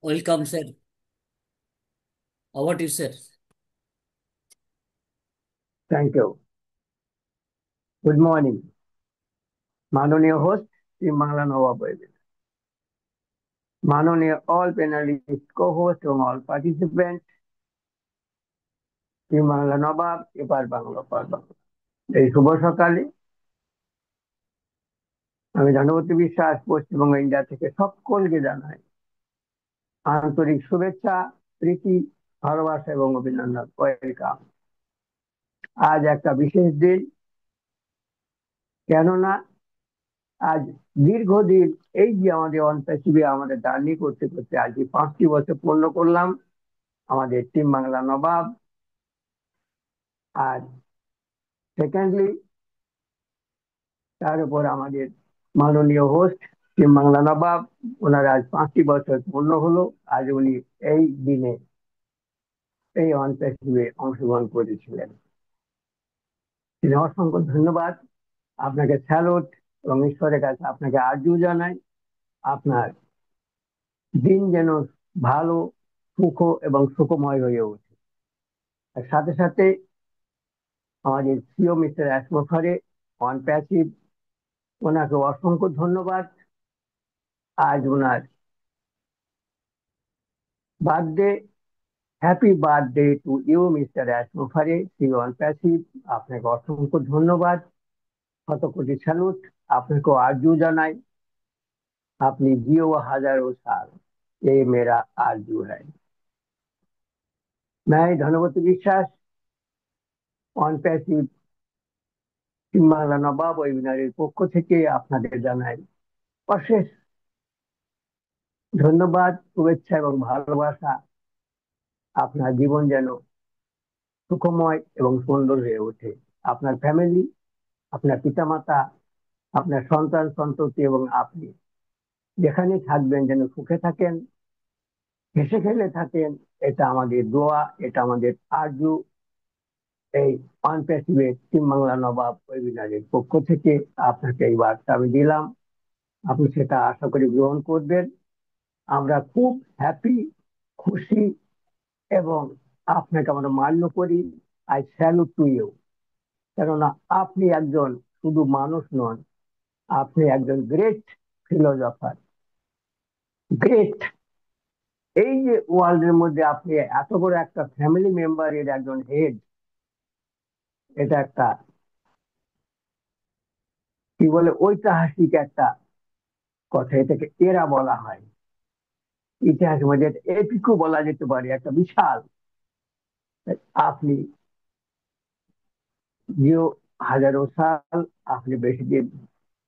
Welcome, sir. Over to you, sir. Thank you. Good morning. মাননীয় host, Shri Bangla নবাব webinar. মাননীয় all panelists, co-host এবং all participants, Shri Bangla নবাব, এপার বাংলা ওপার বাংলা। এই শুভ সকালে আমি ধনপতি বিশ্বাস পশ্চিমবঙ্গ ইন্ডিয়া থেকে সকলকে জানাই আন্তরিক শুভেচ্ছা, প্রীতি, ভালোবাসা এবং অভিনন্দন। ওয়েলকাম। আজ একটা বিশেষ দিন, কেননা আজ দীর্ঘদিন এই যে আমাদের অন্তর্শিবে আমাদের জার্নি করতে করতে আজ 5টি বছর পূর্ণ করলাম আমাদের টিম বাংলা নবাব। আর সেকেন্ডলি তার উপর আমাদের মাননীয় হোস্ট টিম বাংলা নবাব, ওনার আজ 5টি বছর পূর্ণ হলো। আজ উনি এই দিনে এই অন্তর্শিবে অংশগ্রহণ করেছিলেন। তিনি অসংখ্য ধন্যবাদ, আপনাকে স্যালুট এবং ঈশ্বরের কাছে আপনাকে আর্য জানাই। আপনার দিন যেন ভালো, সুখ এবং সুখময় হয়ে ওঠে। আর সাথে সাথে আমাদের সিও মিস্টার অ্যাটমসফারে অন প্যাসিভ, ওনাকে অসংখ্য ধন্যবাদ। আজ ওনার birthday. Happy birthday to you mister অ্যাটমসফারে, সিও অন প্যাসিভ। আপনাকে অসংখ্য ধন্যবাদ, শত কোটি স্যালুট। আপনাকেও আরজু জানাই, আপনি জিও হাজারো সাল, ये मेरा आरजू है। मैं ধনপতি বিশ্বাস অন প্যাসিভ বাংলা নবাব ওয়েবিনারের পক্ষ থেকে আপনাদের জানাই অশেষ ধন্যবাদ, শুভেচ্ছা এবং ভালোবাসা। আপনার জীবন যেন সুখময় এবং সুন্দর হয়ে ওঠে। আপনার ফ্যামিলি, আপনার পিতামাতা, আপনার সন্তান সন্ততি এবং আপনি যেখানে থাকবেন যেন সুখে থাকেন, হেসে খেলে থাকেন। এটা আমাদের দোয়া, এটা আমাদের আরজু। এই অনপ্যাসিভের টিম বাংলা নবাব ওয়েবিনারের পক্ষ থেকে আপনাকে এই বার্তা আমি দিলাম, আপনি সেটা আশা করি গ্রহণ করবেন। আমরা খুব হ্যাপি, খুশি এবং আপনাকে আমরা মান্য করি। আই স্যালুট টু ইউ, কেননা আপনি একজন শুধু মানুষ নন, আপনি একজন গ্রেট ফিলোজফার, গ্রেট। এই যে ওয়ার্ল্ডের মধ্যে আপনি এত বড় একটা ফ্যামিলি মেম্বারের একজন হেড, এটা একটা কি বলে ঐতিহাসিক একটা কথা, এটাকে এরা বলা হয় ইতিহাসের মধ্যে, এপিকও বলা যেতে পারে, একটা বিশাল। আপনি যে হাজারো সাল, আপনি বেশি দিন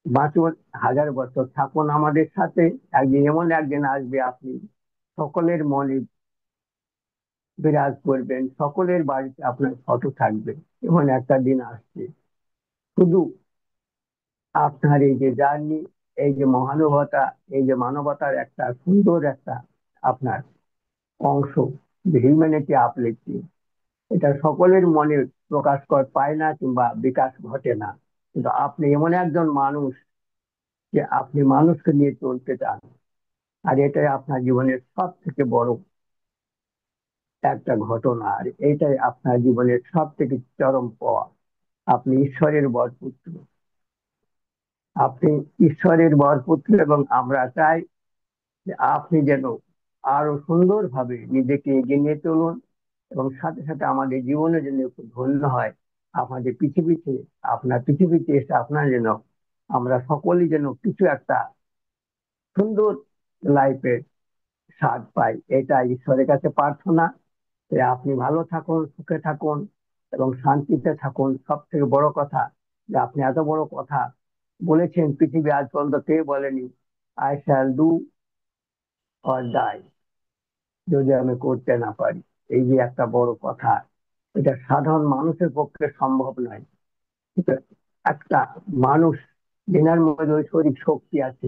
বাঁচুন, হাজার বছর থাকুন আমাদের সাথে। একদিন এমন একদিন আসবে আপনি সকলের মনে বিরাজ করবেন, সকলের বাড়িতে আপনার ফটো থাকবে। এমন একটা দিন আসছে। শুধু আপনার এই যে জার্নি, এই যে মহানুভবতা, এই যে মানবতার একটা সুন্দর একটা আপনার অংশ, যে হিউম্যানিটি আপলিফটিং, এটা সকলের মনে প্রকাশ কর পায় না কিংবা বিকাশ ঘটে না। কিন্তু আপনি এমন একজন মানুষ যে আপনি মানুষকে নিয়ে চলতে চান। আর এটাই আপনার জীবনের সব থেকে বড় একটা ঘটনা, আর এটাই আপনার জীবনের সব থেকে চরম পাওয়া। আপনি ঈশ্বরের বরপুত্র, আপনি ঈশ্বরের বরপুত্র, এবং আমরা চাই যে আপনি যেন আরো সুন্দরভাবে নিজেকে এগিয়ে নিয়ে চলুন, এবং সাথে সাথে আমাদের জীবনে যেন একটু ধন্য হয়। আমাদের পৃথিবীতে, আপনার পৃথিবীতে এসে আপনার যেন আমরা সকলেই যেন কিছু একটা সুন্দর লাইফের স্বাদ পাই, এটা ঈশ্বরের কাছে প্রার্থনা। যে আপনি ভালো থাকুন, সুখে থাকুন এবং শান্তিতে থাকুন। সব থেকে বড় কথা যে আপনি এত বড় কথা বলেছেন, পৃথিবী আজ পর্যন্ত কেউ বলেনি, I shall do or die, যদি আমি করতে না পারি। এই যে একটা বড় কথা, এটা সাধারণ মানুষের পক্ষে সম্ভব নয়। কিন্তু একটা মানুষ যেনার মধ্যে ঐশ্বরিক শক্তি আছে,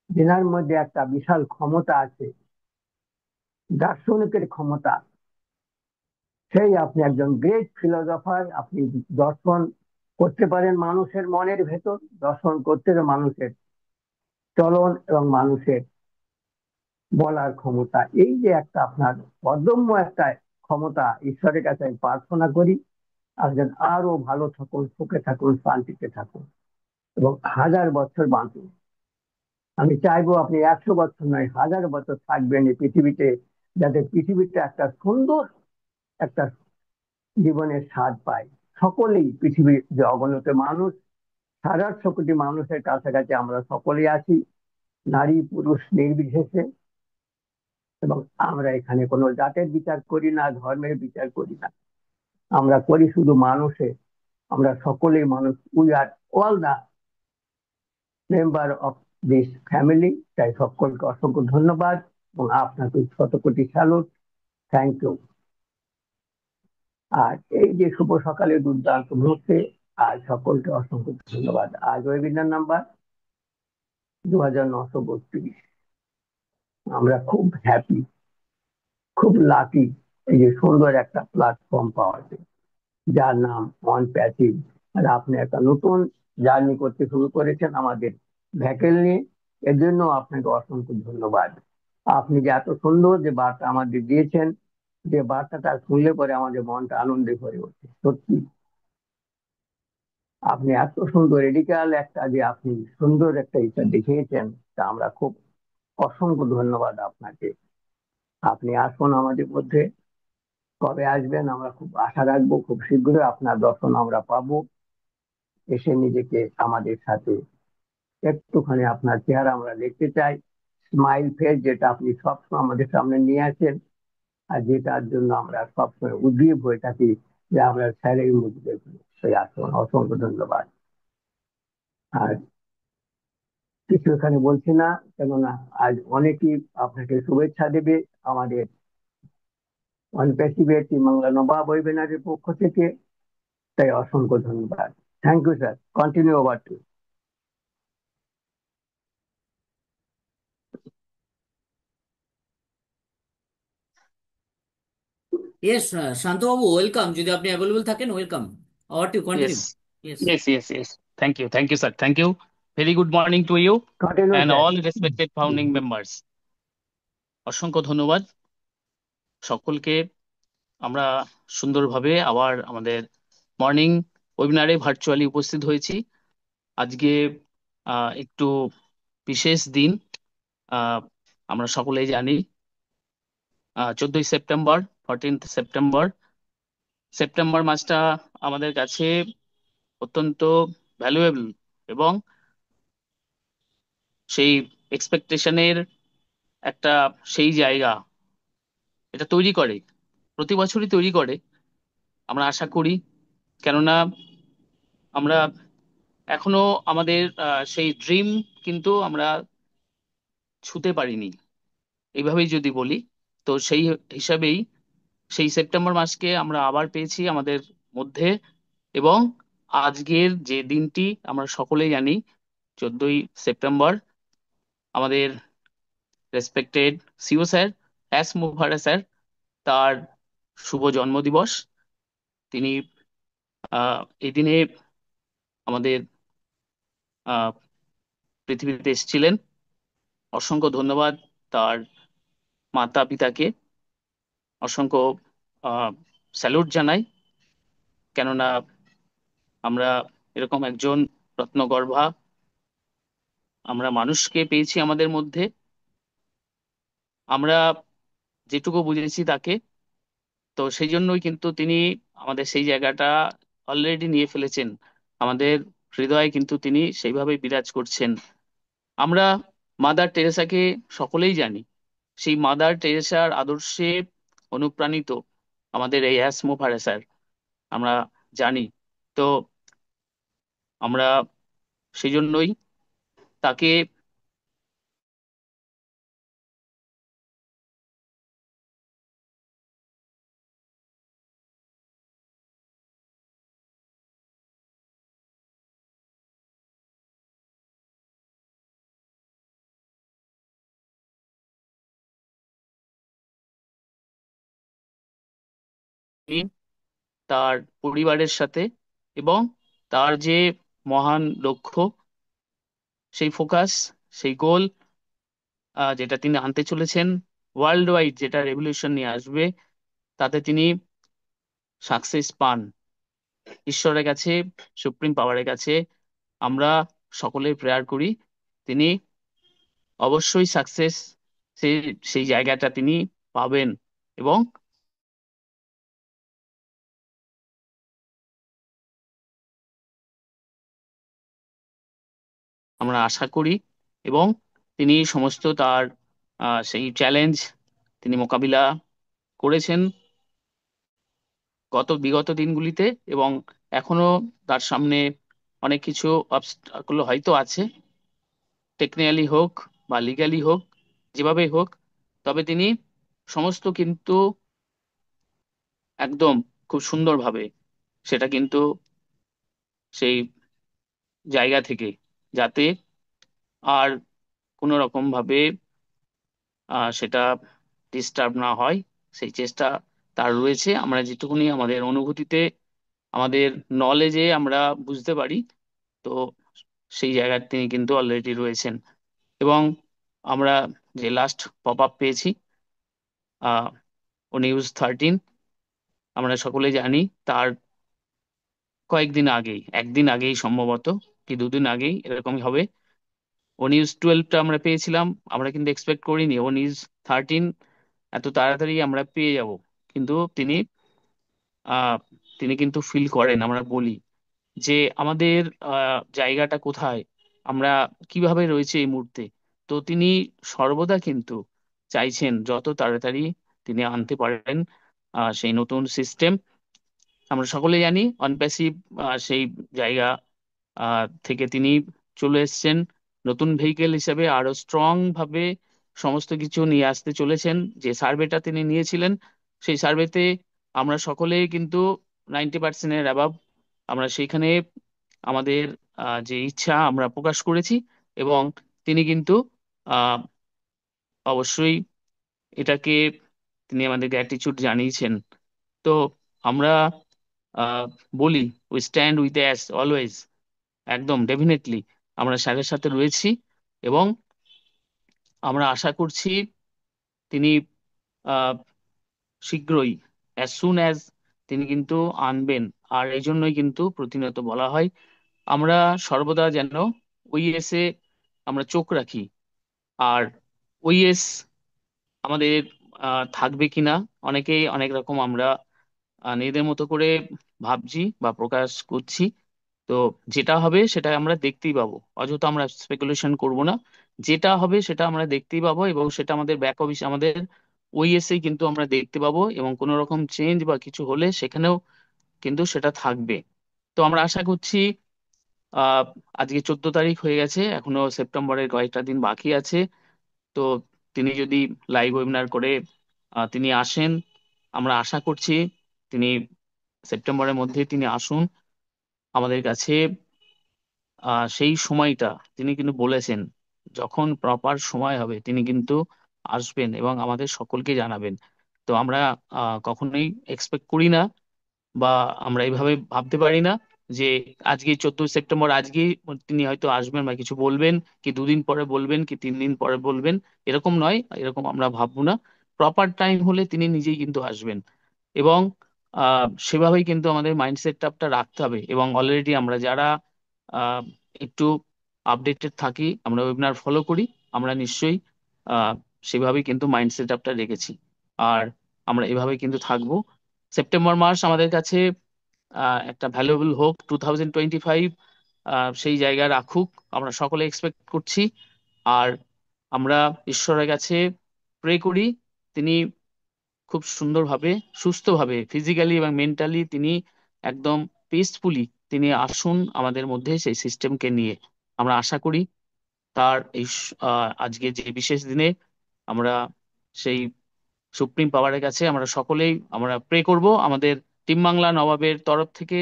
যেনার মধ্যে একটা বিশাল ক্ষমতা আছে, দার্শনিকের ক্ষমতা, সেই আপনি একজন গ্রেট ফিলোজফার। আপনি দর্শন করতে পারেন মানুষের মনের ভেতর, দর্শন করতে মানুষের চলন এবং মানুষের বলার ক্ষমতা, এই যে একটা আপনার অদম্য একটা ক্ষমতা, ঈশ্বরের কাছে আমি প্রার্থনা করি আপনি আরো ভালো থাকুন, সুখে থাকুন, শান্তিতে থাকুন এবং হাজার বছর বাঁচুন। আমি চাইবো আপনি 100 বছর নয়, হাজার বছর থাকবেন এই পৃথিবীতে, যাতে পৃথিবীতে একটা সুন্দর একটা জীবনের স্বাদ পায় সকলেই। পৃথিবীর যে অগণিত মানুষ, 7,800 কোটি মানুষের কাছাকাছি আমরা সকলেই আছি, নারী পুরুষ নির্বিশেষে। এবং আমরা এখানে কোনো জাতের বিচার করি না, ধর্মের বিচার করি না, আমরা করি শুধু মানুষের। আমরা সকলেই মানুষ, we are all the member of this family. তাই সকলকে অসংখ্য ধন্যবাদ এবং আপনাকে শত কোটি স্যালুট। Thank you. আর এই যে শুভ সকালে দুর্দান্ত মুহূর্তে, আজ সকলকে অসংখ্য ধন্যবাদ। আজ ওয়েবিনার নাম্বার 2932। আমরা খুব হ্যাপি, খুব লাকি এই যে সুন্দর একটা প্ল্যাটফর্ম পাওয়া যায়, যার নাম অন প্যাসিভ। আর আপনি একটা নতুন জার্নি করতে শুরু করেছেন আমাদের ভ্যাকেল নিয়ে, এর জন্য আপনাকে অসংখ্য ধন্যবাদ। আপনি যে এত সুন্দর যে বার্তা আমাদের দিয়েছেন, যে বার্তাটা শুনলে পরে আমাদের মনটা আনন্দে ভরে ওঠে। সত্যি আপনি এত সুন্দর রেডিক্যাল একটা যে আপনি সুন্দর একটা ইচ্ছা দেখিয়েছেন, তা আমরা খুব অসংখ্য ধন্যবাদ আপনাকে। আপনি আসুন আমাদের মধ্যে, কবে আসবেন আমরা খুব আশা রাখবো, খুব শীঘ্রই আপনার দর্শন আমরা পাবো। এসে নিজেকে আমাদের সাথে একটুখানি আপনার চেহারা আমরা দেখতে চাই, স্মাইল ফেস, যেটা আপনি সবসময় আমাদের সামনে নিয়ে আসেন আর যেটার জন্য আমরা সবসময় উদ্গ্রীব হয়ে থাকি যে আমরা স্যারের মুখ দেখবো। সেই আসুন, অসংখ্য ধন্যবাদ। আর কিছু এখানে বলছি না, কেননা আজ অনেকেই আপনাকে শুভেচ্ছা দেবে আমাদের অনপ্যাসিভেট বাংলা নবাব ওয়েবিনারের পক্ষ থেকে। তাই অসংখ্য ধন্যবাদ। Thank you sir, continue over to. Yes, শান্তবাবু, ওয়েলকাম। যদি আপনি অ্যাভেলেবল থাকেন, welcome. Our to continue. Yes, yes. yes. Thank you, sir. Thank you. Very good morning to you continue and sir. all respected founding members. অসংখ্য ধন্যবাদ সকলকে। আমরা সুন্দরভাবে আবার আমাদের মর্নিং ওয়েবিনারে ভার্চুয়ালি উপস্থিত হয়েছি। আজকে একটু বিশেষ দিন। আহ, আমরা সকলেই জানি 14ই সেপ্টেম্বর, 14th সেপ্টেম্বর। সেপ্টেম্বর মাসটা আমাদের কাছে অত্যন্ত ভ্যালুয়েবল এবং সেই এক্সপেকটেশনের একটা সেই জায়গা এটা তৈরি করে, প্রতি বছরই তৈরি করে আমরা আশা করি। কেননা আমরা এখনো আমাদের সেই ড্রিম কিন্তু আমরা ছুঁতে পারিনি, এইভাবেই যদি বলি। তো সেই হিসাবেই সেই সেপ্টেম্বর মাসকে আমরা আবার পেয়েছি আমাদের মধ্যে। এবং আজকের যে দিনটি আমরা সকলেই জানি, 14ই সেপ্টেম্বর, আমাদের respected CEO sir, S Mukherjee sir, তার শুভ জন্মদিবস। তিনি এই দিনে আমাদের আহ, পৃথিবীতে এসেছিলেন। অসংখ্য ধন্যবাদ তার মাতা পিতাকে, অসংখ্য স্যালুট জানাই। কেননা আমরা এরকম একজন রত্নগর্ভা আমরা মানুষকে পেয়েছি আমাদের মধ্যে। আমরা যেটুকু বুঝেছি তাকে, তো সেই জন্যই কিন্তু তিনি আমাদের সেই জায়গাটা অলরেডি নিয়ে ফেলেছেন। আমাদের হৃদয়ে কিন্তু তিনি সেইভাবে বিরাজ করছেন। আমরা মাদার টেরেসাকে সকলেই জানি। সেই মাদার টেরেসার আদর্শে অনুপ্রাণিত আমাদের এই অ্যাস মুভারে স্যার, আমরা জানি। তো আমরা সেই জন্যই তাকে তার পরিবারের সাথে এবং তার যে মহান লক্ষ্য, সেই ফোকাস, সেই গোল, যেটা তিনি আনতে চলেছেন, ওয়ার্ল্ড ওয়াইড যেটা রেভলিউশন নিয়ে আসবে, তাতে তিনি সাকসেস পান। ঈশ্বরের কাছে, সুপ্রিম পাওয়ারের কাছে আমরা সকলে প্রেয়ার করি তিনি অবশ্যই সাকসেস, সেই সেই জায়গাটা তিনি পাবেন। এবং আমরা আশা করি, এবং তিনি সমস্ত তার সেই চ্যালেঞ্জ তিনি মোকাবিলা করেছেন বিগত দিনগুলিতে, এবং এখনো তার সামনে অনেক কিছু অবস্টাকল হয়তো আছে, টেকনিক্যালি হোক বা লিগ্যালি হোক, যেভাবেই হোক। তবে তিনি সমস্ত কিন্তু একদম খুব সুন্দরভাবে সেটা কিন্তু সেই জায়গা থেকে যাতে আর কোনো রকম ভাবে সেটা ডিস্টার্ব না হয়, সেই চেষ্টা তার রয়েছে। আমরা যেটুকুনি আমাদের অনুভূতিতে, আমাদের নলেজে আমরা বুঝতে পারি, তো সেই জায়গায় তিনি কিন্তু অলরেডি রয়েছেন। এবং আমরা যে লাস্ট পপ আপ পেয়েছি আহ ও নিউজ 13, আমরা সকলে জানি তার কয়েকদিন আগেই, একদিন আগেই সম্ভবত, কি দুদিন আগেই এরকমই হবে, ও নিউজ 12টা আমরা পেয়েছিলাম। আমরা কিন্তু এক্সপেক্ট করিনি ও নিউজ 13 এত তাড়াতাড়ি আমরা পেয়ে যাব। কিন্তু আহ তিনি কিন্তু ফিল করেন, আমরা বলি যে আমাদের জায়গাটা কোথায়, আমরা কিভাবে রয়েছে এই মুহূর্তে। তো তিনি সর্বদা কিন্তু চাইছেন যত তাড়াতাড়ি তিনি আনতে পারেন সেই নতুন সিস্টেম। আমরা সকলে জানি অনপ্যাসিভ সেই জায়গা থেকে তিনি চলে এসেছেন নতুন ভেহিকেল হিসেবে, আরো স্ট্রং ভাবে সমস্ত কিছু নিয়ে আসতে চলেছেন। যে সার্ভেটা তিনি নিয়েছিলেন, সেই সার্ভেতে আমরা সকলেই কিন্তু 90%-এর অ্যাবাভ আমরা সেইখানে আমাদের যে ইচ্ছা আমরা প্রকাশ করেছি। এবং তিনি কিন্তু আহ, অবশ্যই এটাকে তিনি আমাদের গ্র্যাটিটিউড জানিয়েছেন। তো আমরা আহ, বলি we stand with us always, একদম ডেফিনেটলি আমরা স্যারের সাথে রয়েছি। এবং আমরা আশা করছি তিনি আহ, শীঘ্রই, অ্যাজ সুন অ্যাজ তিনি কিন্তু আনবেন। আর এই জন্যই কিন্তু প্রতিনিয়ত বলা হয় আমরা সর্বদা যেন ওইএস এ আমরা চোখ রাখি। আর ওইএস আমাদের থাকবে কিনা, অনেকেই অনেক রকম আমরা নিজেদের মতো করে ভাবছি বা প্রকাশ করছি। তো যেটা হবে সেটা আমরা দেখতেই পাবো, অযথা আমরা স্পেকুলেশন করব না। যেটা হবে সেটা আমরা দেখতেই পাবো, এবং সেটা আমাদের ব্যাক অফিস, আমাদের ওইএসএই কিন্তু আমরা দেখতে পাবো। এবং কোনো রকম চেঞ্জ বা কিছু হলে সেখানেও কিন্তু সেটা থাকবে। তো আমরা আশা করছি আহ আজকে 14 তারিখ হয়ে গেছে, এখনো সেপ্টেম্বরের কয়েকটা দিন বাকি আছে। তো তিনি যদি লাইভ ওয়েবিনার করে তিনি আসেন, আমরা আশা করছি তিনি সেপ্টেম্বরের মধ্যে তিনি আসুন আমাদের কাছে। সেই সময়টা তিনি কিন্তু বলেছেন যখন প্রপার সময় হবে তিনি কিন্তু আসবেন এবং আমাদের সকলকে জানাবেন। তো আমরা কখনোই এক্সপেক্ট করি না, বা আমরা এইভাবে ভাবতে পারি না যে আজকে 14 সেপ্টেম্বর আজকে তিনি হয়তো আসবেন বা কিছু বলবেন, কি দুদিন পরে বলবেন, কি 3 দিন পরে বলবেন, এরকম নয়, এরকম আমরা ভাববো না। প্রপার টাইম হলে তিনি নিজেই কিন্তু আসবেন। এবং সেভাবেই কিন্তু আমাদের মাইন্ডসেটটা রাখতে হবে। এবং অলরেডি আমরা যারা আহ, একটু আপডেটেড থাকি, আমরা ওয়েবিনার ফলো করি, আমরা নিশ্চয়ই আহ, সেভাবেই কিন্তু মাইন্ডসেটটা রেখেছি। আর আমরা এভাবে কিন্তু থাকবো। সেপ্টেম্বর মাস আমাদের কাছে একটা ভ্যালুয়েবল হোক, 2025 সেই জায়গায় রাখুক, আমরা সকলে এক্সপেক্ট করছি। আর আমরা ঈশ্বরের কাছে প্রে করি তিনি খুব সুন্দরভাবে, সুস্থভাবে, ফিজিক্যালি এবং মেন্টালি তিনি একদম পিসফুলি তিনি আসুন আমাদের মধ্যে সেই সিস্টেমকে নিয়ে। আমরা আশা করি তার এই আজকে যে বিশেষ দিনে আমরা সেই সুপ্রিম পাওয়ারের কাছে আমরা সকলেই আমরা প্রে করব। আমাদের টিম বাংলা নবাবের তরফ থেকে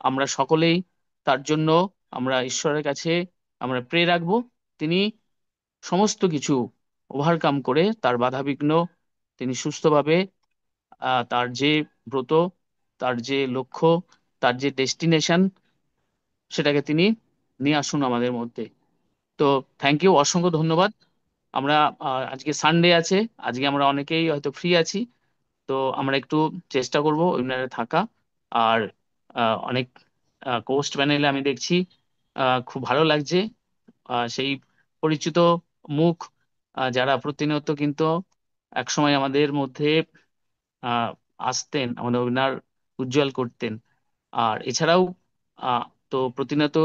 আমরা সকলেই তার জন্য আমরা ঈশ্বরের কাছে আমরা প্রে রাখবো তিনি সমস্ত কিছু ওভারকাম করে, তার বাধাবিঘ্ন তিনি সুস্থভাবে তার যে ব্রত, তার যে লক্ষ্য, তার যে ডেস্টিনেশন, সেটাকে তিনি নিয়ে আসুন আমাদের মধ্যে। তো থ্যাংক ইউ, অসংখ্য ধন্যবাদ। আমরা আজকে সানডে আছে, আজকে আমরা অনেকেই হয়তো ফ্রি আছি, তো আমরা একটু চেষ্টা করব ওয়েবিনারে থাকা। আর অনেক কোস্ট প্যানেলে আমি দেখছি খুব ভালো লাগছে সেই পরিচিত মুখ যারা প্রতিনিয়ত কিন্তু একসময় আমাদের মধ্যে আহ, আসতেন, আমাদের ওয়েবিনার উজ্জ্বল করতেন। আর এছাড়াও আহ, তো প্রতিনিয়ত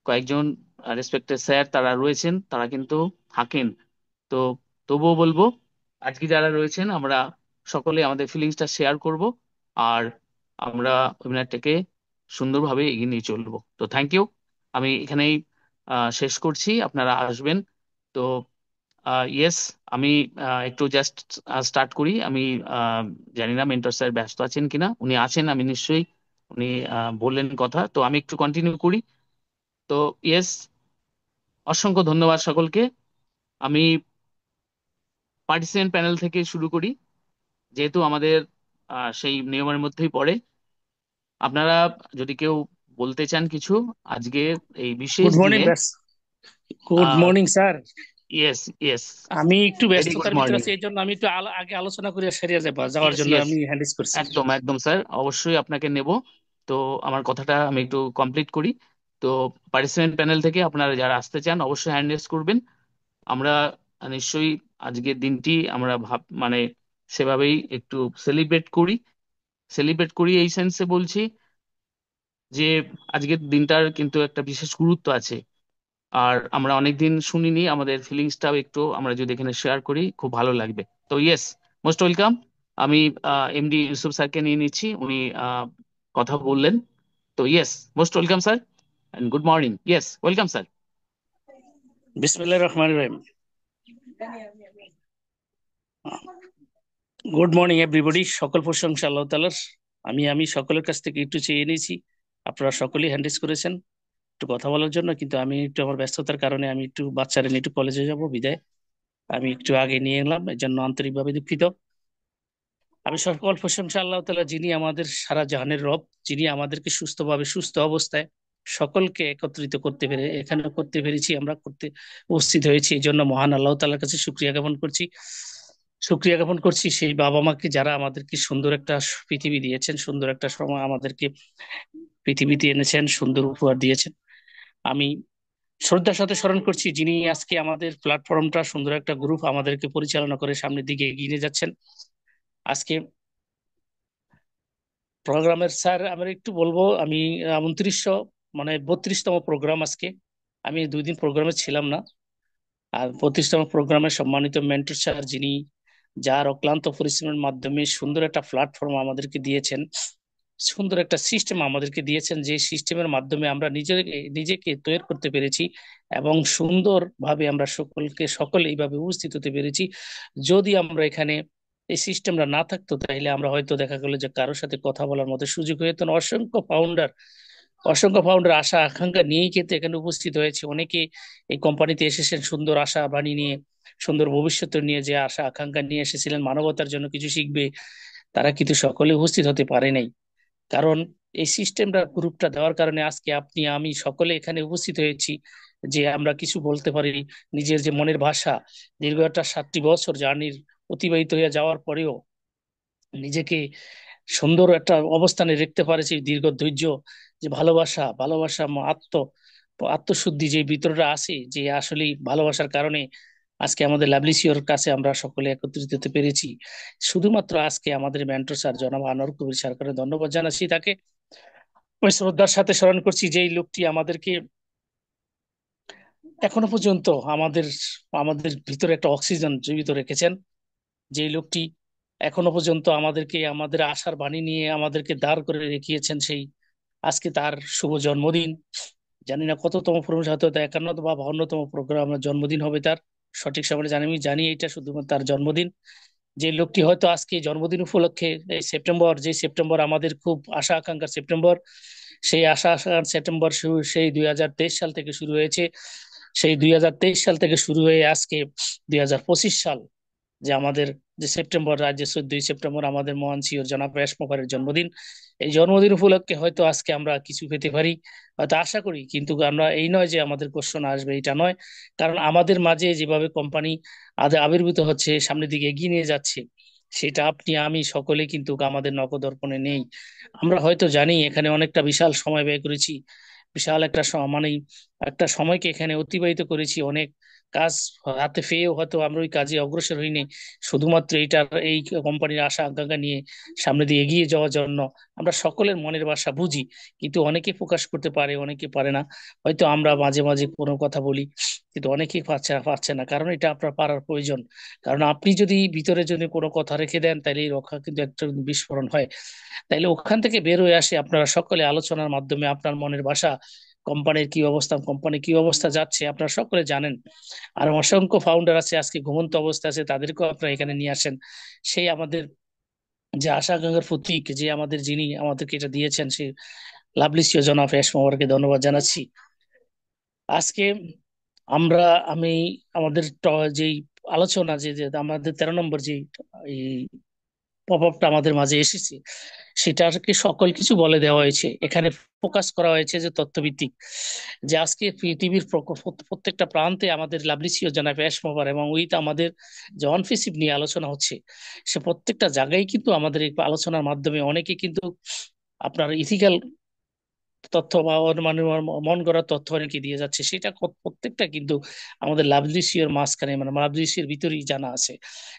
কয়েকজন রেসপেক্টেড স্যার তারা রয়েছেন, তারা কিন্তু থাকেন। তো তবুও বলবো আজকে যারা রয়েছেন আমরা সকলে আমাদের ফিলিংসটা শেয়ার করব, আর আমরা ওয়েবিনারটাকে সুন্দরভাবে এগিয়ে নিয়ে চলবো। তো থ্যাংক ইউ, আমি এখানেই শেষ করছি, আপনারা আসবেন। তো ইয়েস, আমি একটু জাস্ট স্টার্ট করি। আমি আহ, জানি না মেন্টর স্যার ব্যস্ত আছেন কিনা, উনি আছেন আমি নিশ্চয়ই, উনি বললেন কথা, তো আমি একটু কন্টিনিউ করি। তো ইয়েস, অসংখ্য ধন্যবাদ সকলকে। আমি পার্টিসিপেন্ট প্যানেল থেকে শুরু করি, যেহেতু আমাদের সেই নিয়মের মধ্যেই পড়ে। আপনারা যদি কেউ বলতে চান কিছু আজকে এই বিশেষ গুড মর্নিং দিনে। ব্যাস। Good morning sir. Yes, yes, আমি একটু ভেরি গুড ব্যস্ততার ভিতরে মর্নিং। আছি, এই জন্য আমি একটু আগে আলোচনা করে সেরিয়া যাওয়ার ইয়েস, জন্য ইয়েস, আমি হ্যান্ডেস করছি। একদম একদম স্যার, অবশ্যই আপনাকে নেব। তো আমার কথাটা আমি একটু কমপ্লিট করি। তো পার্টিসিপেন্ট প্যানেল থেকে আপনারা যারা আসতে চান অবশ্যই হ্যান্ড রেজ করবেন। আমরা নিশ্চয়ই আজকের দিনটি আমরা মানে সেভাবেই একটু সেলিব্রেট করি। সেলিব্রেট করি এই সেন্সে বলছি যে আজকের দিনটার কিন্তু একটা বিশেষ গুরুত্ব আছে। আর আমরা অনেকদিন শুনিনি, আমাদের ফিলিংসটাও একটু আমরা যদি এখানে শেয়ার করি খুব ভালো লাগবে। তো ইয়েস, মোস্ট ওয়েলকাম। আমি এমডি ইউসুফ স্যারকে নিয়ে নিচ্ছি, উনি কথা বললেন। তো yes, most welcome sir, and good morning. Yes, welcome sir. বিসমিল্লাহির রহমানির রহিম। গুড মর্নিং এভরিবডি, সকল প্রশংসা আল্লাহ তাআলার। আমি সকলের কাছ থেকে একটু চেয়ে নিয়েছি, আপনারা সকলেই হ্যান্ডেস করেছেন একটু কথা বলার জন্য, কিন্তু আমি একটু আমার ব্যস্ততার কারণে আমি একটু বাচ্চারা নিয়ে একটু কলেজে যাব বিদায় আমি একটু আগে নিয়ে এলাম, এর জন্য আন্তরিকভাবে দুঃখিত। আমি সকল প্রশংসা আল্লাহ তাআলা, যিনি আমাদের সারা জাহানের রব, যিনি আমাদেরকে সুস্থভাবে সুস্থ অবস্থায় সকলকে একত্রিত করতে পেরে এখানে করতে পেরেছি, আমরা করতে উপস্থিত হয়েছি, এই জন্য মহান আল্লাহ তাআলার কাছে শুকরিয়া জ্ঞাপন করছি। শুকরিয়া জ্ঞাপন করছি সেই বাবা মাকে যারা আমাদেরকে সুন্দর একটা পৃথিবী দিয়েছেন, সুন্দর একটা সময় আমাদেরকে পৃথিবীতে এনেছেন, সুন্দর উপহার দিয়েছেন। আমি শ্রদ্ধার সাথে স্মরণ করছি যিনি আজকে আমাদের প্ল্যাটফর্মটা সুন্দর একটা গ্রুপ আমাদেরকে পরিচালনা করে সামনের দিকে এগিয়ে নিয়ে যাচ্ছেন। আজকে প্রোগ্রামের স্যার আমরা একটু বলবো, আমি 2900 মানে 32তম প্রোগ্রাম আজকে, আমি 2 দিন প্রোগ্রামে ছিলাম না। আর 32তম প্রোগ্রামে সম্মানিত মেন্টর স্যার, যিনি যার অক্লান্ত পরিশ্রমের মাধ্যমে সুন্দর একটা প্ল্যাটফর্ম আমাদেরকে দিয়েছেন, সুন্দর একটা সিস্টেম আমাদেরকে দিয়েছেন, যে সিস্টেমের মাধ্যমে আমরা নিজেকে নিজেকে তৈরি করতে পেরেছি এবং সুন্দরভাবে আমরা সকলে এইভাবে উপস্থিত হতে পেরেছি। যদি আমরা এখানে এই সিস্টেমটা না থাকতো তাহলে আমরা হয়তো দেখা গেলো যে কারোর সাথে কথা বলার মতো সুযোগ হতো না। অসংখ্য ফাউন্ডার আশা আকাঙ্ক্ষা নিয়েই কিন্তু এখানে উপস্থিত হয়েছে, অনেকে এই কোম্পানিতে এসেছেন সুন্দর আশা বাণী নিয়ে, সুন্দর ভবিষ্যৎ নিয়ে, যে আশা আকাঙ্ক্ষা নিয়ে এসেছিলেন মানবতার জন্য কিছু শিখবে, তারা কিন্তু সকলে উপস্থিত হতে পারে নাই। কারণ এই সিস্টেমটা গ্রুপটা দেওয়ার কারণে আজকে আপনি আমি সকলে এখানে উপস্থিত হয়েছি, যে আমরা কিছু বলতে পারি, নিজের যে মনের ভাষা, দীর্ঘ একটা 7টি বছর জার্নির অতিবাহিত হয়ে যাওয়ার পরেও নিজেকে সুন্দর একটা অবস্থানে রাখতে পারেছি, দীর্ঘ ধৈর্য, যে ভালোবাসা ভালোবাসা আত্মশুদ্ধি যে ভিতরটা আছে, যে আসলে ভালোবাসার কারণে আজকে আমাদের লাভলিসিওর কাছে আমরা সকলে একত্রিত হতে পেরেছি। শুধুমাত্র আজকে আমাদের মেন্টর স্যার জনাব আনোয়ার কবির সরকারের ধন্যবাদ জানাচ্ছি তাকে। ওই শ্রদ্ধার সাথে স্মরণ করছি যেই লোকটি আমাদেরকে এখনো পর্যন্ত আমাদের আমাদের ভিতরে একটা অক্সিজেন জীবিত রেখেছেন, যে লোকটি এখনো পর্যন্ত আমাদেরকে আমাদের আশার বাণী নিয়ে আমাদেরকে দাঁড় করে রেখিয়েছেন, সেই আজকে তার শুভ জন্মদিন। জানি না কততম প্রোগ্রাম, হয়তো 51 বা 52তম প্রোগ্রাম জন্মদিন হবে তার, সঠিক সময় জানি আমি জানি এটা শুধুমাত্র তার জন্মদিন। যে লোকটি হয়তো আজকে জন্মদিন উপলক্ষে এই সেপ্টেম্বর, যে সেপ্টেম্বর আমাদের খুব আশা আকাঙ্ক্ষার সেপ্টেম্বর, সেই আশা আকাঙ্ক্ষার সেপ্টেম্বর শুরু সেই 2023 সাল থেকে শুরু হয়েছে, সেই 2023 সাল থেকে শুরু হয়ে আজকে 2025 সাল, যে আমাদের যে সেপ্টেম্বর, যে 14ই সেপ্টেম্বর আমাদের মহান সিওর জনাব রেশমোভারের জন্মদিন। এই জন্মদিন উপলক্ষে হয়তো আজকে আমরা কিছু পেতে পারি, হয়তো আশা করি, কিন্তু আমরা এই নয় যে আমাদের কোশ্চেন আসবে, এটা নয়। কারণ আমাদের মাঝে যেভাবে কোম্পানি আবির্ভূত হচ্ছে, সামনের দিকে এগিয়ে নিয়ে যাচ্ছে, সেটা আপনি আমি সকলে কিন্তু আমাদের নখদর্পণে নেই। আমরা হয়তো জানি এখানে অনেকটা বিশাল সময় ব্যয় করেছি, বিশাল একটা মানে একটা সময়কে এখানে অতিবাহিত করেছি, অনেক কাজ হাতে পেয়েও হয়তো আমরা ওই কাজে অগ্রসর হইনি, শুধুমাত্র এই কোম্পানির আশা আকাঙ্ক্ষা নিয়ে সামনে দিয়ে এগিয়ে যাওয়ার জন্য। আমরা সকলের মনের ভাষা বুঝি, কিন্তু অনেকে প্রকাশ করতে পারে, অনেকে পারে না। হয়তো আমরা মাঝে মাঝে কোনো কথা বলি, কিন্তু অনেকেই পারছে না, কারণ এটা আপনার পারার প্রয়োজন। কারণ আপনি যদি ভিতরে যদি কোনো কথা রেখে দেন, তাহলে এই রক্ষা কিন্তু একটা বিস্ফোরণ হয়। তাইলে ওখান থেকে বের হয়ে আসে আপনারা সকলে আলোচনার মাধ্যমে আপনার মনের ভাষা, কোম্পানির কি অবস্থা, কোম্পানি কি অবস্থা যাচ্ছে আপনারা সকলে জানেন। আর অসংখ্য ফাউন্ডার আছে আজকে ঘুমন্ত অবস্থা আছে, তাদেরকেও আপনারা এখানে নিয়ে আসেন। সেই আমাদের যে আশা আকাঙ্ক্ষার প্রতীক, যে আমাদের যিনি আমাদেরকে এটা দিয়েছেন, সেই লাভলি সিও জনাব এসমোয়ারকে ধন্যবাদ জানাচ্ছি। আজকে আমরা আমি আমাদের যেই আলোচনা, যে আমাদের 13 নম্বর যে এই পপ আপটা আমাদের মাঝে এসেছে, সেটাকে সকল কিছু বলে দেওয়া হয়েছে। এখানে ফোকাস করা হয়েছে যে তথ্যভিত্তিক, যে আজকে পৃথিবীর প্রত্যেকটা প্রান্তে আমাদের লাভলি সিও জনাব এসমোভার এবং উইথ আমাদের যে অনফিসিভ নিয়ে আলোচনা হচ্ছে, সে প্রত্যেকটা জায়গায় কিন্তু আমাদের এই আলোচনার মাধ্যমে অনেকে কিন্তু আপনার ইথিক্যাল তথ্য বা ওর মানে মন গড়া তথ্য অনেকে দিয়ে যাচ্ছে, সেটা প্রত্যেকটা কিন্তু আমাদের লাভলিসিওর মাঝখানে, মানে লাভলিসিওর ভিতরেই জানা আছে।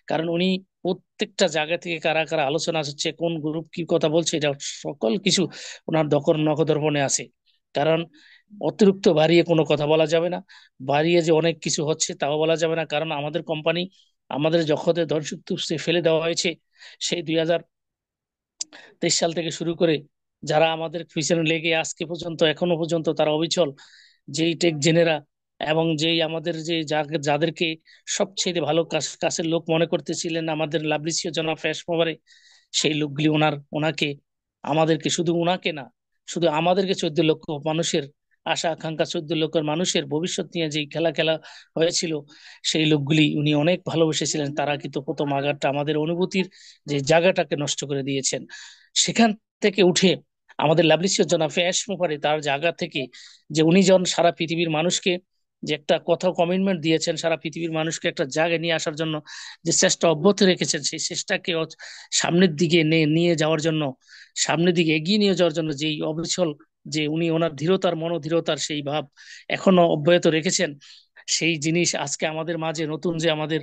কারণ উনি প্রত্যেকটা জায়গা থেকে কারা কারা আলোচনা হচ্ছে, কোন গ্রুপ কি কথা বলছে, এটা সকল কিছু ওনার নখদর্পণে আছে। কারণ অতিরিক্ত বাড়িয়ে কোনো কথা বলা যাবে না, বাড়িয়ে যে অনেক কিছু হচ্ছে তাও বলা যাবে না। কারণ আমাদের কোম্পানি, আমাদের যখন ধনসূত্র ফেলে দেওয়া হয়েছে, সেই 2023 সাল থেকে শুরু করে যারা আমাদের পিছনে লেগে আজকে পর্যন্ত, এখনো পর্যন্ত তারা অবিচল, যেই টেক জেনেরা এবং যেই আমাদের যে যাদেরকে সবচেয়ে ভালো কাছের লোক মনে করতেছিলেন আমাদের লাভলিসিও জনাব ফ্যাশ মোবারে, সেই লোকগুলি ওনাকে, আমাদেরকে, শুধু ওনাকে না, শুধু আমাদেরকে 14 লক্ষ মানুষের আশা আকাঙ্ক্ষা, 14 লক্ষের মানুষের ভবিষ্যৎ নিয়ে যে খেলা খেলা হয়েছিল, সেই লোকগুলি উনি অনেক ভালোবেসেছিলেন। তারা কিন্তু প্রথম আঘাতটা আমাদের অনুভূতির যে জায়গাটাকে নষ্ট করে দিয়েছেন। সেখান থেকে উঠে আমাদের লাভলিসিয়র জনাব ফ্যাশ মুফারে তার জায়গা থেকে, যে উনি যখন সারা পৃথিবীর মানুষকে যে একটা কথা কমিটমেন্ট দিয়েছেন, সারা পৃথিবীর মানুষকে একটা জায়গায় নিয়ে আসার জন্য যে চেষ্টা অব্যাহত রেখেছেন, সেই চেষ্টাকে সামনের দিকে নিয়ে যাওয়ার জন্য, সামনের দিকে এগিয়ে নিয়ে যাওয়ার জন্য যেই অবিচল, যে উনি ওনার ধীরতার, মনোধীরতার সেই ভাব এখনো অব্যাহত রেখেছেন, সেই জিনিস আজকে আমাদের মাঝে নতুন যে আমাদের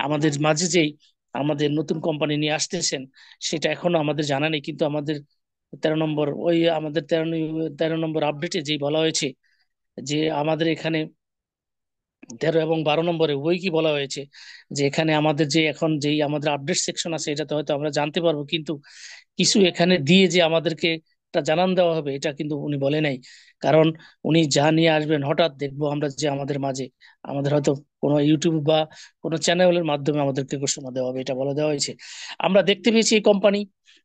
আমাদের মাঝে যেই আমাদের নতুন কোম্পানি নিয়ে আসতেছেন, সেটা এখনো আমাদের জানা নেই। কিন্তু আমাদের 13 নম্বর, ওই আমাদের 13 নম্বর আপডেটে যেই বলা হয়েছে যে আমাদের এখানে 13 এবং 12 নম্বরে ওই কি বলা হয়েছে, যে এখানে আমাদের যে এখন যেই আমাদের আপডেট সেকশন আছে, এটাতে হয়তো আমরা জানতে পারবো, কিন্তু কিছু এখানে দিয়ে যে আমাদেরকে একটা জানান দেওয়া হবে, এটা কিন্তু উনি বলে নাই। কারণ উনি যা নিয়ে আসবেন, হঠাৎ দেখবো আমরা যে আমাদের মাঝে, আমাদের হয়তো কোনো ইউটিউব বা কোনো চ্যানেলের মাধ্যমে আমাদেরকে ঘোষণা দেওয়া হবে, এটা বলে দেওয়া হয়েছে। আমরা দেখতে পেয়েছি এই কোম্পানি,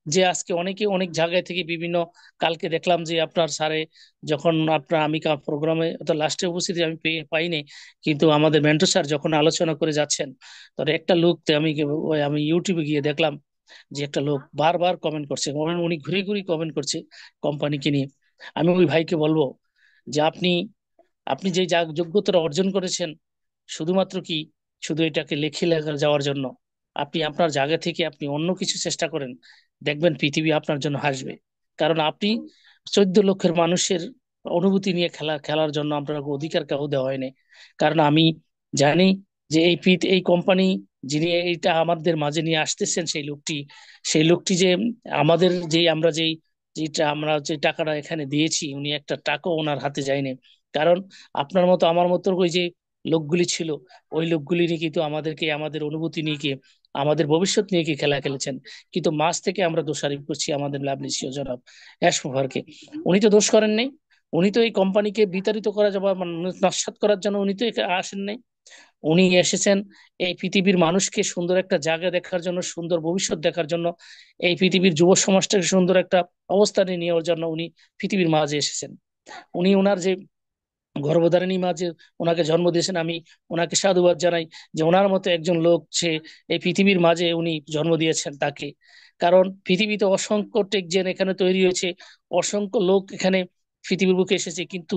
যে আজকে অনেকে অনেক জায়গায় থেকে বিভিন্ন, কালকে দেখলাম যে আপনার স্যারে যখন আপনার আমি প্রোগ্রামে তো লাস্টে উপস্থিতি আমি পাইনি, কিন্তু আমাদের মেন্টর স্যার যখন আলোচনা করে যাচ্ছেন, তখন একটা লোক আমি ইউটিউবে গিয়ে দেখলাম যে একটা লোক বারবার কমেন্ট করছে, উনি ঘুরে ঘুরে কমেন্ট করছে কোম্পানিকে নিয়ে। আমি ওই ভাইকে বলবো যে আপনি আপনি যে যোগ্যতাটা অর্জন করেছেন, শুধুমাত্র কি শুধু এটাকে লেখে লেখা যাওয়ার জন্য? আপনি আপনার জায়গা থেকে আপনি অন্য কিছু চেষ্টা করেন, দেখবেন পৃথিবী আপনার জন্য হাসবে। কারণ আপনি 14 লক্ষের মানুষের অনুভূতি নিয়ে খেলার জন্য আপনার অধিকার কাউ দেওয়া হয়নি। কারণ আমি জানি যে এই কোম্পানি, যিনি এইটা আমাদের মাঝে নিয়ে আসতেছেন, সেই লোকটি যে আমাদের যেটা আমরা যে টাকাটা এখানে দিয়েছি, উনি একটা টাকা ওনার হাতে যায়নি। কারণ আপনার মতো আমার মতো ওই যে লোকগুলি ছিল, ওই লোকগুলি নিয়ে কিন্তু আমাদেরকে, আমাদের অনুভূতি নিয়ে কি, আমাদের ভবিষ্যৎ নিয়ে কি খেলা খেলেছেন। কিন্তু মাঝ থেকে আমরা দোষারোপ করছি আমাদের লাভলিসিও জনাব অ্যাশমোভারকে। উনি তো দোষ করেন নাই, উনি তো এই কোম্পানিকে বিতাড়িত করা যাবে, নস্যাৎ করার জন্য উনি তো এখানে আসেন নাই। উনি এসেছেন এই পৃথিবীর মানুষকে সুন্দর একটা জায়গা দেখার জন্য, সুন্দর ভবিষ্যৎ দেখার জন্য, এই পৃথিবীর যুব সমাজটাকে সুন্দর একটা অবস্থানে নেওয়ার জন্য উনি পৃথিবীর মাঝে এসেছেন। উনি ওনার যে গর্ভধারিণী মা যে ওনাকে জন্ম দিয়েছেন, আমি ওনাকে সাধুবাদ জানাই যে ওনার মতো একজন লোক সে এই পৃথিবীর মাঝে উনি জন্ম দিয়েছেন তাকে। কারণ পৃথিবীতে অসংখ্য টেকজেন এখানে তৈরি হয়েছে, অসংখ্য লোক এখানে পৃথিবীর বুকে এসেছে, কিন্তু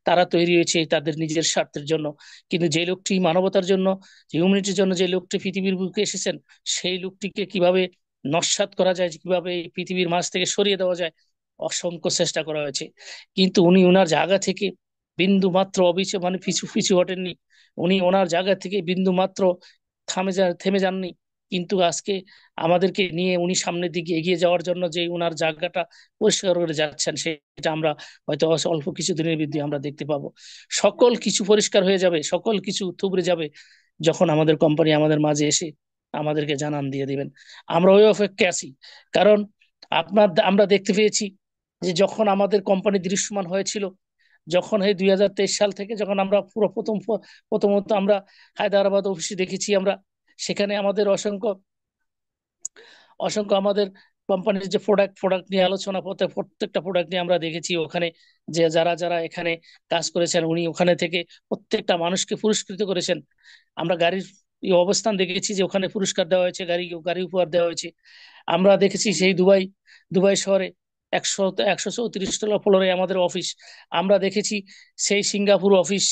তারা তৈরি হয়েছে তাদের নিজের স্বার্থের জন্য। কিন্তু যে লোকটি মানবতার জন্য, হিউম্যানিটির জন্য যে লোকটি পৃথিবীর বুকে এসেছেন, সেই লোকটিকে কিভাবে নস্যাৎ করা যায়, কিভাবে এই পৃথিবীর মাঝ থেকে সরিয়ে দেওয়া যায়, অসংখ্য চেষ্টা করা হয়েছে। কিন্তু উনি ওনার জায়গা থেকে বিন্দু মাত্র মানে পিছু পিছু হটেননি। উনি ওনার জায়গা থেকে বিন্দু মাত্র থেমে যাননি। কিন্তু আজকে আমাদেরকে নিয়ে উনি সামনের দিকে এগিয়ে যাওয়ার জন্য যে উনার জায়গাটা পরিষ্কার করে যাচ্ছেন, সেটা আমরা হয়তো অল্প কিছু দিনের মধ্যে আমরা দেখতে পাবো। সকল কিছু পরিষ্কার হয়ে যাবে, সকল কিছু থুবড়ে যাবে যখন আমাদের কোম্পানি আমাদের মাঝে এসে আমাদেরকে জানান দিয়ে দিবেন। আমরা ওই অপেক্ষায় আছি। কারণ আমরা দেখতে পেয়েছি যে যখন আমাদের কোম্পানি দৃশ্যমান হয়েছিল, যখন এই 2023 সাল থেকে যখন আমরা পুরো প্রথমত আমরা হায়দ্রাবাদ অফিসে দেখেছি, আমরা সেখানে আমাদের অসংখ্য অসংখ্য আমাদের কোম্পানির যে প্রোডাক্ট নিয়ে আলোচনা, প্রত্যেকটা প্রোডাক্ট নিয়ে আমরা দেখেছি ওখানে, যে যারা যারা এখানে কাজ করেছেন উনি ওখানে থেকে প্রত্যেকটা মানুষকে পুরস্কৃত করেছেন। আমরা গাড়ির এই অবস্থান দেখেছি যে ওখানে পুরস্কার দেওয়া হয়েছে, গাড়ি গাড়ি উপহার দেওয়া হয়েছে। আমরা দেখেছি সেই দুবাই শহরে 134 তলা ফ্লোরে আমাদের অফিস। আমরা দেখেছি সেই সিঙ্গাপুর অফিস,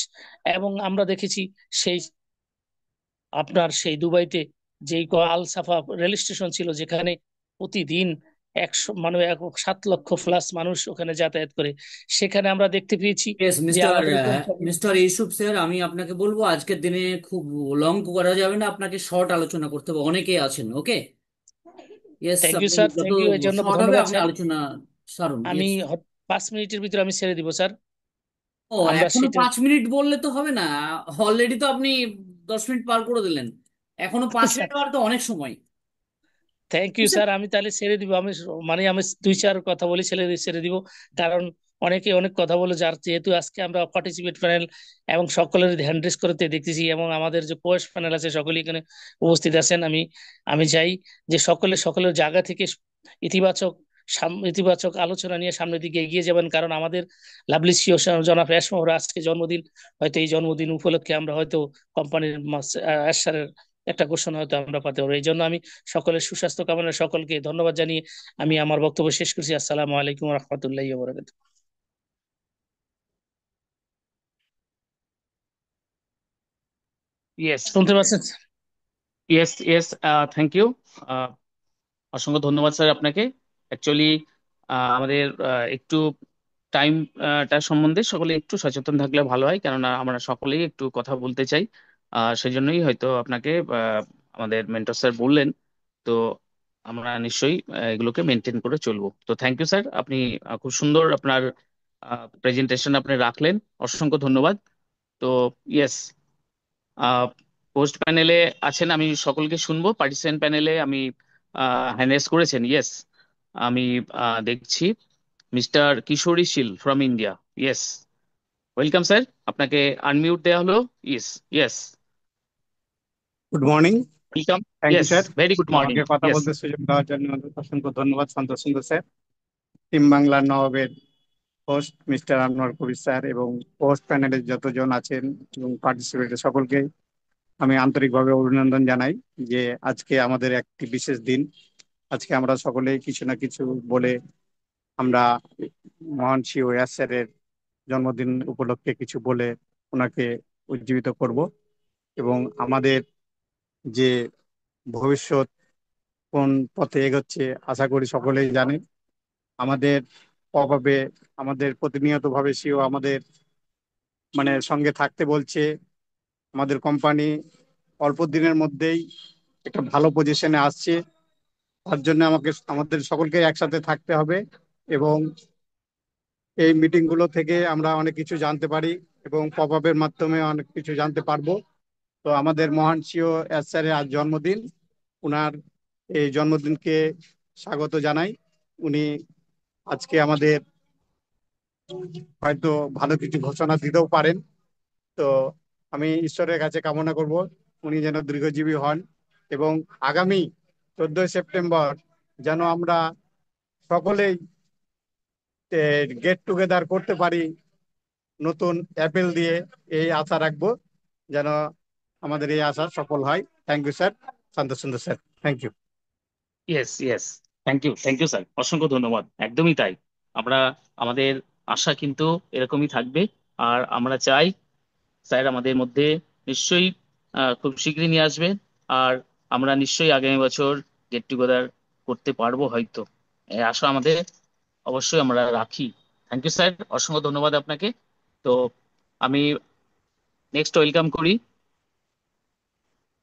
এবং আমরা দেখেছি সেই সেই দুবাইতে যেই আল সাফা রেল স্টেশন ছিল, যেখানে প্রতিদিন 7 লক্ষ প্লাস মানুষ ওখানে যাতায়াত করে। সেখানে আমরা দেখতে পেয়েছি ইয়েস যে মিস্টার আমাদের কোম্পানি। মিস্টার ইউসুফ স্যার, আমি আপনাকে বলবো আজকের দিনে খুব লং করা যাবে না, আপনাকে শর্ট আলোচনা করতে হবে, অনেকেই আছেন। ওকে, ইয়েস, থ্যাংক ইউ আপনি স্যার, যত থ্যাংক ইউ, এর জন্য শর্ট হবে ধন্যবাদ আপনি স্যার। আলোচনা সারুন। আমি ইয়েস। 5 মিনিটের ভিতরে আমি ছেড়ে দিব স্যার। ও, আমরা এখনো সেটা 5 মিনিট বললে তো হবে না। অলরেডি তো আপনি 10 মিনিট পার করে দিলেন। এখনো 5 মিনিট আর তো অনেক সময়। থ্যাংক ইউ স্যার, আমি তাহলে ছেড়ে দিব। আমি 2-4 কথা বলি ছেড়ে ছেড়ে দিব। কারণ অনেকে অনেক কথা বলে, যার যেহেতু আজকে আমরা পার্টিসিপেট প্যানেল এবং সকলের হ্যান্ড রেস করতে দেখতেছি, এবং আমাদের যে কোয়েস প্যানেল আছে সকলেই এখানে উপস্থিত আছেন। আমি আমি চাই যে সকলের জায়গা থেকে ইতিবাচক ইতিবাচক আলোচনা নিয়ে সামনের দিকে এগিয়ে যাবেন। কারণ আমাদের লাভলি সিও জনাব এসমোহর আজকে জন্মদিন। হয়তো এই জন্মদিন উপলক্ষে আমরা হয়তো কোম্পানির একটা ঘোষণা হয়তো আমরা পাতে পারবো। এই জন্য আমি সকলের সুস্বাস্থ্য কামনা, সকলকে ধন্যবাদ জানিয়ে আমি আমার বক্তব্য শেষ করছি। আসসালামু আলাইকুম রহমতুল্লাহি ওয়া বারাকাতুহু। ইয়েস, শুনতে পাচ্ছেন? Yes, yes. Thank you. অসংখ্য ধন্যবাদ স্যার আপনাকে। অ্যাকচুয়ালি আমাদের একটু টাইমটা সম্বন্ধে সকলে একটু সচেতন থাকলে ভালো হয়, কেননা আমরা সকলেই একটু কথা বলতে চাই। সেই জন্যই হয়তো আপনাকে আমাদের মেন্টর স্যার বললেন। তো আমরা নিশ্চয়ই এগুলোকে মেনটেন করে চলবো। তো থ্যাংক ইউ স্যার, আপনি খুব সুন্দর আপনার প্রেজেন্টেশন আপনি রাখলেন। অসংখ্য ধন্যবাদ। তো ইয়েস, পোস্ট প্যানেলে আছেন, আমি সকলকে শুনবো। পার্টিসিপেন্ট প্যানেলে আমি হ্যান্ড রেজ করেছেন। ইয়েস, আমি দেখছি mister Kishori Shil from India. Yes, welcome sir, আপনাকে আনমিউট দেওয়া হলো। Yes, yes, good morning. Welcome. Thank you yes, sir, very good morning. আমাকে কথা ইয়েস, বলতে সুযোগ দেওয়ার জন্য অসংখ্য ধন্যবাদ সন্তোষ সুন্দর স্যার, টিম বাংলার নবাবের হোস্ট মিস্টার আনোয়ার কবির স্যার, এবং হোস্ট প্যানেলের যতজন আছেন এবং পার্টিসিপেটের সকলকে আমি আন্তরিকভাবে অভিনন্দন জানাই যে আজকে আমাদের একটি বিশেষ দিন। আজকে আমরা সকলেই কিছু না কিছু বলে আমরা মহান সিও ইয়াস স্যারের জন্মদিন উপলক্ষে কিছু বলে ওনাকে উজ্জীবিত করব, এবং আমাদের যে ভবিষ্যৎ কোন পথে এগোচ্ছে আশা করি সকলেই জানে। আমাদের অভাবে আমাদের প্রতিনিয়ত ভাবে সেও আমাদের সঙ্গে থাকতে বলছে। আমাদের কোম্পানি অল্প দিনের মধ্যেই একটা ভালো পজিশনে আসছে, তার জন্য আমাদের সকলকে একসাথে থাকতে হবে, এবং এই মিটিং গুলো থেকে আমরা অনেক কিছু জানতে পারি এবং পপ আপের মাধ্যমে অনেক কিছু জানতে পারবো। তো আমাদের মহান সিও এস স্যারের আজ জন্মদিন, উনার এই জন্মদিনকে স্বাগত জানাই। উনি আজকে আমাদের হয়তো ভালো কিছু ঘোষণা দিতেও পারেন। তো আমি ঈশ্বরের কাছে কামনা করব উনি যেন দীর্ঘজীবী হন, এবং আগামী 14ই সেপ্টেম্বর যেন আমরা সকলেই গেট টুগেদার করতে পারি নতুন অ্যাপেল দিয়ে এই আশা রাখবো যেন আমাদের এই আশা সফল হয়। Thank you sir, Shanta Sundar sir, thank you. Yes yes, thank you sir, অসংখ্য ধন্যবাদ। একদমই তাই। আমরা আমাদের আশা কিন্তু এরকমই থাকবে। আর আমরা চাই স্যার আমাদের মধ্যে নিশ্চয়ই খুব শীঘ্রই নিয়ে আসবে। আর আমরা নিশ্চয়ই আগামী বছর গেট টুগেদার করতে পারবো হয়তো, এই আশা আমাদের অবশ্যই আমরা রাখি। থ্যাংক ইউ স্যার, অসংখ্য ধন্যবাদ আপনাকে। তো আমি নেক্সট ওয়েলকাম করি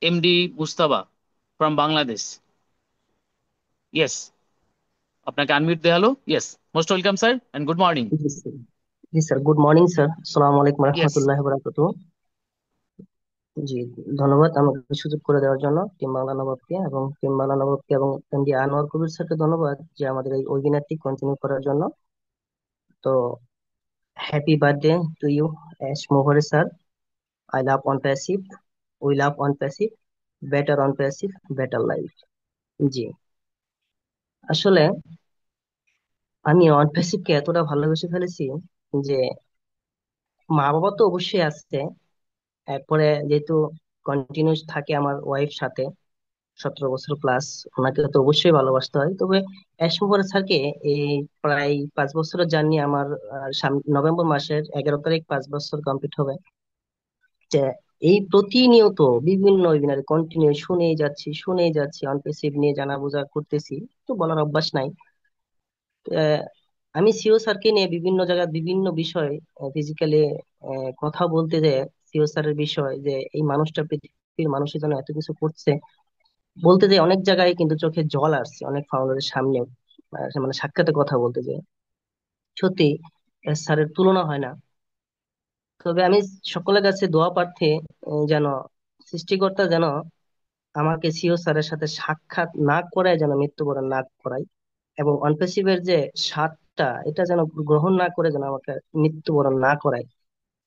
MD Mustaba from Bangladesh. Yes, আপনাকে আনমিউট দেওয়া হলো। Yes, most welcome sir and good morning. जी सर। जी सर, गुड मॉर्निंग सर। अस्सलाम वालेकुम ইয়েস। রহমতুল্লাহি ওয়া বারাকাতুহু। জি, ধন্যবাদ আমাকে সুযোগ করে দেওয়ার জন্য টিম বাংলা নবাবকে এবং এমডি আনোয়ার কবির স্যারকে ধন্যবাদ যে আমাদের এই ওয়েবিনারটি কন্টিনিউ করার জন্য। তো হ্যাপি বার্থডে টু ইউ এস মোহরে sir. I love OnPassive, we love OnPassive, better OnPassive, better life. জি, আসলে আমি অন প্যাসিভকে এতটা ভালোবেসে ফেলেছি যে মা বাবা তো অবশ্যই আছে, এরপরে যেহেতু কন্টিনিউস থাকে আমার ওয়াইফ সাথে 17 বছর প্লাস, ওনাকে তো অবশ্যই ভালোবাসতে হয়। তবে এসমুখর স্যারকে এই প্রায় 5 বছরের জার্নি আমার নভেম্বর মাসের 11 তারিখ 5 বছর কমপ্লিট হবে। যে এই প্রতিনিয়ত বিভিন্ন ওয়েবিনারে কন্টিনিউ শুনেই যাচ্ছি অনপেসিভ নিয়ে জানা বোঝা করতেছি, তো বলার অভ্যাস নাই। আহ, আমি সিও স্যারকে নিয়ে বিভিন্ন জায়গায় বিভিন্ন বিষয় ফিজিক্যালি কথা বলতে যে সিও স্যারের বিষয় যে এই মানুষটা পৃথিবীর মানুষের জন্য এত কিছু করছে বলতে যে অনেক জায়গায় কিন্তু চোখে জল আসছে অনেক ফাউন্ডারের সামনে, মানে সাক্ষাতে কথা বলতে যে সত্যি স্যারের তুলনা হয় না। তবে আমি সকলের কাছে দোয়া প্রার্থী, যেন সৃষ্টিকর্তা যেন আমাকে সিও স্যারের সাথে সাক্ষাৎ না করায়, যেন মৃত্যুবরণ না করায়, এবং অনপেসিভের যে স্বাদটা এটা যেন গ্রহণ না করে যেন আমাকে মৃত্যুবরণ না করায়।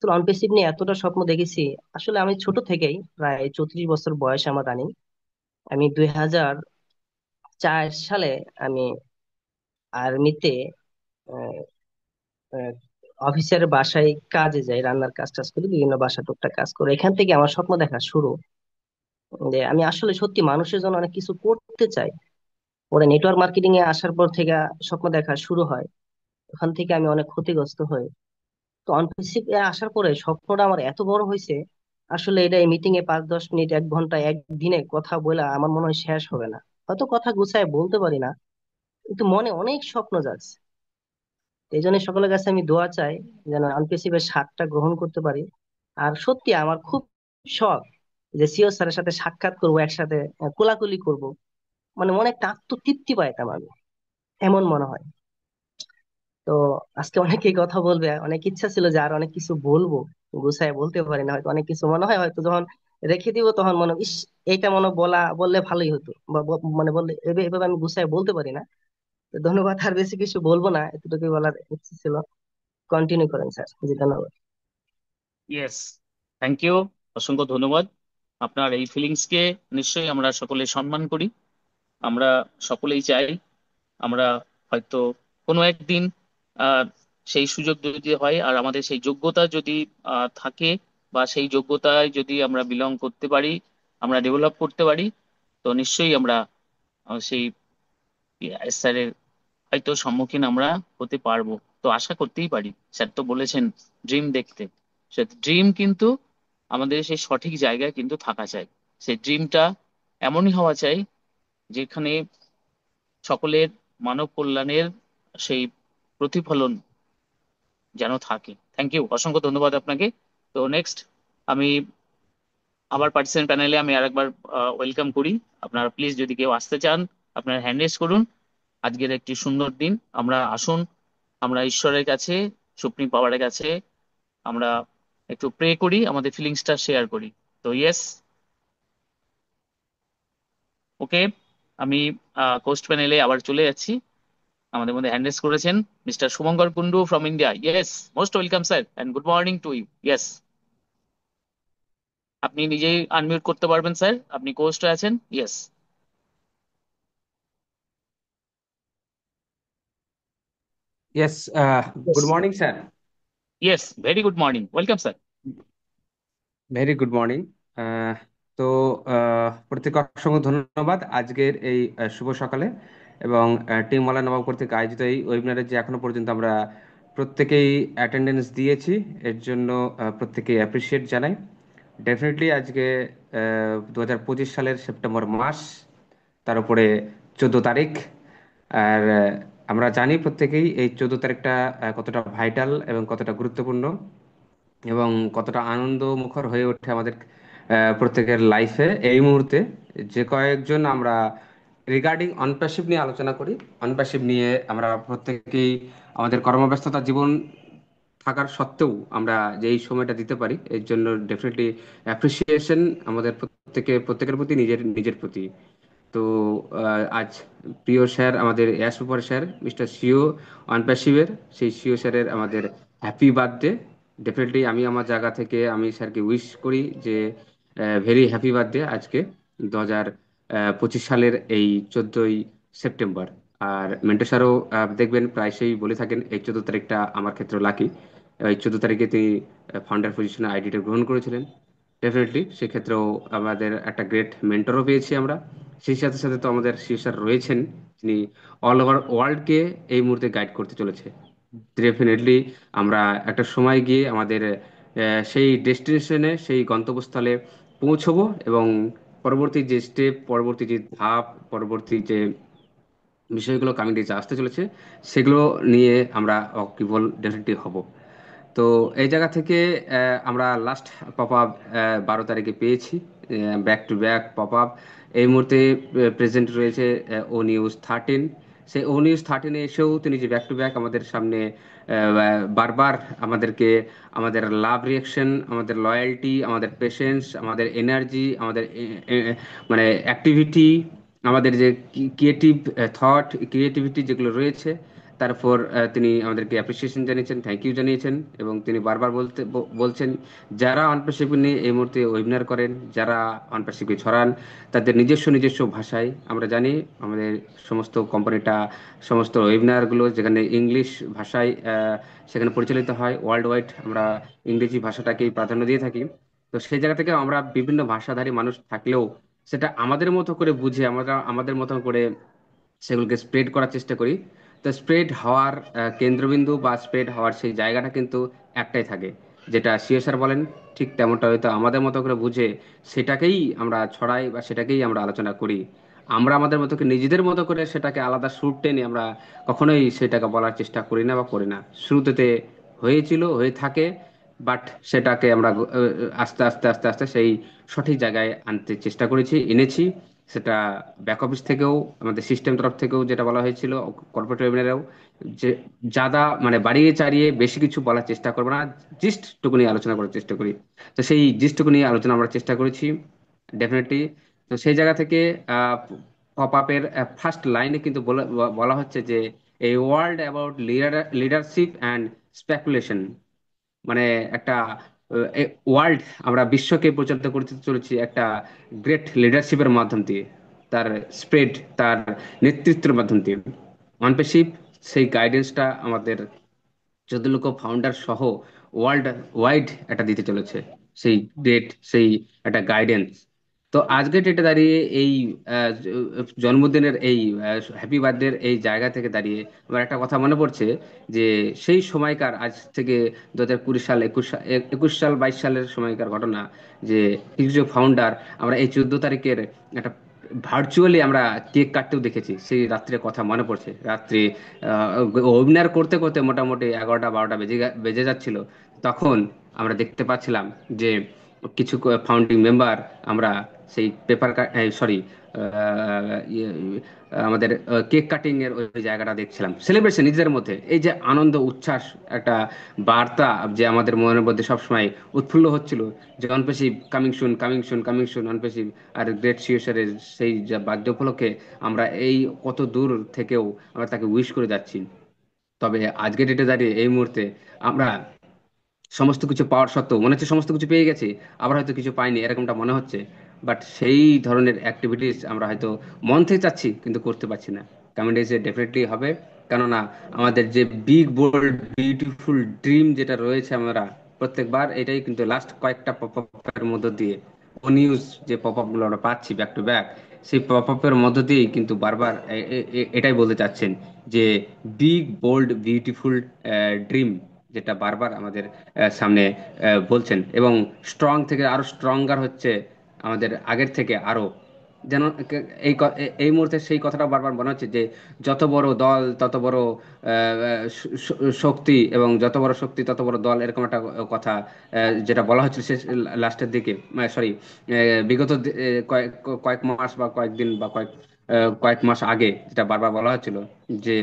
তো অনপেসিভ নিয়ে এতটা স্বপ্ন দেখেছি। আসলে আমি ছোট থেকেই প্রায় 34 বছর বয়স আমার রানিং। আমি 2004 সালে আমি আর্মিতে অফিসের বাসায় কাজে যাই, রান্নার কাজ টাজ করি, বিভিন্ন বাসা টুকটাক কাজ করি। এখান থেকে আমার স্বপ্ন দেখা শুরু যে আমি আসলে সত্যি মানুষের জন্য অনেক কিছু করতে চাই। পরে নেটওয়ার্ক মার্কেটিং এ আসার পর থেকে স্বপ্ন দেখা শুরু হয়। ওখান থেকে আমি অনেক ক্ষতিগ্রস্ত হই। তো অনফিসিভ এ আসার পরে স্বপ্নটা আমার এত বড় হয়েছে, আসলে এটা এই মিটিং এ 5-10 মিনিট 1 ঘন্টা একদিনে কথা বলে আমার মনে হয় শেষ হবে না। হয়তো কথা গুছায় বলতে পারি না, কিন্তু মনে অনেক স্বপ্ন যাচ্ছে। এই জন্য সকলের কাছে আমি দোয়া চাই যেন আনপিসিভ স্বাদটা গ্রহণ করতে পারি। আর সত্যি আমার খুব শখ যে সিও স্যারের সাথে সাক্ষাৎ করব, একসাথে কোলাকুলি করব, মানে অনেক আত্মতৃপ্তি পাইতাম আমি, এমন মনে হয়। তো আজকে অনেকেই কথা বলবে, অনেক ইচ্ছা ছিল যে আর অনেক কিছু বলবো, গুছায় বলতে পারি না। হয়তো অনেক কিছু মনে হয়, হয়তো যখন রেখে দিব তখন মনে হয়, ইস, এইটা মনে বললে ভালোই হতো, বা মানে বললে এভাবে আমি গুছায় বলতে পারি না। তো ধন্যবাদ, আর বেশি কিছু বলবো না, এতটুকুই বলার ইচ্ছে ছিল। কন্টিনিউ করেন স্যার। জি, ধন্যবাদ। ইয়েস, থ্যাংক ইউ, অসংখ্য ধন্যবাদ। আপনার এই ফিলিংসকে নিশ্চয়ই আমরা সকলে সম্মান করি। আমরা সকলেই চাই আমরা হয়তো কোনো একদিন আহ, সেই সুযোগ যদি হয় আর আমাদের সেই যোগ্যতা যদি থাকে, বা সেই যোগ্যতায় যদি আমরা বিলং করতে পারি, আমরা ডেভেলপ করতে পারি, তো নিশ্চয়ই আমরা সেই স্যারের হয়তো সম্মুখীন আমরা হতে পারবো। তো আশা করতেই পারি। স্যার তো বলেছেন ড্রিম দেখতে, সে ড্রিম কিন্তু আমাদের সেই সঠিক জায়গায় কিন্তু থাকা চাই। সেই ড্রিমটা এমনই হওয়া চাই যেখানে সকলের মানব কল্যাণের সেই প্রতিফলন যেন থাকে। থ্যাংক ইউ, অসংখ্য ধন্যবাদ আপনাকে। তো নেক্সট আমি আবার পার্টিসিপেন্ট প্যানেলে আমি আরেকবার ওয়েলকাম করি। আপনারা প্লিজ যদি কেউ আসতে চান আপনারা হ্যান্ড রেজ করুন। আজকের একটি সুন্দর দিন, আমরা আসুন আমরা ঈশ্বরের কাছে, সুপ্রিম পাওয়ারের কাছে আমরা একটু প্রে করি, আমাদের ফিলিংসটা শেয়ার করি। তো ইয়েস, ওকে, আমি কোস্ট প্যানেলে আবার চলে যাচ্ছি। আমাদের মধ্যে হ্যান্ড রেজ করেছেন mister Shubhankar Kundu from India. Yes, most welcome sir and good morning to you. Yes, আপনি নিজেই আনমিউট করতে পারবেন স্যার, আপনি কোস্টে আছেন। Yes. Yes, good Yes. morning, sir. Yes, very good morning, welcome sir. Very good morning. তো প্রত্যেকে অসংখ্য ধন্যবাদ আজকের এই শুভ সকালে এবং টিম মালা নবাব কর্তৃক আয়োজিত এই ওয়েবিনারে যে এখনো পর্যন্ত আমরা প্রত্যেকেই অ্যাটেন্ডেন্স দিয়েছি, এর জন্য প্রত্যেকেই অ্যাপ্রিসিয়েট জানাই। ডেফিনেটলি আজকে 2025 সালের সেপ্টেম্বর মাস, তার উপরে 14 তারিখ। আর আমরা জানি প্রত্যেকেই এই 14 তারিখটা কতটা ভাইটাল এবং কতটা গুরুত্বপূর্ণ এবং কতটা আনন্দমুখর হয়ে ওঠে আমাদের প্রত্যেকের লাইফে এই মুহূর্তে। যে কয়েকজন আমরা রিগার্ডিং অনপ্যাসিভ নিয়ে আলোচনা করি, অনপ্যাসিভ নিয়ে আমরা প্রত্যেকেই আমাদের কর্মব্যস্ততা জীবন থাকার সত্ত্বেও আমরা যে এই সময়টা দিতে পারি, এর জন্য ডেফিনেটলি অ্যাপ্রিসিয়েশন আমাদের প্রত্যেকের প্রতি, নিজের নিজের প্রতি। তো আজ প্রিয় স্যার, আমাদের এয়ার সুপার স্যার মিস্টার সিও অনপ্যাসিভের, সেই সিও স্যারের আমাদের হ্যাপি বার্থডে। ডেফিনেটলি আমি আমার জায়গা থেকে আমি স্যারকে উইশ করি যে ভেরি হ্যাপি বার্থডে আজকে 2025 সালের এই 14ই সেপ্টেম্বর। আর মেন্টো স্যারও দেখবেন প্রায়শই বলে থাকেন এই 14 তারিখটা আমার ক্ষেত্রে লাকি। এই 14 তারিখে তিনি ফাউন্ডার পজিশনে আইডিটা গ্রহণ করেছিলেন। ডেফিনেটলি সেক্ষেত্রেও আমাদের একটা গ্রেট মেন্টরও পেয়েছি আমরা। সেই সাথে সাথে তো আমাদের শিশার রয়েছেন, যিনি অল ওভার ওয়ার্ল্ডকে এই মুহূর্তে গাইড করতে চলেছে। ডেফিনেটলি আমরা একটা সময় গিয়ে আমাদের সেই ডেস্টিনেশনে, সেই গন্তব্যস্থলে পৌঁছবো এবং পরবর্তী যে স্টেপ, পরবর্তী যে ধাপ, পরবর্তী যে বিষয়গুলো কামিং ডেজে আসতে চলেছে, সেগুলো নিয়ে আমরা ওয়াকিবহল ডেফিনেটলি হব। তো এই জায়গা থেকে আমরা লাস্ট পপ আপ 12 তারিখে পেয়েছি, back to back pop up. এই মুহূর্তে প্রেজেন্ট রয়েছে ও নিউজ 13। সেই ও নিউজ 13-এ এসেও তিনি যে ব্যাক টু ব্যাক আমাদের সামনে বারবার আমাদেরকে আমাদের লাভ রিয়াকশন, আমাদের লয়্যালটি, আমাদের পেশেন্স, আমাদের এনার্জি, আমাদের মানে অ্যাক্টিভিটি, আমাদের যে ক্রিয়েটিভ থট, ক্রিয়েটিভিটি যেগুলো রয়েছে, তারপর তিনি আমাদেরকে অ্যাপ্রিসিয়েশন জানিয়েছেন, থ্যাংক ইউ জানিয়েছেন। এবং তিনি বারবার বলছেন যারা অনপ্যাসিভ নিয়ে এই মুহূর্তে ওয়েবিনার করেন, যারা অনপ্যাসিভকে ছড়ান, তাদের নিজস্ব নিজস্ব ভাষায়। আমরা জানি আমাদের সমস্ত কোম্পানিটা, সমস্ত ওয়েবিনারগুলো যেখানে ইংলিশ ভাষায় সেখানে পরিচালিত হয়, ওয়ার্ল্ড ওয়াইড আমরা ইংরেজি ভাষাটাকেই প্রাধান্য দিয়ে থাকি। তো সেই জায়গা থেকে আমরা বিভিন্ন ভাষাধারী মানুষ থাকলেও সেটা আমাদের মতো করে বুঝে, আমরা আমাদের মতো করে সেগুলোকে স্প্রেড করার চেষ্টা করি। তো স্প্রেড হওয়ার কেন্দ্রবিন্দু বা স্প্রেড হওয়ার সেই জায়গাটা কিন্তু একটাই থাকে, যেটা সিও স্যার বলেন ঠিক তেমনটা হয়তো আমাদের মতো করে বুঝে সেটাকেই আমরা ছড়াই বা সেটাকেই আমরা আলোচনা করি। আমরা আমাদের মতো করে নিজেদের মতো করে সেটাকে আলাদা সুর টেনে আমরা কখনোই সেটাকে বলার চেষ্টা করি না বা করি না। শুরুতে হয়েছিল, হয়ে থাকে, বাট সেটাকে আমরা আস্তে আস্তে আস্তে আস্তে সেই সঠিক জায়গায় আনতে চেষ্টা করেছি, এনেছি। সেটা ব্যাক অফিস থেকেও, আমাদের সিস্টেম তরফ থেকেও যেটা বলা হয়েছিল, কর্পোরেট ওয়েবিনারেও, যে যাদা মানে বাড়িয়ে চাড়িয়ে বেশি কিছু বলার চেষ্টা করবো না, জিস্ট টুকু নিয়ে আলোচনা করার চেষ্টা করি। তো সেই জিস্ট টুকু নিয়ে আলোচনা আমরা চেষ্টা করেছি ডেফিনেটলি। তো সেই জায়গা থেকে পপ আপের ফার্স্ট লাইনে কিন্তু বলা হচ্ছে যে এই world about leadership and speculation, মানে একটা ওয়ার্ল্ড, আমরা বিশ্বকে পরিচালিত করতে চলেছি একটা গ্রেট লিডারশিপের মাধ্যম দিয়ে, তার স্প্রেড, তার নেতৃত্বের মাধ্যম দিয়ে। অনপেশিভ সেই গাইডেন্সটা আমাদের 14 লক্ষ ফাউন্ডার সহ ওয়ার্ল্ড ওয়াইড এটা দিতে চলেছে, সেই ডেট, সেই একটা গাইডেন্স। তো আজকে ডেটে দাঁড়িয়ে এই জন্মদিনের এই হ্যাপি বার্থডের এই জায়গা থেকে দাঁড়িয়ে আমার একটা কথা মনে পড়ছে যে সেই সময়কার, আজ থেকে 2020 সাল, 21 সাল 22 সালের সময়কার ঘটনা, যে কিছু কিছু ফাউন্ডার আমরা এই 14 তারিখের একটা ভার্চুয়ালি আমরা কেক কাটতেও দেখেছি। সেই রাত্রের কথা মনে পড়ছে, রাত্রে ওয়েবিনার করতে করতে মোটামুটি 11টা 12টা বেজে যাচ্ছিল। তখন আমরা দেখতে পাচ্ছিলাম যে কিছু ফাউন্ডিং মেম্বার আমরা সেই পেপার, সরি, আমাদের কেক কাটিং এর ওই জায়গাটা দেখছিলাম, সেলিব্রেশন নিজেদের মধ্যে, এই যে আনন্দ উচ্ছ্বাস, একটা বার্তা যে আমাদের মনের মধ্যে সবসময় উৎফুল্ল হচ্ছিল যে OnPassive coming soon, coming soon, coming soon, OnPassive. আর গ্রেট সিওসারের সেই যে বার্থডে উপলক্ষে আমরা এই কত দূর থেকেও আমরা তাকে উইশ করে যাচ্ছি। তবে আজকে ডেটে দাঁড়িয়ে এই মুহূর্তে আমরা সমস্ত কিছু পাওয়ার সত্ত্বেও মনে হচ্ছে সমস্ত কিছু পেয়ে গেছি, আবার হয়তো কিছু পাইনি এরকমটা মনে হচ্ছে। বাট সেই ধরনের অ্যাক্টিভিটিস আমরা হয়তো মন থেকে চাচ্ছি কিন্তু করতে পারছি না। কমিং ডেজে ডেফিনেটলি হবে। কেননা আমাদের যে বিগ বোল্ড বিউটিফুল ড্রিম যেটা রয়েছে, আমরা প্রত্যেকবার এটাই কিন্তু লাস্ট কয়েকটা পপ আপের মধ্য দিয়ে ও নিউজ যে পপ আপ গুলো আমরা পাচ্ছি ব্যাক টু ব্যাক, সেই পপ আপের মধ্য দিয়েই কিন্তু বারবার এটাই বলতে চাচ্ছেন যে বিগ বোল্ড বিউটিফুল ড্রিম, যেটা বারবার আমাদের সামনে বলছেন, এবং স্ট্রং থেকে আরো স্ট্রঙ্গার হচ্ছে আমাদের আগের থেকে আরো, যেন এই মুহূর্তে সেই কথাটা বারবার মনে হচ্ছে যে যত বড় দল তত বড় শক্তি, এবং যত বড় শক্তি তত বড় দল, এরকম একটা কথা যেটা বলা হচ্ছিল শেষ লাস্টের দিকে, সরি বিগত কয়েক কয়েক মাস বা কয়েকদিন বা কয়েক মাস আগে যেটা বারবার বলা হচ্ছিল যে,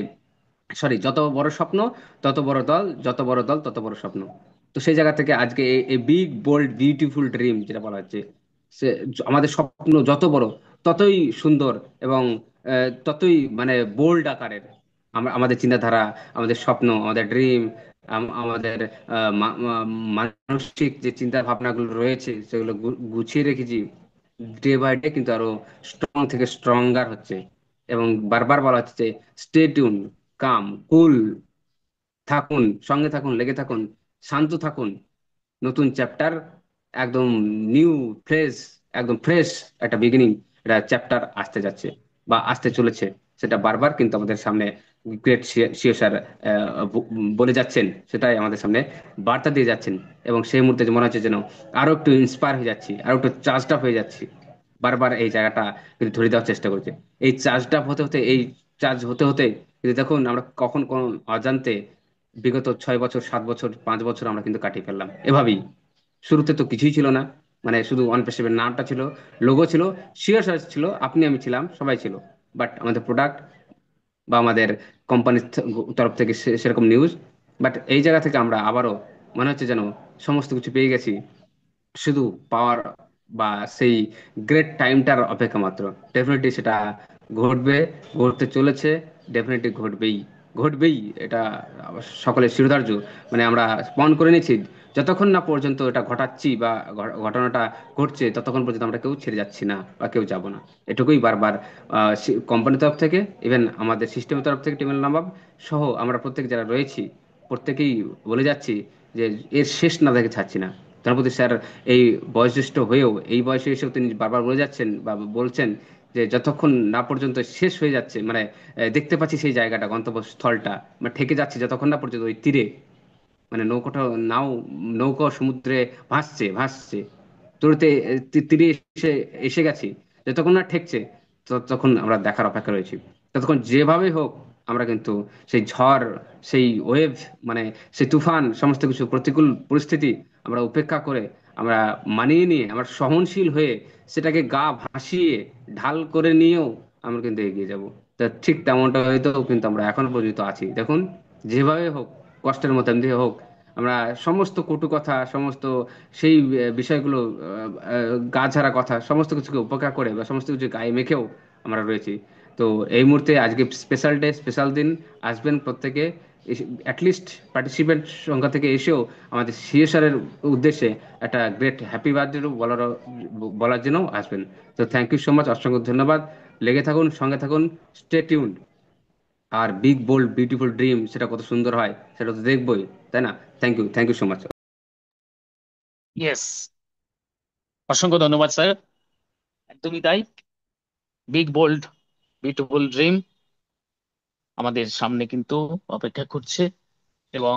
সরি, যত বড় স্বপ্ন তত বড় দল, যত বড় দল তত বড় স্বপ্ন। তো সেই জায়গা থেকে আজকে এই বিগ বোল্ড বিউটিফুল ড্রিম যেটা বলা হচ্ছে, সে আমাদের স্বপ্ন যত বড় ততই সুন্দর, এবং ততই মানে বোল্ড আকারের আমাদের চিন্তাধারা, আমাদের স্বপ্ন, আমাদের ড্রিম, আমাদের মানসিক যে চিন্তা ভাবনাগুলো রয়েছে সেগুলো গুছিয়ে রেখেছি ডে বাই ডে, কিন্তু আরো স্ট্রং থেকে স্ট্রঙ্গার হচ্ছে। এবং বারবার বলা হচ্ছে যে স্টে টিউন, কাম কুল থাকুন, সঙ্গে থাকুন, লেগে থাকুন, শান্ত থাকুন, নতুন চ্যাপ্টার, একদম নিউ ফ্রেশ, একদম ফ্রেশ একটা বিগিনিং, একটা চ্যাপ্টার আসতে যাচ্ছে বা আসতে চলেছে, সেটা বারবার কিন্তু আমাদের সামনে গ্রেট সিও স্যার বলে যাচ্ছেন, সেটাই আমাদের সামনে বার্তা দিয়ে যাচ্ছেন। এবং সেই মুহূর্তে যে মনে হচ্ছে যেন আরো একটু ইন্সপায়ার হয়ে যাচ্ছি, আরো একটু চার্জড আপ হয়ে যাচ্ছি, বারবার এই জায়গাটা কিন্তু ধরে দেওয়ার চেষ্টা করছে। এই চার্জড আপ হতে হতে, এই চার্জ হতে হতে কিন্তু দেখুন আমরা কখন কোন অজান্তে বিগত 6 বছর, 7 বছর, 5 বছর আমরা কিন্তু কাটিয়ে ফেললাম এভাবেই। শুরুতে তো কিছুই ছিল না, মানে শুধু ওয়ান পেশাবের নামটা ছিল, লোগো ছিল, শিওর ছিল, আপনি আমি ছিলাম, সবাই ছিল, বাট আমাদের প্রোডাক্ট বা আমাদের কোম্পানির তরফ থেকে সেরকম নিউজ। বাট এই জায়গা থেকে আমরা আবারও মনে হচ্ছে যেন সমস্ত কিছু পেয়ে গেছি, শুধু পাওয়ার বা সেই গ্রেট টাইমটার অপেক্ষা মাত্র। ডেফিনেটলি সেটা ঘটবে, ঘটতে চলেছে, ডেফিনেটলি ঘটবেই, ঘটবেই, এটা সকলের শিরোধার্য। মানে আমরা স্পন করে নিয়েছি, যতক্ষণ না পর্যন্ত এটা ঘটাচ্ছি বা ঘটনাটা ঘটছে ততক্ষণ পর্যন্ত আমরা কেউ ছেড়ে যাচ্ছি না বা কেউ যাব না। এটুকুই বারবার কোম্পানির তরফ থেকে, ইভেন আমাদের সিস্টেমের তরফ থেকে, টিমের নবাব সহ আমরা প্রত্যেক যারা রয়েছি প্রত্যেকেই বলে যাচ্ছি যে এর শেষ না দেখে ছাড়ছি না। ধনপতি স্যার এই বয়োজ্যেষ্ঠ হয়েও, এই বয়সে এসেও তিনি বারবার বলে যাচ্ছেন বা বলছেন যে যতক্ষণ না পর্যন্ত শেষ হয়ে যাচ্ছে, মানে দেখতে পাচ্ছি সেই জায়গাটা, গন্তব্যস্থলটা, মানে ঠেকে যাচ্ছে যতক্ষণ না পর্যন্ত ওই তীরে, মানে নৌকাটা, নাও, নৌকা সমুদ্রে ভাসছে ভাসছে, তোরতে তীরে এসে এসে গেছি, যতক্ষণ না ঠেকছে ততক্ষণ আমরা দেখার অপেক্ষা রয়েছি। ততক্ষণ যেভাবে হোক আমরা কিন্তু সেই ঝড়, সেই ওয়েভ, মানে সেই তুফান, সমস্ত কিছু প্রতিকূল পরিস্থিতি আমরা উপেক্ষা করে, আমরা মানিয়ে নিয়ে, আমরা সহনশীল হয়ে সেটাকে গা ভাসিয়ে ঢাল করে নিয়েও আমরা কিন্তু এগিয়ে যাব। তা ঠিক তেমনটা হয়তো কিন্তু আমরা এখনো পর্যন্ত আছি। দেখুন, যেভাবে হোক, কষ্টের মধ্যে দিয়ে হোক, আমরা সমস্ত কটু কথা, সমস্ত সেই বিষয়গুলো, গা ঝাড়া কথা, সমস্ত কিছুকে উপেক্ষা করে বা সমস্ত কিছু গায়ে মেখেও আমরা রয়েছি। তো এই মুহূর্তে আজকে স্পেশাল ডে, স্পেশাল দিন, আসবেন প্রত্যেকে, অ্যাটলিস্ট পার্টিসিপেন্ট সংখ্যা থেকে এসেও আমাদের সিএসআর এর উদ্দেশ্যে একটা গ্রেট হ্যাপি বার্থডে বলার জন্য আসবেন। তো থ্যাংক ইউ সো মাচ, অসংখ্য ধন্যবাদ। লেগে থাকুন, সঙ্গে থাকুন, স্টে টিউনড। আর বিগ বোল্ড বিউটিফুল ড্রিম সেটা কত সুন্দর হয় সেটা তো দেখবোই, তাই না? Thank you so much. Yes, অসংখ্য ধন্যবাদ স্যার। একদমই তাই, বিগ বোল্ড বিউটিফুল ড্রিম আমাদের সামনে কিন্তু অপেক্ষা করছে। এবং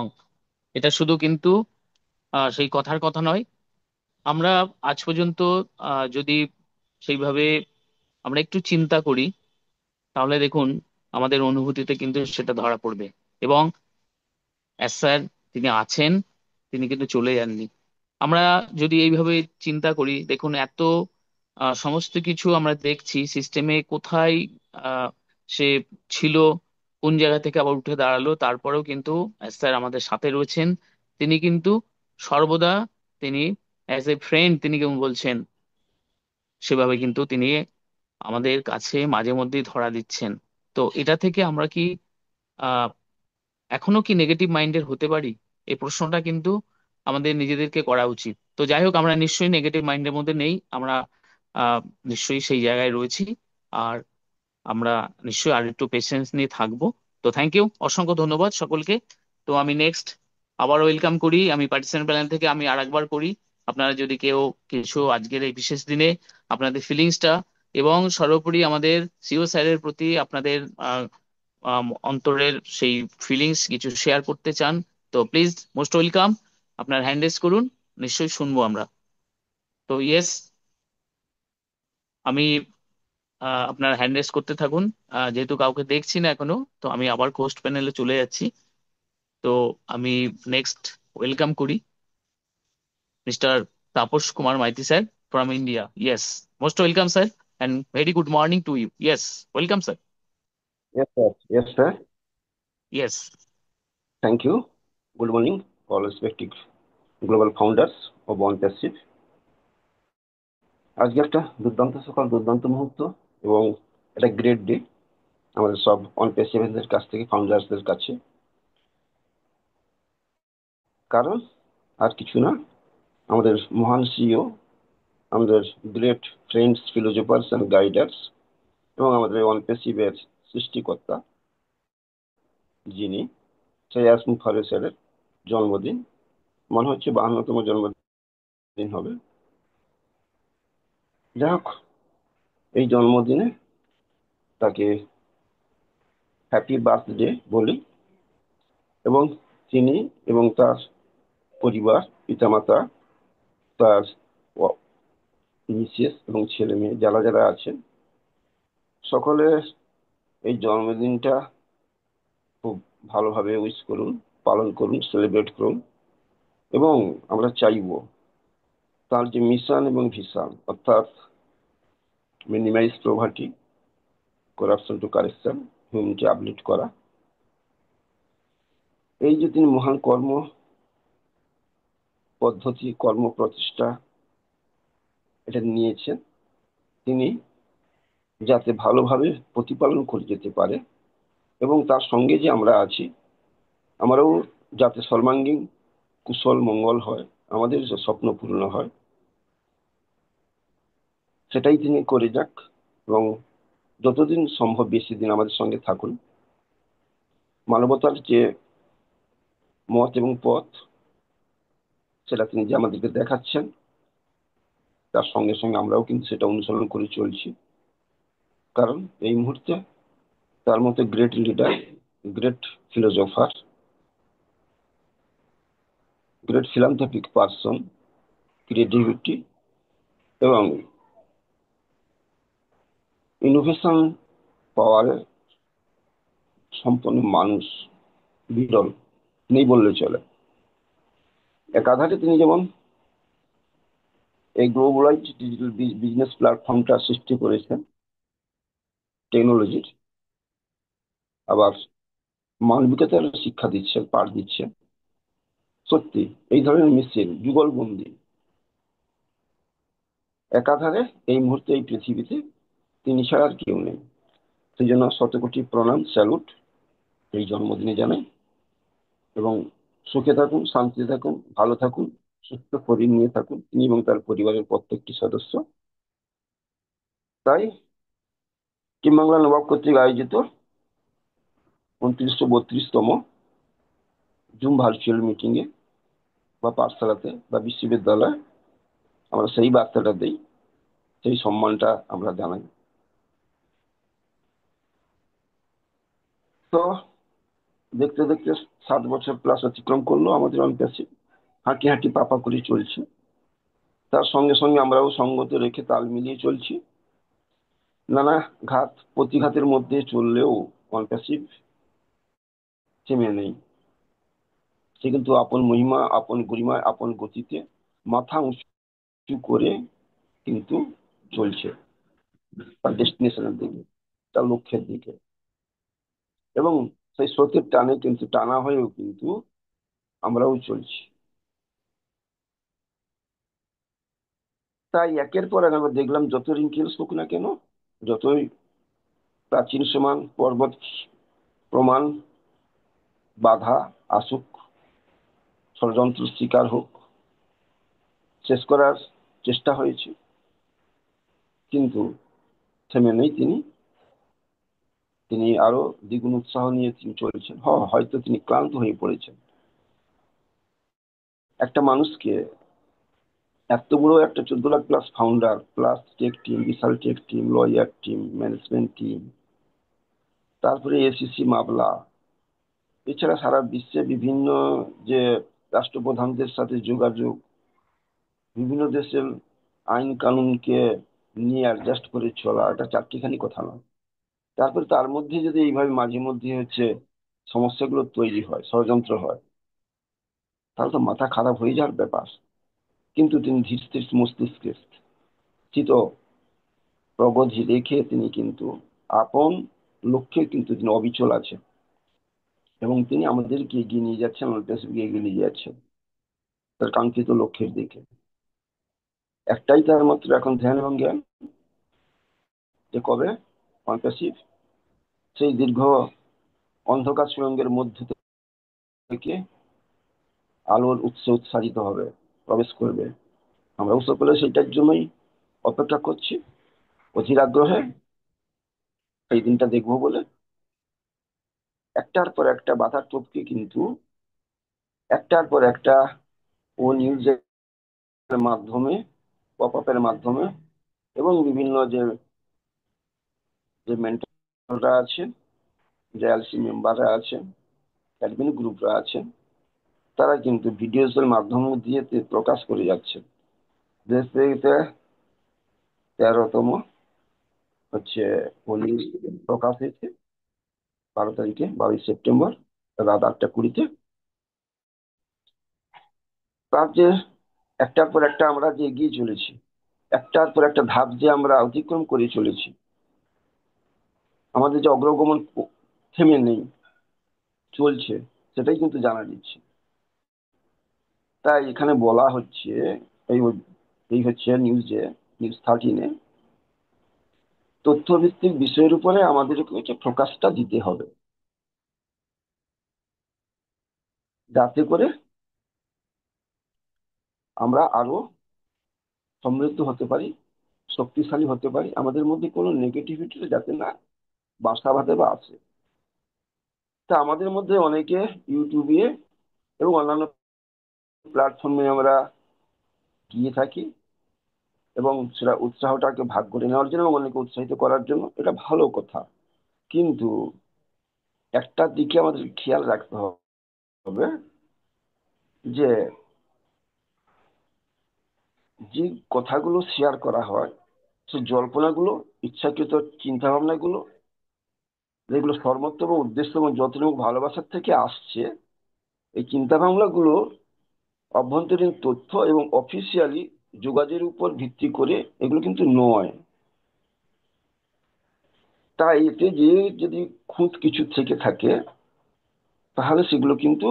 এটা শুধু কিন্তু সেই কথার কথা নয়, আমরা আজ পর্যন্ত যদি সেইভাবে আমরা একটু চিন্তা করি, তাহলে দেখুন আমাদের অনুভূতিতে কিন্তু সেটা ধরা পড়বে। এবং স্যার তিনি আছেন, তিনি কিন্তু চলে যাননি। আমরা যদি এইভাবে চিন্তা করি, দেখুন এত সমস্ত কিছু আমরা দেখছি সিস্টেমে, কোথায় আহ, সে ছিল, কোন জায়গা থেকে আবার উঠে দাঁড়ালো, তারপরেও কিন্তু স্যার আমাদের সাথে রয়েছেন। তিনি কিন্তু সর্বদা, তিনি অ্যাজ এ ফ্রেন্ড তিনি কেমন বলছেন, সেভাবে কিন্তু তিনি আমাদের কাছে মাঝে মধ্যেই ধরা দিচ্ছেন। তো এটা থেকে আমরা কি আহ এখনো কি নেগেটিভ মাইন্ডের হতে পারি? এই প্রশ্নটা কিন্তু আমাদের নিজেদেরকে করা উচিত। তো যাই হোক, আমরা নিশ্চয়ই নেগেটিভ মাইন্ডের মধ্যে নেই, আমরা আহ নিশ্চয়ই সেই জায়গায় রয়েছি। আর আমরা নিশ্চয়ই আর একটু পেশেন্স নিয়ে থাকবো। তো থ্যাংক ইউ, অসংখ্য ধন্যবাদ সকলকে। তো আমি নেক্সট আবার ওয়েলকাম করি, আমি পার্টিসিপেন্ট প্যানেল থেকে আমি আরেকবার করি। আপনারা যদি কেউ কিছু আজকের এই বিশেষ দিনে আপনাদের ফিলিংসটা এবং সর্বোপরি আমাদের সিও স্যারের প্রতি আপনাদের অন্তরের সেই ফিলিংস কিছু শেয়ার করতে চান, তো প্লিজ মোস্ট ওয়েলকাম, আপনার হ্যান্ড রেজ করুন, নিশ্চয়ই শুনবো আমরা। তো ইয়েস, আমি আপনার হ্যান্ড রেজ করতে থাকুন। যেহেতু কাউকে দেখছি না এখনো, তো আমি আবার হোস্ট প্যানেলে চলে যাচ্ছি। তো আমি নেক্সট ওয়েলকাম করি mister Tapas Kumar Maiti sir from India. Yes, most welcome sir, and very good morning to you. Yes, welcome sir. Yes, sir. Yes, sir. Yes. Thank you. Good morning, all respected global founders of OnePassive. আজকে একটা দুর্দান্ত সকাল, দুর্দান্ত মুহূর্ত এবং একটা great day আমাদের সব অনপ্যাসিভের কাছ থেকে, ফাউন্ডার্সদের কাছে। কারণ আর কিছু না, আমাদের মহান সিইও, আমাদের great friends, philosophers and guiders এবং আমাদের অনপ্যাসিভের সৃষ্টিকর্তা যিনি শ্রেয়াস মুখার্জী স্যারের জন্মদিন, মনে হচ্ছে 52তম জন্মদিন হবে। যাই হোক, এই জন্মদিনে তাকে হ্যাপি বার্থডে বলি এবং তিনি এবং তার পরিবার, পিতামাতা, তার মিসেস এবং ছেলে মেয়ে যারা যারা আছেন, সকলের এই জন্মদিনটা খুব ভালোভাবে উইশ করুন, পালন করুন, সেলিব্রেট করুন। এবং আমরা চাইবো তার যে মিশন এবং ভিশন, অর্থাৎ minimise poverty, corruption to correction, humanity uplift করা, এই যে তিনি মহান কর্ম পদ্ধতি, কর্ম প্রচেষ্টা এটা নিয়েছেন, তিনি যাতে ভালোভাবে প্রতিপালন করে যেতে পারে এবং তার সঙ্গে যে আমরা আছি, আমরাও যাতে সর্বাঙ্গীন কুশল মঙ্গল হয়, আমাদের যে স্বপ্ন পূর্ণ হয়, সেটাই তিনি করে যাক এবং যতদিন সম্ভব বেশি দিন আমাদের সঙ্গে থাকুন। মানবতার যে মত এবং পথ, সেটা তিনি যে আমাদেরকে দেখাচ্ছেন, তার সঙ্গে সঙ্গে আমরাও কিন্তু সেটা অনুসরণ করে চলছি। কারণ এই মুহূর্তে তার মতো great leader, great philosopher, great philanthropic person, creativity এবং ইনোভেশন পাওয়ারে সম্পন্ন মানুষ বিরল, নেই বললে চলে। একাধারে তিনি যেমন এই গ্লোবালাইজড ডিজিটাল বিজনেস প্ল্যাটফর্মটা সৃষ্টি করেছেন টেকনোলজির, আবার মানবিকতার শিক্ষা দিচ্ছেন, পাঠ দিচ্ছেন। সত্যি এই ধরনের মিছিল যুগলবন্দি একাধারে এই মুহূর্তে এই পৃথিবীতে তিনি ছাড়া আর কেউ নেই। সেই জন্য শতকোটি প্রণাম, স্যালুট এই জন্মদিনে জানাই। এবং সুখে থাকুন, শান্তিতে থাকুন, ভালো থাকুন, সুস্থ শরীর নিয়ে থাকুন তিনি এবং তার পরিবারের প্রত্যেকটি সদস্য। তাই টিম বাংলা নবাব কর্তৃক আয়োজিত 2932তম জুম ভার্চুয়াল মিটিং এ বা পাঠশালাতে বা বিশ্ববিদ্যালয়ে আমরা সেই বার্তাটা দিই, সেই সম্মানটা আমরা জানাই। তো দেখতে দেখতে 7 বছর প্লাস অতিক্রম করলো আমাদের অনপ্যাসিভ, হাঁটি হাঁটি পাপা করে চলছে। তার সঙ্গে সঙ্গে আমরাও সঙ্গত রেখে তাল মিলিয়ে চলছি। নানা ঘাত প্রতিঘাতের মধ্যে চললেও অনপ্যাসিভ থেমে নেই। সে কিন্তু আপন মহিমা, আপন গরিমায়, আপন গতিতে মাথা উঁচু করে কিন্তু চলছে তার ডেস্টিনেশনের দিকে, তার লক্ষ্যের দিকে। এবং সেই স্রোতের টানে কিন্তু টানা হয়েও কিন্তু আমরাও চলছি। তাই একের পর এক আমরা দেখলাম, যত রিঙ্কেলস হোক না কেন, যতই প্রাচীন সমান পর্বত প্রমাণ বাধা আসুক, ষড়যন্ত্র শিকার হোক, শেষ করার চেষ্টা হয়েছে, কিন্তু থেমে নেই তিনি। তিনি আরো দ্বিগুণ উৎসাহ নিয়ে তিনি চলেছেন। হয়তো তিনি ক্লান্ত হয়ে পড়েছেন। একটা মানুষকে এত বড় একটা 14 lakh plus founder plus tech team, বিশাল tech team, lawyer team, management team, তারপরে এসিসি মামলা, এছাড়া সারা বিশ্বে বিভিন্ন যে রাষ্ট্রপ্রধানদের সাথে যোগাযোগ, বিভিন্ন দেশের আইন কানুনকে নিয়ে অ্যাডজাস্ট করে চলা, এটা চারটিখানি কথা নয়। তারপরে তার মধ্যে যদি এইভাবে মাঝে মধ্যে হচ্ছে সমস্যাগুলো তৈরি হয়, ষড়যন্ত্র হয়, তাহলে তো মাথা খারাপ হয়ে যাওয়ার ব্যাপার। কিন্তু তিনি ধীর স্থির মস্তিষ্কে স্থিত প্রগতি রেখে তিনি কিন্তু আপন লক্ষ্যে কিন্তু তিনি অবিচল আছেন, এবং তিনি আমাদেরকে এগিয়ে নিয়ে যাচ্ছেন, আমাদের দেশকে এগিয়ে নিয়ে যাচ্ছেন তার কাঙ্ক্ষিত লক্ষ্যের দিকে। একটাই তার মাত্র এখন ধ্যান এবং জ্ঞান, যে কবে কনপ্যাসিভ সেই দীর্ঘ অন্ধকার সুড়ঙ্গের মধ্য থেকে আলোর উৎসে উৎসারিত হবে, প্রবেশ করবে। আমরা সকলে সেইটার জন্যই অপেক্ষা করছি অধীর আগ্রহে, এই দিনটা দেখবো বলে। একটার পর একটা বাধার টপকে কিন্তু একটার পর একটা ও নিউজের মাধ্যমে, পপ আপের মাধ্যমে, এবং বিভিন্ন যে যে মেন্টররা আছেন, যে এলসি মেম্বাররা আছেন, অ্যাডমিন গ্রুপরা আছেন, তারা কিন্তু ভিডিওস এর মাধ্যম দিয়ে প্রকাশ করে যাচ্ছেন। দেশ থেকে 13তম হচ্ছে হোলি প্রকাশ হয়েছে 12 তারিখে, 22 সেপ্টেম্বর রাত 8টা 20-তে। তার যে একটার পর একটা আমরা যে এগিয়ে চলেছি, একটার পর একটা ধাপ যে আমরা অতিক্রম করে চলেছি, আমাদের যে অগ্রগমন থেমে নেই, চলছে, সেটাই কিন্তু জানা দিচ্ছে। তাই এখানে বলা হচ্ছে, এই এই হচ্ছে নিউজ 13-এ, তথ্যভিত্তিক বিষয়ের উপরে আমাদেরকে হচ্ছে ফোকাসটা দিতে হবে, যাতে করে আমরা আরো সমৃদ্ধ হতে পারি, শক্তিশালী হতে পারি, আমাদের মধ্যে কোনো নেগেটিভিটি যাতে না বাসা বাঁধে বা আসে। তা আমাদের মধ্যে অনেকে ইউটিউবে এবং অন্যান্য প্ল্যাটফর্মে আমরা গিয়ে থাকি, এবং সেটা উৎসাহটাকে ভাগ করে নেওয়ার জন্য এবং অনেকে উৎসাহিত করার জন্য, এটা ভালো কথা। কিন্তু একটা দিকে আমাদের খেয়াল রাখতে হবে, যে যে কথাগুলো শেয়ার করা হয়, সেই জল্পনাগুলো, ইচ্ছাকৃত চিন্তা ভাবনাগুলো, যেগুলো সর্বোত্তম উদ্দেশ্য এবং যত্ন ভালোবাসার থেকে আসছে, এই চিন্তা ভাবনাগুলো অভ্যন্তরীণ তথ্য এবং অফিসিয়ালি যোগাযোগের উপর ভিত্তি করে এগুলো কিন্তু নয়। তাই এতে যে যদি খুঁত কিছু থেকে থাকে, তাহলে সেগুলো কিন্তু,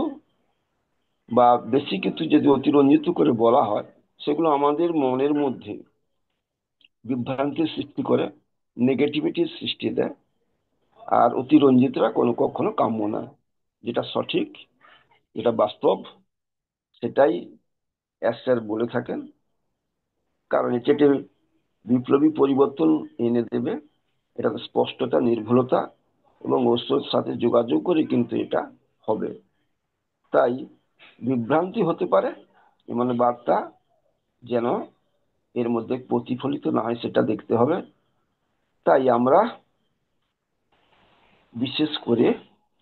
বা বেশি কিছু যদি অতিরঞ্জিত করে বলা হয়, সেগুলো আমাদের মনের মধ্যে বিভ্রান্তির সৃষ্টি করে, নেগেটিভিটির সৃষ্টি দেয়। আর অতিরঞ্জিতরা কখনো কাম্য না। যেটা সঠিক, যেটা বাস্তব, সেটাই স্যার বলে থাকেন, কারণ এটি বিপ্লবী পরিবর্তন এনে দেবে। এটা স্পষ্টতা, নির্ভুলতা এবং ঐশ্বর্যের সাথে যোগাযোগ করে কিন্তু এটা হবে। তাই বিভ্রান্তি হতে পারে, মানে বার্তা যেন এর মধ্যে প্রতিফলিত না হয়, সেটা দেখতে হবে। তাই আমরা বিশেষ করে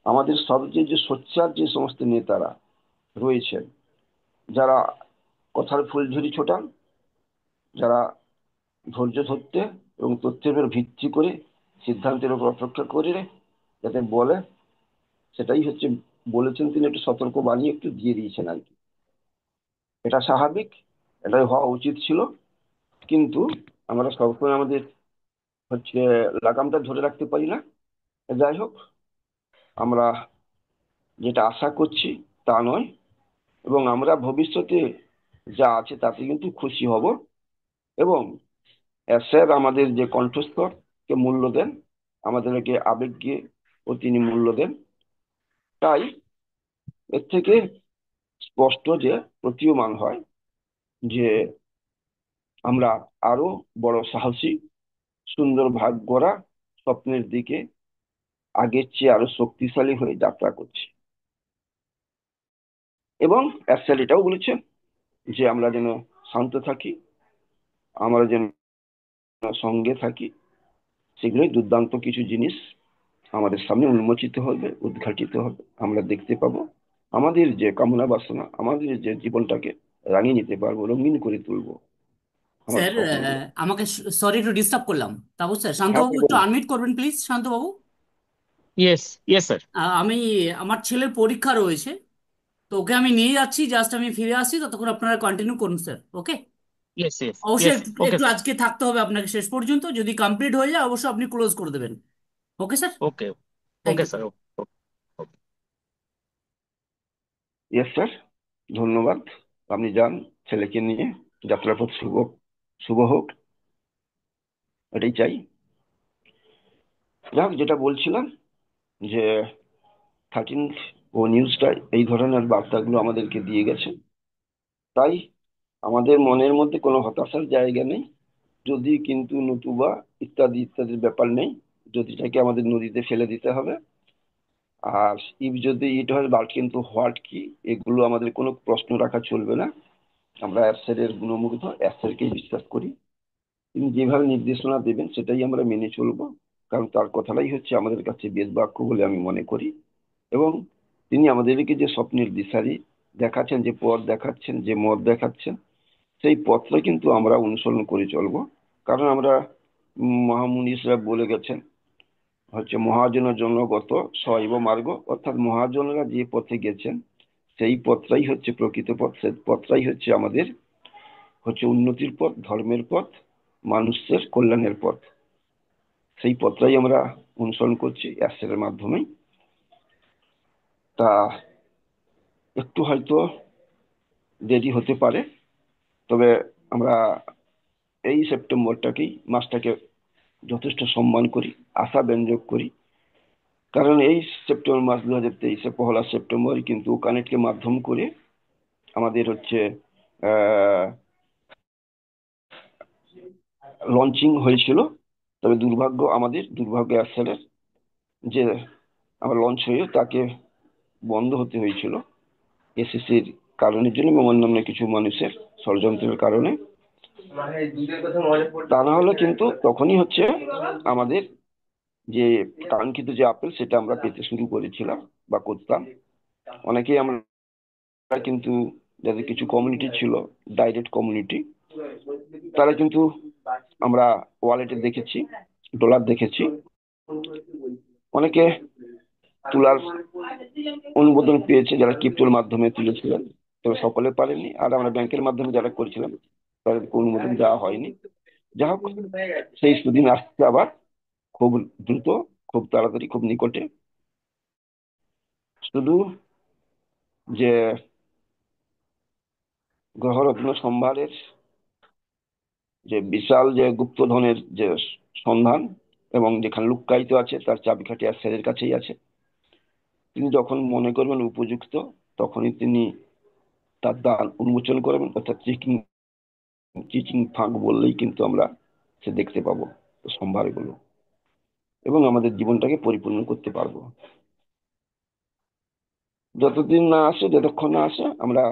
আমাদের সবচেয়ে যে সোচ্চার যে সমস্ত নেতারা রয়েছেন, যারা কথার ফুলঝুরি ছোটান, যারা ধৈর্য ধরতে এবং তথ্যের উপর ভিত্তি করে সিদ্ধান্তের উপর অপেক্ষা করে যাতে বলে, সেটাই হচ্ছে বলেছেন তিনি, একটু সতর্ক বাণী একটু দিয়ে দিয়েছেন আর কি। এটা স্বাভাবিক, এটাই হওয়া উচিত ছিল। কিন্তু আমরা সবসময় আমাদের হচ্ছে লাগামটা ধরে রাখতে পারি না। যাই হোক, আমরা যেটা আশা করছি তা নয়, এবং আমরা ভবিষ্যতে যা আছে তাতে কিন্তু খুশি হব। এবং স্যার আমাদের যে কণ্ঠস্বরকে মূল্য দেন, আমাদেরকে আবেগকে ও তিনি মূল্য দেন। তাই এর থেকে স্পষ্ট যে প্রতীয়মান হয় যে আমরা আরো বড় সাহসী, সুন্দর ভাগ গড়া স্বপ্নের দিকে আগের চেয়ে আরো শক্তিশালী হয়ে যাত্রা করছে। এবং স্যার এটাও বলেছেন যে আমরা যেন শান্ত থাকি, আমরা যেন সঙ্গে থাকি। সেগুলোই দুর্দান্ত কিছু জিনিস আমাদের সামনে উন্মোচিত হবে, উদ্ঘাটিত হবে, আমরা দেখতে পাবো। আমাদের যে কামনা বাসনা, আমাদের যে জীবনটাকে রাঙিয়ে নিতে পারবো, রঙিন করে তুলবো আমরা স্যার স্বপ্ন দিয়ে। আমাকে সরি একটু ডিস্টার্ব করলাম, তারপর স্যার হ্যাঁ শান্তবাবু স্যার, একটু বলুন। আনমিউট করবেন প্লিজ। শান্তবাবু, ইয়েস, ইয়েস স্যার। আমি আমার ছেলের পরীক্ষা রয়েছে, তো ওকে আমি নিয়ে যাচ্ছি, জাস্ট আমি ফিরে আসছি, ততক্ষণ আপনারা কন্টিনিউ করুন স্যার। ওকে? ইয়েস, ইয়েস, অবশ্যই ইয়েস, একটু ওকে একটু স্যার। আজকে থাকতে হবে আপনাকে শেষ পর্যন্ত, যদি কমপ্লিট হয়ে যায় অবশ্যই আপনি ক্লোজ করে দেবেন। Okay sir? Okay, thank okay you sir, sir. Okay. Yes sir, ধন্যবাদ। আপনি যান, ছেলেকে নিয়ে। যাত্রাপথ শুভ শুভ হোক, এটাই চাই। যাক, যেটা বলছিলাম যে 13th ও নিউজটা এই ধরনের বার্তাগুলো আমাদেরকে দিয়ে গেছে। তাই আমাদের মনের মধ্যে কোনো হতাশার জায়গা নেই, যদি কিন্তু নতুবা ইত্যাদি ইত্যাদির ব্যাপার নেই। যদিটাকে আমাদের নদীতে ফেলে দিতে হবে। আর ইফ যদি ইট হয়, বাট কিন্তু হোয়াট কি, এগুলো আমাদের কোনো প্রশ্ন রাখা চলবে না। আমরা অ্যাবসের গুণমুগ্ধ, অ্যাবসেরকেই বিশ্বাস করি। তিনি যেভাবে নির্দেশনা দেবেন সেটাই আমরা মেনে চলবো, কারণ তার কথাটাই হচ্ছে আমাদের কাছে বেদ বাক্য বলে আমি মনে করি। এবং তিনি আমাদেরকে যে স্বপ্নের দিশারি দেখাচ্ছেন, যে পথ দেখাচ্ছেন, যে মত দেখাচ্ছেন, সেই পথটা কিন্তু আমরা অনুসরণ করে চলবো। কারণ আমরা মহামুনীষরা বলে গেছেন হচ্ছে মহাজনের জন্য গত শৈব মার্গ, অর্থাৎ মহাজনরা যে পথে গেছেন সেই পথটাই হচ্ছে প্রকৃত পথ, সেই পথটাই হচ্ছে আমাদের হচ্ছে উন্নতির পথ, ধর্মের পথ, মানুষের কল্যাণের পথ। সেই পথটাই আমরা অনুসরণ করছি অ্যাসের মাধ্যমেই। তা একটু হয়তো দেরি হতে পারে, তবে আমরা এই সেপ্টেম্বরটাকেই, মাসটাকে যথেষ্ট সম্মান করি, আশা ব্যঞ্জক করি। কারণ এই সেপ্টেম্বর মাস 2023-এ পহেলা সেপ্টেম্বর কিন্তু কানেক্টকে মাধ্যম করে আমাদের হচ্ছে লঞ্চিং হয়েছিল। তবে দুর্ভাগ্য, আমাদের দুর্ভাগ্য অ্যাসেলের, যে আমার লঞ্চ হয়ে তাকে বন্ধ হতে হয়েছিল এসএসসির কারণের জন্য এবং অন্যান্য কিছু মানুষের ষড়যন্ত্রের কারণে। তা না হলে কিন্তু তখনই হচ্ছে আমাদের যে কাঙ্ক্ষিত যে আপেল সেটা আমরা পেতে শুরু করেছিলাম বা করতাম। অনেকেই আমরা কিন্তু, যাদের কিছু কমিউনিটি ছিল, ডাইরেক্ট কমিউনিটি, তারা কিন্তু আমরা ওয়ালেটে দেখেছি, ডলার দেখেছি, অনেকে তোলার অনুমোদন পেয়েছে যারা ক্রিপ্টোর মাধ্যমে তুলেছিলেন, তবে সকলে পারেনি। আর আমরা ব্যাংকের মাধ্যমে যারা করেছিলাম তাদেরকে অনুমোদন দেওয়া হয়নি। যা হোক, সেই সুদিন আসছে আবার, খুব দ্রুত, খুব তাড়াতাড়ি, খুব নিকটে। শুধু যে গ্রহরত্ন সম্ভারের যে বিশাল যে গুপ্তধনের যে সন্ধান এবং যেখানে লুক্কায়িত আছে তার চাবিকাঠি আর স্যারের কাছেই আছে। তিনি যখন মনে করবেন উপযুক্ত, তখনই তিনি তার দ্বার উন্মোচন করবেন, অর্থাৎ চিচিং চিচিং ফাঁক বললেই কিন্তু আমরা সে দেখতে পাবো সম্ভারগুলো, এবং আমাদের জীবনটাকে পরিপূর্ণ করতে পারবো। যতদিন না আসে, যতক্ষণ না আসে, আমরা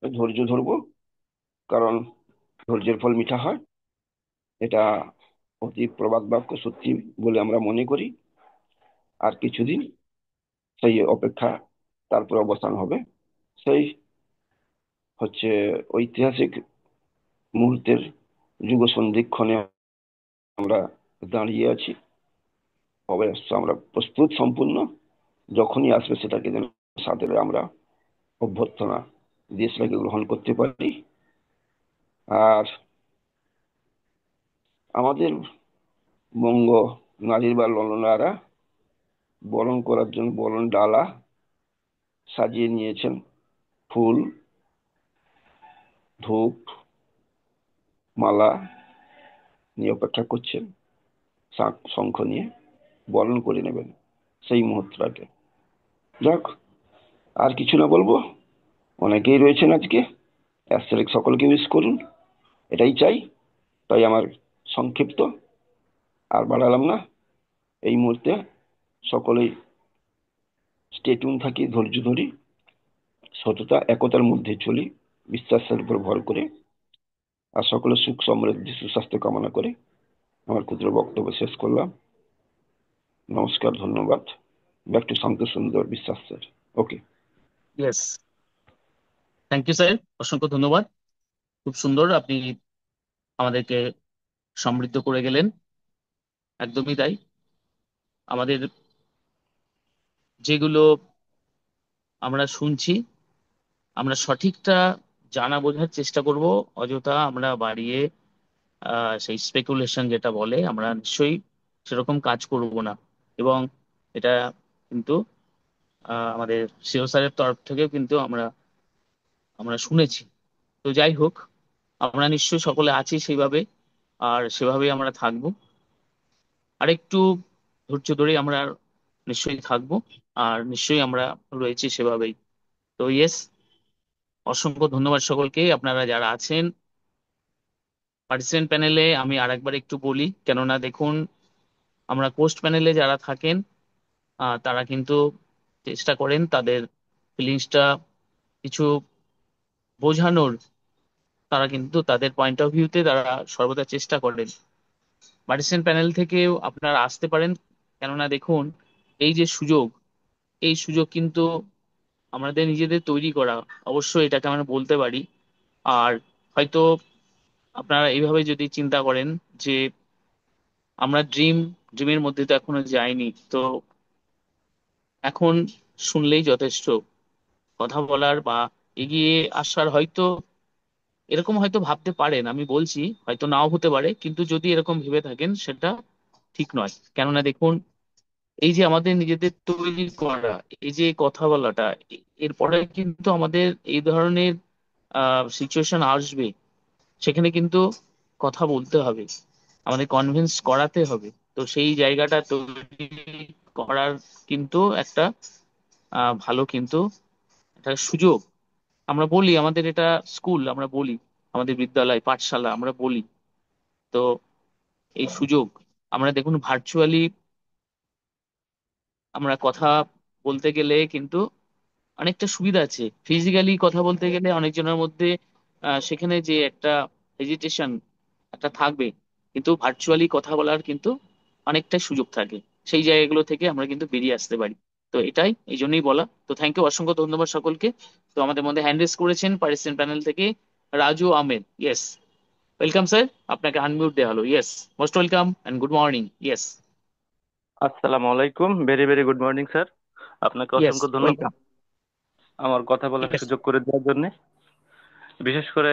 ধৈর্য ধরবো, কারণ ধৈর্যের ফল মিঠা হয়। এটা অতি প্রবাদ বাক্য, সত্যি বলে আমরা মনে করি। আর কিছুদিন সেই অপেক্ষা, তারপর অবসান হবে। সেই হচ্ছে ঐতিহাসিক মুহূর্তের যুগ সন্ধিক্ষণে আমরা দাঁড়িয়ে আছি। অবশ্য আমরা প্রস্তুত সম্পূর্ণ, যখনই আসবে সেটাকে যেন সাথে আমরা অভ্যর্থনা দিয়ে সেটাকে গ্রহণ করতে পারি। আর আমাদের বঙ্গ নারীর বা ললনারা বরণ করার জন্য বরণ ডালা সাজিয়ে নিয়েছেন, ফুল, ধূপ, মালা নিয়ে অপেক্ষা করছেন, শাঁখ শঙ্খ নিয়ে বরণ করে নেবেন সেই মুহূর্তটাকে। যাক, আর কিছু না বলবো, অনেকেই রয়েছেন আজকে, সকলকে উইশ করুন, এটাই চাই। তাই আমার সংক্ষিপ্ত, আর বাড়ালাম না এই মুহূর্তে। সকলেই স্টে টিউন থাকি, ধৈর্য ধরি, সততা একতার মধ্যে চলি, বিশ্বাসের উপর ভর করে, আর সকলের সুখ সমৃদ্ধি সুস্বাস্থ্য কামনা করে আমার ক্ষুদ্র বক্তব্য শেষ করলাম। নমস্কার, ধন্যবাদ। Back to Shanta Sundar Biswas sir. Okay. Yes, thank you sir, অসংখ্য ধন্যবাদ। খুব সুন্দর, আপনি আমাদেরকে সমৃদ্ধ করে গেলেন। একদমই তাই। আমাদের যেগুলো আমরা শুনছি, আমরা সঠিকটা জানা বোঝার চেষ্টা করব, অযথা আমরা বাড়িয়ে সেই স্পেকুলেশন যেটা বলে আমরা নিশ্চয়ই সেরকম কাজ করব না। এবং এটা কিন্তু আমাদের সিও স্যারের তরফ থেকেও কিন্তু আমরা আমরা শুনেছি। তো যাই হোক, আমরা নিশ্চয়ই সকলে আছি সেইভাবে, আর সেভাবেই আমরা থাকবো। আরেকটু ধৈর্য ধরে আমরা নিশ্চয়ই থাকবো, আর নিশ্চয়ই আমরা রয়েছি সেভাবেই। তো ইয়েস, অসংখ্য ধন্যবাদ সকলকে, আপনারা যারা আছেন পার্টিসিপেন্ট প্যানেলে। আমি আরেকবার একটু বলি, কেননা দেখুন, আমরা পোস্ট প্যানেলে যারা থাকেন তারা কিন্তু চেষ্টা করেন তাদের ফিলিংসটা কিছু বোঝানোর, তারা কিন্তু তাদের পয়েন্ট অফ ভিউতে তারা সর্বদা চেষ্টা করেন। পার্টিসিপেন্ট প্যানেল থেকেও আপনারা আসতে পারেন, কেননা দেখুন, এই যে সুযোগ, এই সুযোগ কিন্তু আমাদের নিজেদের তৈরি করা, অবশ্যই এটাকে আমরা বলতে পারি। আর হয়তো আপনারা এইভাবে যদি চিন্তা করেন যে আমরা ড্রিমের মধ্যে তো এখনো যাইনি, তো এখন শুনলেই যথেষ্ট। কথা বলার বা এগিয়ে আসার হয়তো এরকম হয়তো ভাবতে পারেন, আমি বলছি হয়তো নাও হতে পারে, কিন্তু যদি এরকম ভেবে থাকেন সেটা ঠিক নয়। কেননা দেখুন, এই যে আমাদের নিজেদের তৈরি করা, এই যে কথা বলাটা, এরপরে কিন্তু আমাদের এই ধরনের সিচুয়েশন আসবে, সেখানে কিন্তু কথা বলতে হবে, আমাদের কনভিন্স করাতে হবে। তো সেই জায়গাটা তৈরি করার কিন্তু একটা ভালো কিন্তু একটা সুযোগ। আমরা বলি আমাদের এটা স্কুল, আমরা বলি আমাদের বিদ্যালয় পাঠশালা, আমরা বলি। তো এই সুযোগ, আমরা দেখুন ভার্চুয়ালি আমরা কথা বলতে গেলে কিন্তু অনেকটা সুবিধা আছে। ফিজিক্যালি কথা বলতে গেলে অনেকজনের মধ্যে সেখানে যে একটা হেজিটেশন একটা থাকবে, কিন্তু ভার্চুয়ালি কথা বলার কিন্তু অনেকটাই সুযোগ থাকে। সেই জায়গাগুলো থেকে আমরা কিন্তু বেরিয়ে আসতে পারি। তো এটাই, এই জন্যই বলা। তো থ্যাংক ইউ, অসংখ্য ধন্যবাদ সকলকে। তো আমাদের মধ্যে হ্যান্ড রেজ করেছেন পার্টিসিপেন্ট প্যানেল থেকে Raju Ahmed. Yes, welcome sir, আপনাকে আনমিউট দেওয়া হলো। Yes, most welcome and good morning. Yes. আসসালামু আলাইকুম, very very good morning sir. আপনাকে ইয়েস, অসংখ্য ধন্যবাদ ওয়েলকাম। আমার কথা বলার ইয়েস। সুযোগ করে দেওয়ার জন্য। বিশেষ করে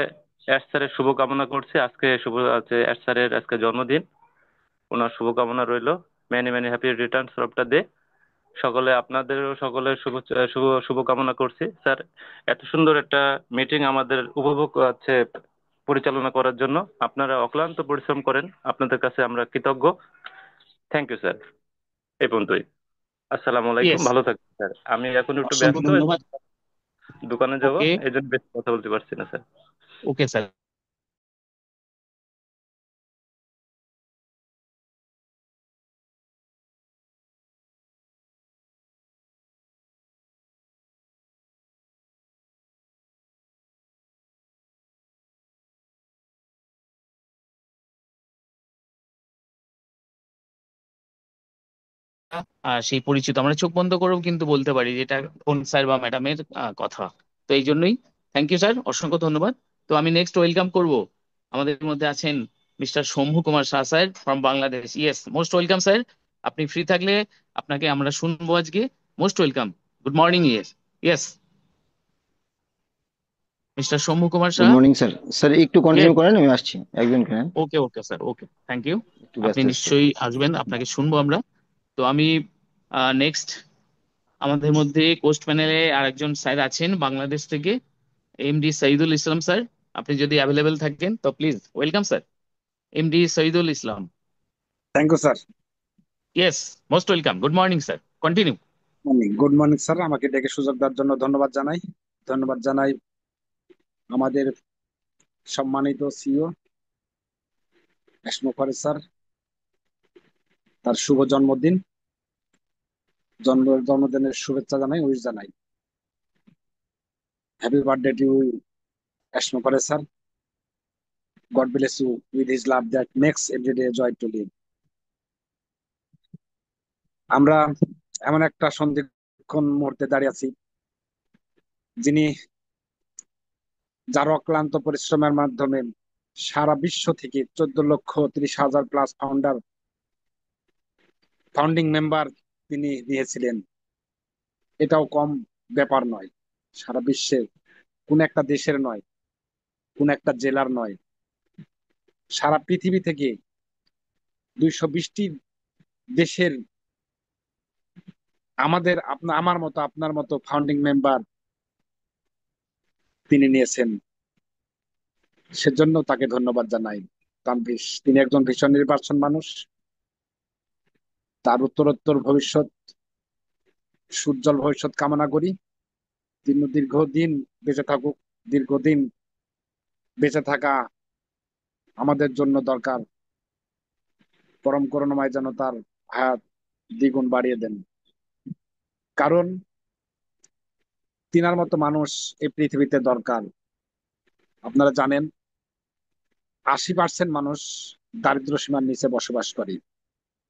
অ্যাশ স্যারের শুভকামনা করছি, আজকে শুভ আছে অ্যাশ স্যারের আজকে জন্মদিন। ওনার শুভকামনা রইলো, many many happy Returns of the day. সকলে আপনাদেরও সকলের শুভ শুভ শুভকামনা করছি স্যার। এত সুন্দর একটা মিটিং আমাদের উপভোগ আছে পরিচালনা করার জন্য আপনারা অক্লান্ত পরিশ্রম করেন, আপনাদের কাছে আমরা কৃতজ্ঞ। Thank you sir. এই পর্যন্তই। আসসালামু আলাইকুম, ইয়েস, ভালো থাকবেন স্যার। আমি এখন একটু অসংখ্য ব্যস্ত, ধন্যবাদ। দোকানে যাব, ওকে। এই জন্য বেশি কথা বলতে পারছি না স্যার। Okay sir. সেই পরিচিত আমরা চোখ বন্ধ করেও কিন্তু বলতে পারি যে এটা কোন স্যার বা ম্যাডামের কথা। তো এই জন্যই থ্যাংক ইউ স্যার, অসংখ্য ধন্যবাদ। তো আমি নেক্সট ওয়েলকাম করব, আমাদের মধ্যে আছেন mister Shambhu Kumar Shah sir from Bangladesh. Yes, most welcome sir. আপনি ফ্রি থাকলে আপনাকে আমরা শুনবো আজকে। Most welcome, good morning. Yes. Yes, mister Shambhu Kumar good Shah. Morning sir. Sir একটু কন্টিনিউ ইয়েস। করেন, আমি আসছি, একজন কেন, okay okay sir, okay, thank you. একটু আপনি ব্যস্ত আছি। নিশ্চয়ই আসবেন, আপনাকে শুনবো আমরা। তো আমি নেক্সট, আমাদের মধ্যে কোস্ট প্যানেলে আরেকজন স্যার আছেন বাংলাদেশ থেকে, এমডি শহীদুল ইসলাম স্যার। আপনি যদি অ্যাভেলেবেল থাকেন তো please welcome sir, MD Shahidul Islam. Thank you sir. Yes, most welcome, good morning sir, continue. Morning, good morning sir. আমাকে ডেকে সুযোগ দেওয়ার জন্য ধন্যবাদ জানাই। ধন্যবাদ জানাই আমাদের সম্মানিত সিও এসমো ফারেজ স্যার, তার শুভ জন্মদিন। জন্মদিনের শুভেচ্ছা জানাই, উইশ জানাই। হ্যাপি বার্থডে টু অ্যাশমো করে sir. God bless you with his love that makes everyday joy to live. আমরা এমন একটা সন্ধিক্ষণ মুহূর্তে দাঁড়িয়ে আছি, যিনি যার অক্লান্ত পরিশ্রমের মাধ্যমে সারা বিশ্ব থেকে 14,30,000 প্লাস ফাউন্ডিং মেম্বার তিনি নিয়েছিলেন। এটাও কম ব্যাপার নয়। সারা বিশ্বের কোন একটা দেশের নয়, কোন একটা জেলার নয়, সারা পৃথিবী থেকে 220টি দেশের আমার মতো আপনার মতো ফাউন্ডিং মেম্বার তিনি নিয়েছেন। সেজন্য তাকে ধন্যবাদ জানাই। তিনি একজন ভীষণ নির্বাচন মানুষ। তার উত্তরোত্তর ভবিষ্যৎ, সুজ্জ্বল ভবিষ্যৎ কামনা করি। তিনি দীর্ঘদিন বেঁচে থাকুক। দীর্ঘদিন বেঁচে থাকা আমাদের জন্য দরকার। পরম করুণাময় যেন তার হায়াত দ্বিগুণ বাড়িয়ে দেন। কারণ তিনার মতো মানুষ এই পৃথিবীতে দরকার। আপনারা জানেন 80% মানুষ দারিদ্র সীমার নিচে বসবাস করে।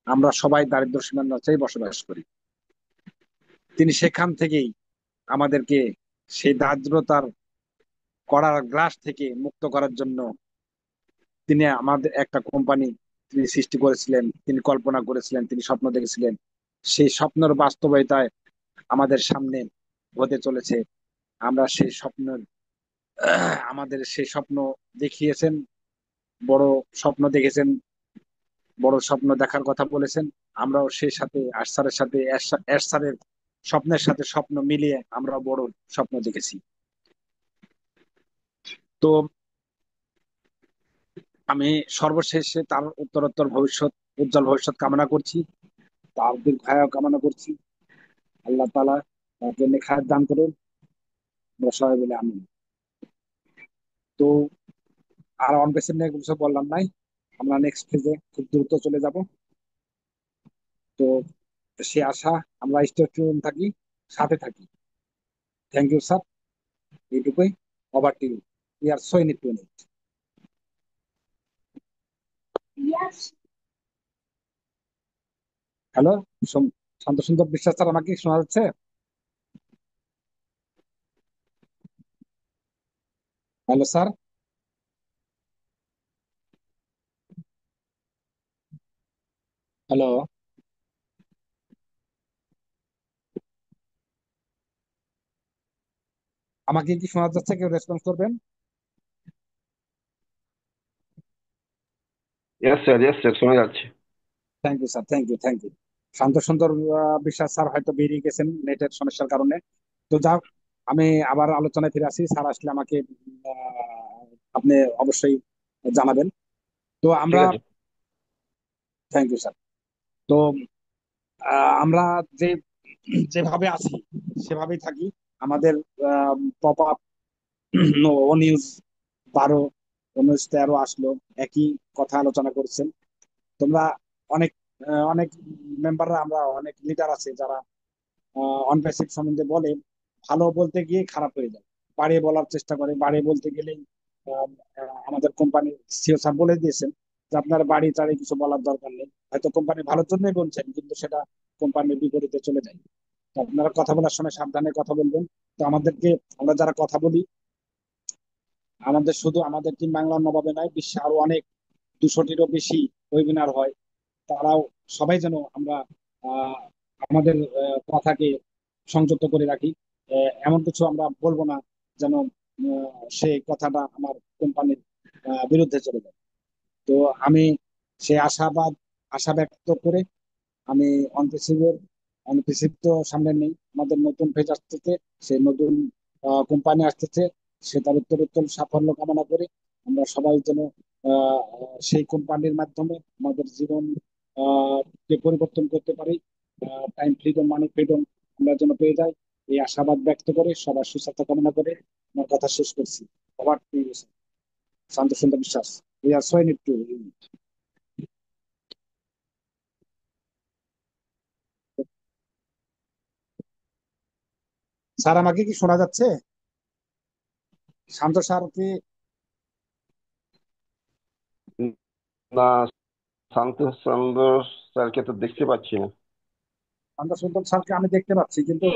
আমরা সবাই দারিদ্র সীমার নিচেই বসবাস করি। তিনি সেখান থেকেই আমাদেরকে সেই দারিদ্রতার কড়া গ্রাস থেকে মুক্ত করার জন্য তিনি আমাদের একটা কোম্পানি তিনি সৃষ্টি করেছিলেন, তিনি কল্পনা করেছিলেন, তিনি স্বপ্ন দেখেছিলেন। সেই স্বপ্নের বাস্তবায়িতায় আমাদের সামনে হতে চলেছে। আমরা সেই স্বপ্নের আমাদের সেই স্বপ্ন দেখিয়েছেন, বড় স্বপ্ন দেখেছেন, বড় স্বপ্ন দেখার কথা বলেছেন। আমরাও সেই সাথে আশসারের সাথে এরশাদের স্বপ্নের সাথে স্বপ্ন মিলিয়ে আমরা বড় স্বপ্ন দেখেছি। তো আমি সর্বশেষে তার উত্তরোত্তর ভবিষ্যৎ, উজ্জ্বল ভবিষ্যৎ কামনা করছি। তার দীর্ঘায়ু কামনা করছি। আল্লাহ তাআলা তাকে নেখায়াত দান করুন। আমরা সবাই বলে আমিন। তো আর অন পেশেন্ট নিয়ে কিছু বললাম নাই। আমরা নেক্সট ফেজে খুব দ্রুত চলে যাব। তো সে আশা আমরা স্টে টিউন থাকি, সাথে থাকি। Thank you sir. এইটুকুই। Over to you. We are so in it. Hello, Shanta Sundar Biswas sir, আমাকে কি শোনা যাচ্ছে? হ্যালো স্যার, হ্যালো, আমাকে কি শোনা যাচ্ছে? কেউ রেসপন্স করবেন? ইয়েস স্যার, শোনা যাচ্ছে। Thank you sir, thank you, thank you. Shanta Sundar Biswas sir হয়তো বেরিয়ে গেছেন নেটের সমস্যার কারণে। তো যাক, আমি আবার আলোচনায় ফিরে আসি। স্যার আসলে আমাকে আপনি অবশ্যই জানাবেন। তো ঠিক আমরা, আছে। Thank you sir. তো আমরা যে যেভাবে আছি সেভাবেই থাকি। আমাদের পপ আপ ও নিউজ 12, 19, 13 আসলো, একই কথা আলোচনা করছেন। তোমরা অনেক অনেক মেম্বাররা, আমরা অনেক লিডার আছে যারা অনপ্যাসিভ সম্বন্ধে বলে, ভালো বলতে গিয়ে খারাপ হয়ে যায়, বাড়িয়ে বলার চেষ্টা করে। বাড়িয়ে বলতে গেলেই আহ, আমাদের কোম্পানি সিও স্যার বলে দিয়েছেন যে আপনার বাড়ি চাড়ে কিছু বলার দরকার নেই। হয়তো কোম্পানি ভালোর জন্যই বলছেন, কিন্তু সেটা কোম্পানির বিপরীতে চলে যায়। তো আপনারা কথা বলার সময় সাবধানে কথা বলবেন। তো আমাদেরকে, আমরা যারা কথা বলি, আমাদের শুধু আমাদের টিম বাংলা নবাবে নয়, বিশ্বে আরো অনেক 200টিরও বেশি ওয়েবিনার হয়। তারাও সবাই যেন আমরা আহ, আমাদের কথাকে সংযুক্ত করে রাখি। এমন কিছু আমরা বলবো না যেন সেই কথাটা আমার কোম্পানির বিরুদ্ধে চলে যায়। তো আমি সে আশা ব্যক্ত করে আমি অনপ্রেসিভের অনপ্রেসিভ তো সামনে নেই, আমাদের নতুন পেজ আসতেছে, সেই নতুন কোম্পানি আসতেছে, সে তার উত্তরোত্তর সাফল্য কামনা করে আমরা সবাই যেন সেই কোম্পানির মাধ্যমে আমাদের জীবন কে পরিবর্তন করতে পারি। টাইম ফ্রিডম, মানি ফ্রিডম আমরা যেন পেয়ে যাই, এই আশাবাদ ব্যক্ত করে সবার সুস্বাস্থ্য কামনা করে আমার কথা শেষ করছি। আবার শান্ত সুন্দর বিশ্বাস। We are so need to. Sir আমাকে কি শোনা যাচ্ছে? শান্ত স্যার কি? না, শান্ত সুন্দর স্যারকে তো দেখতে পাচ্ছি না। শান্ত সুন্দর স্যারকে আমি দেখতে পাচ্ছি, কিন্তু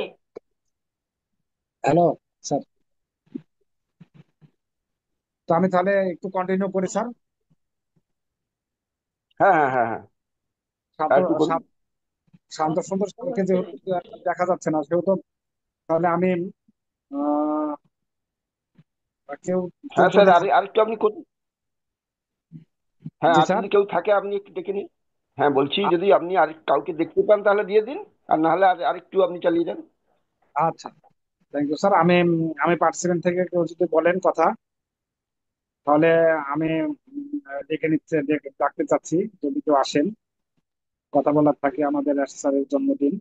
হ্যালো স্যার, তো আমি তাহলে একটু কন্টিনিউ করি স্যার। হ্যাঁ, হ্যাঁ, হ্যাঁ, হ্যাঁ, শান্ত আর একটু করুন। শান্ত শান্ত সুন্দর স্যারকে যেহেতু দেখা যাচ্ছে না, সেহেতু তাহলে আমি আহ, কেউ কেউ হ্যাঁ স্যার, যদি আরেকটু আপনি করুন। হ্যাঁ, জি আর স্যার। যদি কেউ থাকে আপনি একটু ডেকে নিন। হ্যাঁ, বলছি যদি আপনি আর কাউকে দেখতে পান তাহলে দিয়ে দিন, আর না হলে আরেকটু আপনি চালিয়ে যান। আচ্ছা, থ্যাংক ইউ স্যার। আমি আমি পার্টিসিপেন্ট থেকে কেউ যদি বলেন কথা, তাহলে আমি ডেকে নিচ্ছে, ডাকতে চাচ্ছি যদি কেউ আসেন। কথা বলার থাকে, আমাদের স্যারের জন্মদিন,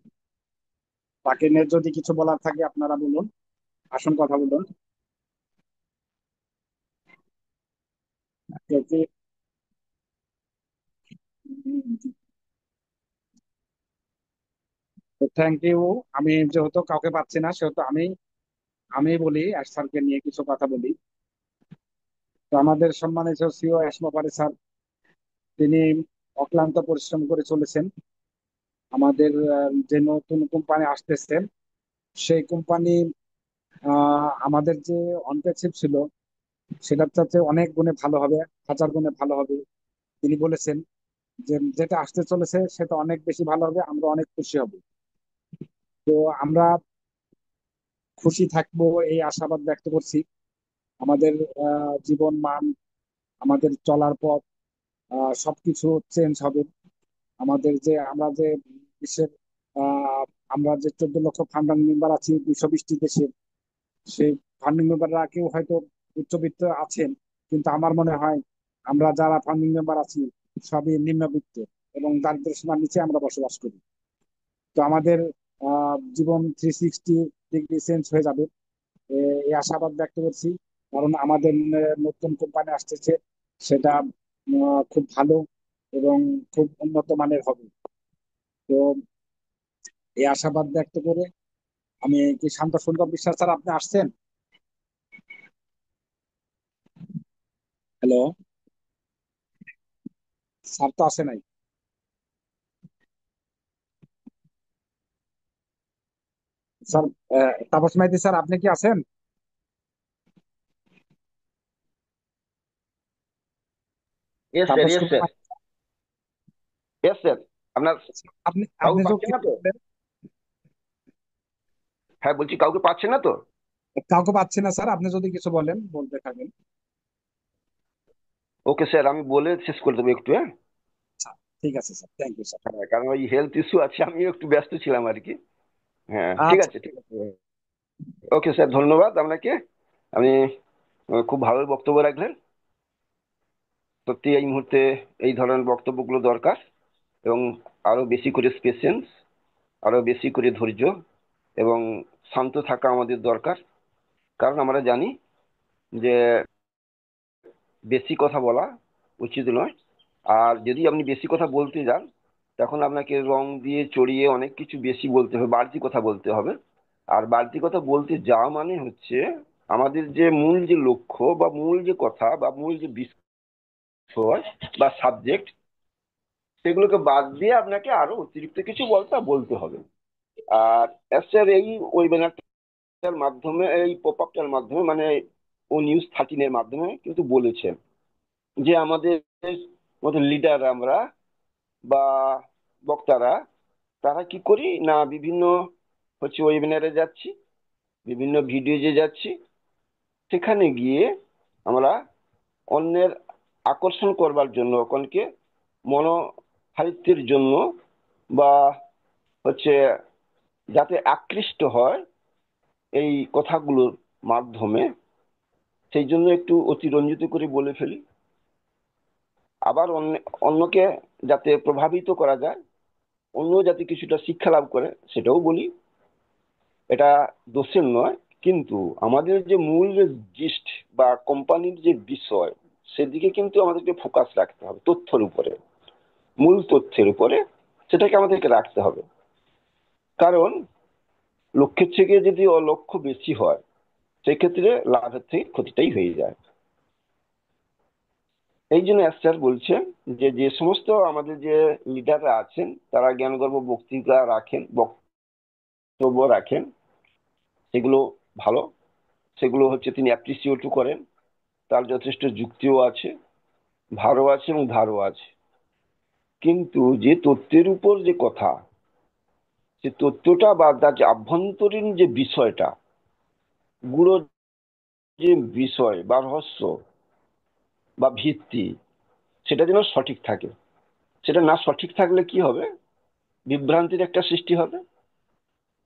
তাকে নিয়ে যদি কিছু বলার থাকে আপনারা বলুন, আসুন কথা বলুন। কেউ কি? Thank you. আমি যেহেতু কাউকে পাচ্ছি না, সেহেতু আমি আমি বলি, স্যারকে নিয়ে কিছু কথা বলি। তো আমাদের সম্মানিত সিও এসমা পারি স্যার, তিনি অক্লান্ত পরিশ্রম করে চলেছেন। আমাদের যে নতুন কোম্পানি আসতেছে, সেই কোম্পানি আমাদের যে অনপ্যাসিভ ছিল সেটার চাইতে অনেক গুণে ভালো হবে, 1000 গুণে ভালো হবে। তিনি বলেছেন যে যেটা আসতে চলেছে সেটা অনেক বেশি ভালো হবে, আমরা অনেক খুশি হব। তো আমরা খুশি থাকবো এই আশাবাদ ব্যক্ত করছি। আমাদের জীবন মান, আমাদের চলার পথ, সবকিছু চেঞ্জ হবে। আমাদের যে আমরা যে বিশ্বের আমরা যে 14 লক্ষ ফান্ডিং মেম্বার আছি 220টি দেশে, সেই ফান্ডিং মেম্বাররা কেউ হয়তো উচ্চবিত্ত আছেন, কিন্তু আমার মনে হয় আমরা যারা ফান্ডিং মেম্বার আছি সবই নিম্নবিত্ত এবং দারিদ্র্য সীমার নিচে আমরা বসবাস করি। তো আমাদের জীবন 360 ডিগ্রি চেঞ্জ হয়ে যাবে, এই আশাবাদ ব্যক্ত করছি। কারণ আমাদের নতুন কোম্পানি আসতেছে, সেটা খুব ভালো এবং খুব উন্নত মানের হবে। তো এই আশাবাদ ব্যক্ত করে আমি কি শান্ত সুন্দর বিশ্বাস স্যার, আপনি আসছেন? হ্যালো স্যার, তো আসে নাই স্যার। তাপস মাইতি স্যার, আপনি কি আছেন? Yes sir, Tapas yes Kumar sir, Maiti, yes sir. আপনার আপনি আপনি কাউকে যে পাচ্ছেন না কিছু তো? বললেন। হ্যাঁ, বলছি কাউকে পাচ্ছেন না তো? কাউকে পাচ্ছি না স্যার, আপনি যদি কিছু বলেন বলতে থাকেন। ওকে স্যার, আমি বলে শেষ করে দেবো একটু। হ্যাঁ, আচ্ছা, ঠিক আছে স্যার, থ্যাংক ইউ স্যার। হ্যাঁ, কারণ ওই হেলথ ইস্যু আছে, আমিও একটু ব্যস্ত ছিলাম আর কি। হ্যাঁ, ঠিক আচ্ছা, আছে, ঠিক আছে। ওকে স্যার, ধন্যবাদ আপনাকে। আমি খুব ভালো বক্তব্য রাখলেন। সত্যি এই মুহূর্তে এই ধরনের বক্তব্যগুলো দরকার, এবং আরো বেশি করে পেশেন্স, আরো বেশি করে ধৈর্য এবং শান্ত থাকা আমাদের দরকার। কারণ আমরা জানি যে বেশি কথা বলা উচিত নয়। আর যদি আপনি বেশি কথা বলতে যান, তখন আপনাকে রং দিয়ে চড়িয়ে অনেক কিছু বেশি বলতে হবে, বাড়তি কথা বলতে হবে। আর বাড়তি কথা বলতে যাওয়া মানে হচ্ছে আমাদের যে মূল যে লক্ষ্য বা মূল যে কথা বা মূল যে বিষয় বা সাবজেক্ট, সেগুলোকে বাদ দিয়ে আপনাকে আরো অতিরিক্ত কিছু বলতে হবে। আর স্যার এই ওয়েবিনারটার মাধ্যমে, এই পপ আপটার মাধ্যমে, মানে ও News 13 এর মাধ্যমে কিন্তু বলেছেন যে আমাদের মতো লিডার আমরা বা বক্তারা, তারা কি করি না, বিভিন্ন ওয়েবিনারে যাচ্ছি, বিভিন্ন ভিডিও যে যাচ্ছি, সেখানে গিয়ে আমরা অন্যের আকর্ষণ করবার জন্য, অকনকে মনোহারিত্যের জন্য, বা হচ্ছে যাতে আকৃষ্ট হয় এই কথাগুলোর মাধ্যমে, সেই জন্য একটু অতিরঞ্জিত করে বলে ফেলি। আবার অন্যকে যাতে প্রভাবিত করা যায়, অন্য যাতে কিছুটা শিক্ষা লাভ করে, সেটাও বলি। এটা দোষের নয়, কিন্তু আমাদের যে মূল যে জিস্ট বা কোম্পানির যে বিষয়, সেদিকে কিন্তু আমাদেরকে ফোকাস রাখতে হবে, তথ্যের উপরে, মূল তথ্যের উপরে সেটাকে আমাদেরকে রাখতে হবে। কারণ লক্ষ্যের থেকে যদি অলক্ষ্য বেশি হয় সেক্ষেত্রে লাভের থেকে ক্ষতিটাই হয়ে যায়। এই জন্য স্যার বলছেন যে যে সমস্ত আমাদের যে লিডাররা আছেন তারা জ্ঞানগর্ভ বক্তৃতা রাখেন, বক্তব্য রাখেন, সেগুলো ভালো, সেগুলো হচ্ছে তিনি অ্যাপ্রিসিয়েটও করেন, তার যথেষ্ট যুক্তিও আছে, ভারও আছে এবং ধারও আছে। কিন্তু যে তথ্যের উপর যে কথা, সে তথ্যটা বা তার যে আভ্যন্তরীণ যে বিষয়টা, গুড়ো যে বিষয় বা রহস্য বা ভিত্তি, সেটা যেন সঠিক থাকে। সেটা না সঠিক থাকলে কি হবে? বিভ্রান্তির একটা সৃষ্টি হবে,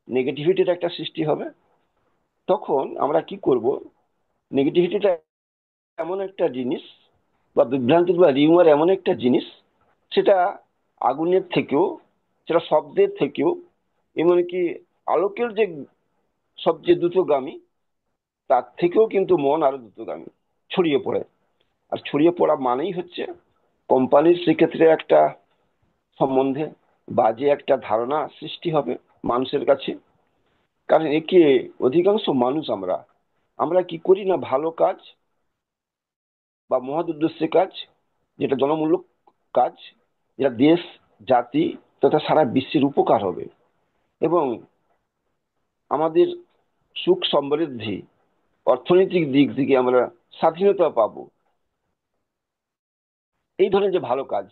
নেগেটিভিটির একটা সৃষ্টি হবে। তখন আমরা কি করব? নেগেটিভিটিটা এমন একটা জিনিস বা বিভ্রান্তি বা রিউমার এমন একটা জিনিস, সেটা আগুনের থেকেও, সেটা শব্দের থেকেও, এমনকি আলোকের যে সবচেয়ে দ্রুতগামী, তার থেকেও কিন্তু মন আরো দ্রুতগামী, ছড়িয়ে পড়ে। আর ছড়িয়ে পড়া মানেই হচ্ছে কোম্পানির সেক্ষেত্রে একটা সম্বন্ধে বাজে একটা ধারণা সৃষ্টি হবে মানুষের কাছে। কারণ একে অধিকাংশ মানুষ আমরা আমরা কি করি না, ভালো কাজ বা মহৎ উদ্দেশ্যে কাজ, যেটা জনমূলক কাজ, যেটা দেশ জাতি তথা সারা বিশ্বের উপকার হবে এবং আমাদের সুখ সমৃদ্ধি অর্থনৈতিক দিক থেকে আমরা স্বাধীনতা পাবো, এই ধরনের যে ভালো কাজ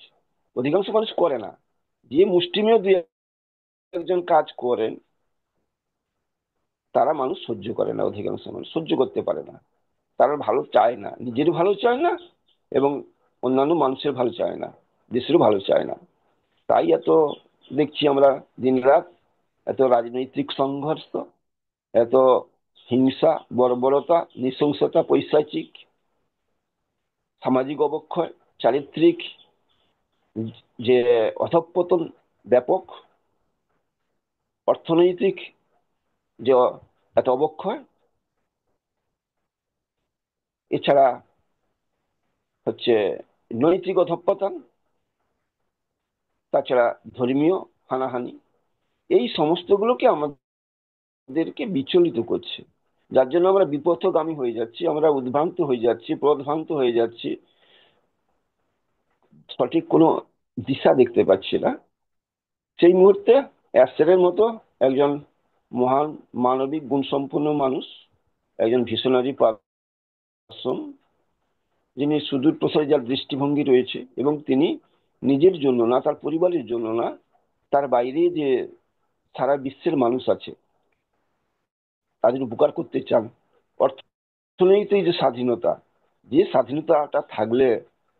অধিকাংশ মানুষ করে না। যে মুষ্টিমেয় দুই একজন কাজ করেন তারা মানুষ সহ্য করে না, অধিকাংশ মানুষ সহ্য করতে পারে না। তারা ভালো চায় না, নিজের ভালো চায় না এবং অন্যান্য মানুষের ভালো চায় না, দেশেরও ভালো চায় না। তাই এত দেখছি আমরা দিনরাত এত রাজনৈতিক সংঘর্ষ, এত হিংসা, বর্বরতা, নৃশংসতা, পৈশাচিক, সামাজিক অবক্ষয়, চারিত্রিক যে অধঃপতন ব্যাপক, অর্থনৈতিক যে এত অবক্ষয়, এছাড়া হচ্ছে নৈতিক অধঃপতন, তাছাড়া ধর্মীয় হানাহানি, এই সমস্তগুলোকে আমাদেরকে বিচলিত করছে। যার জন্য আমরা বিপথগামী হয়ে যাচ্ছি, আমরা উদ্ভ্রান্ত হয়ে যাচ্ছি, পথভ্রান্ত হয়ে যাচ্ছি, সঠিক কোনো দিশা দেখতে পাচ্ছি না। সেই মুহূর্তে অ্যাসারের মতো একজন মহান মানবিক গুণসম্পন্ন মানুষ, একজন ভিশনারি পার্সন, যিনি সুদূর প্রসারী যার দৃষ্টিভঙ্গি রয়েছে এবং তিনি নিজের জন্য না, তার পরিবারের জন্য না, তার বাইরে যে সারা বিশ্বের মানুষ আছে তাদের উপকার করতে চান। অর্থনৈতিক যে স্বাধীনতা, যে স্বাধীনতাটা থাকলে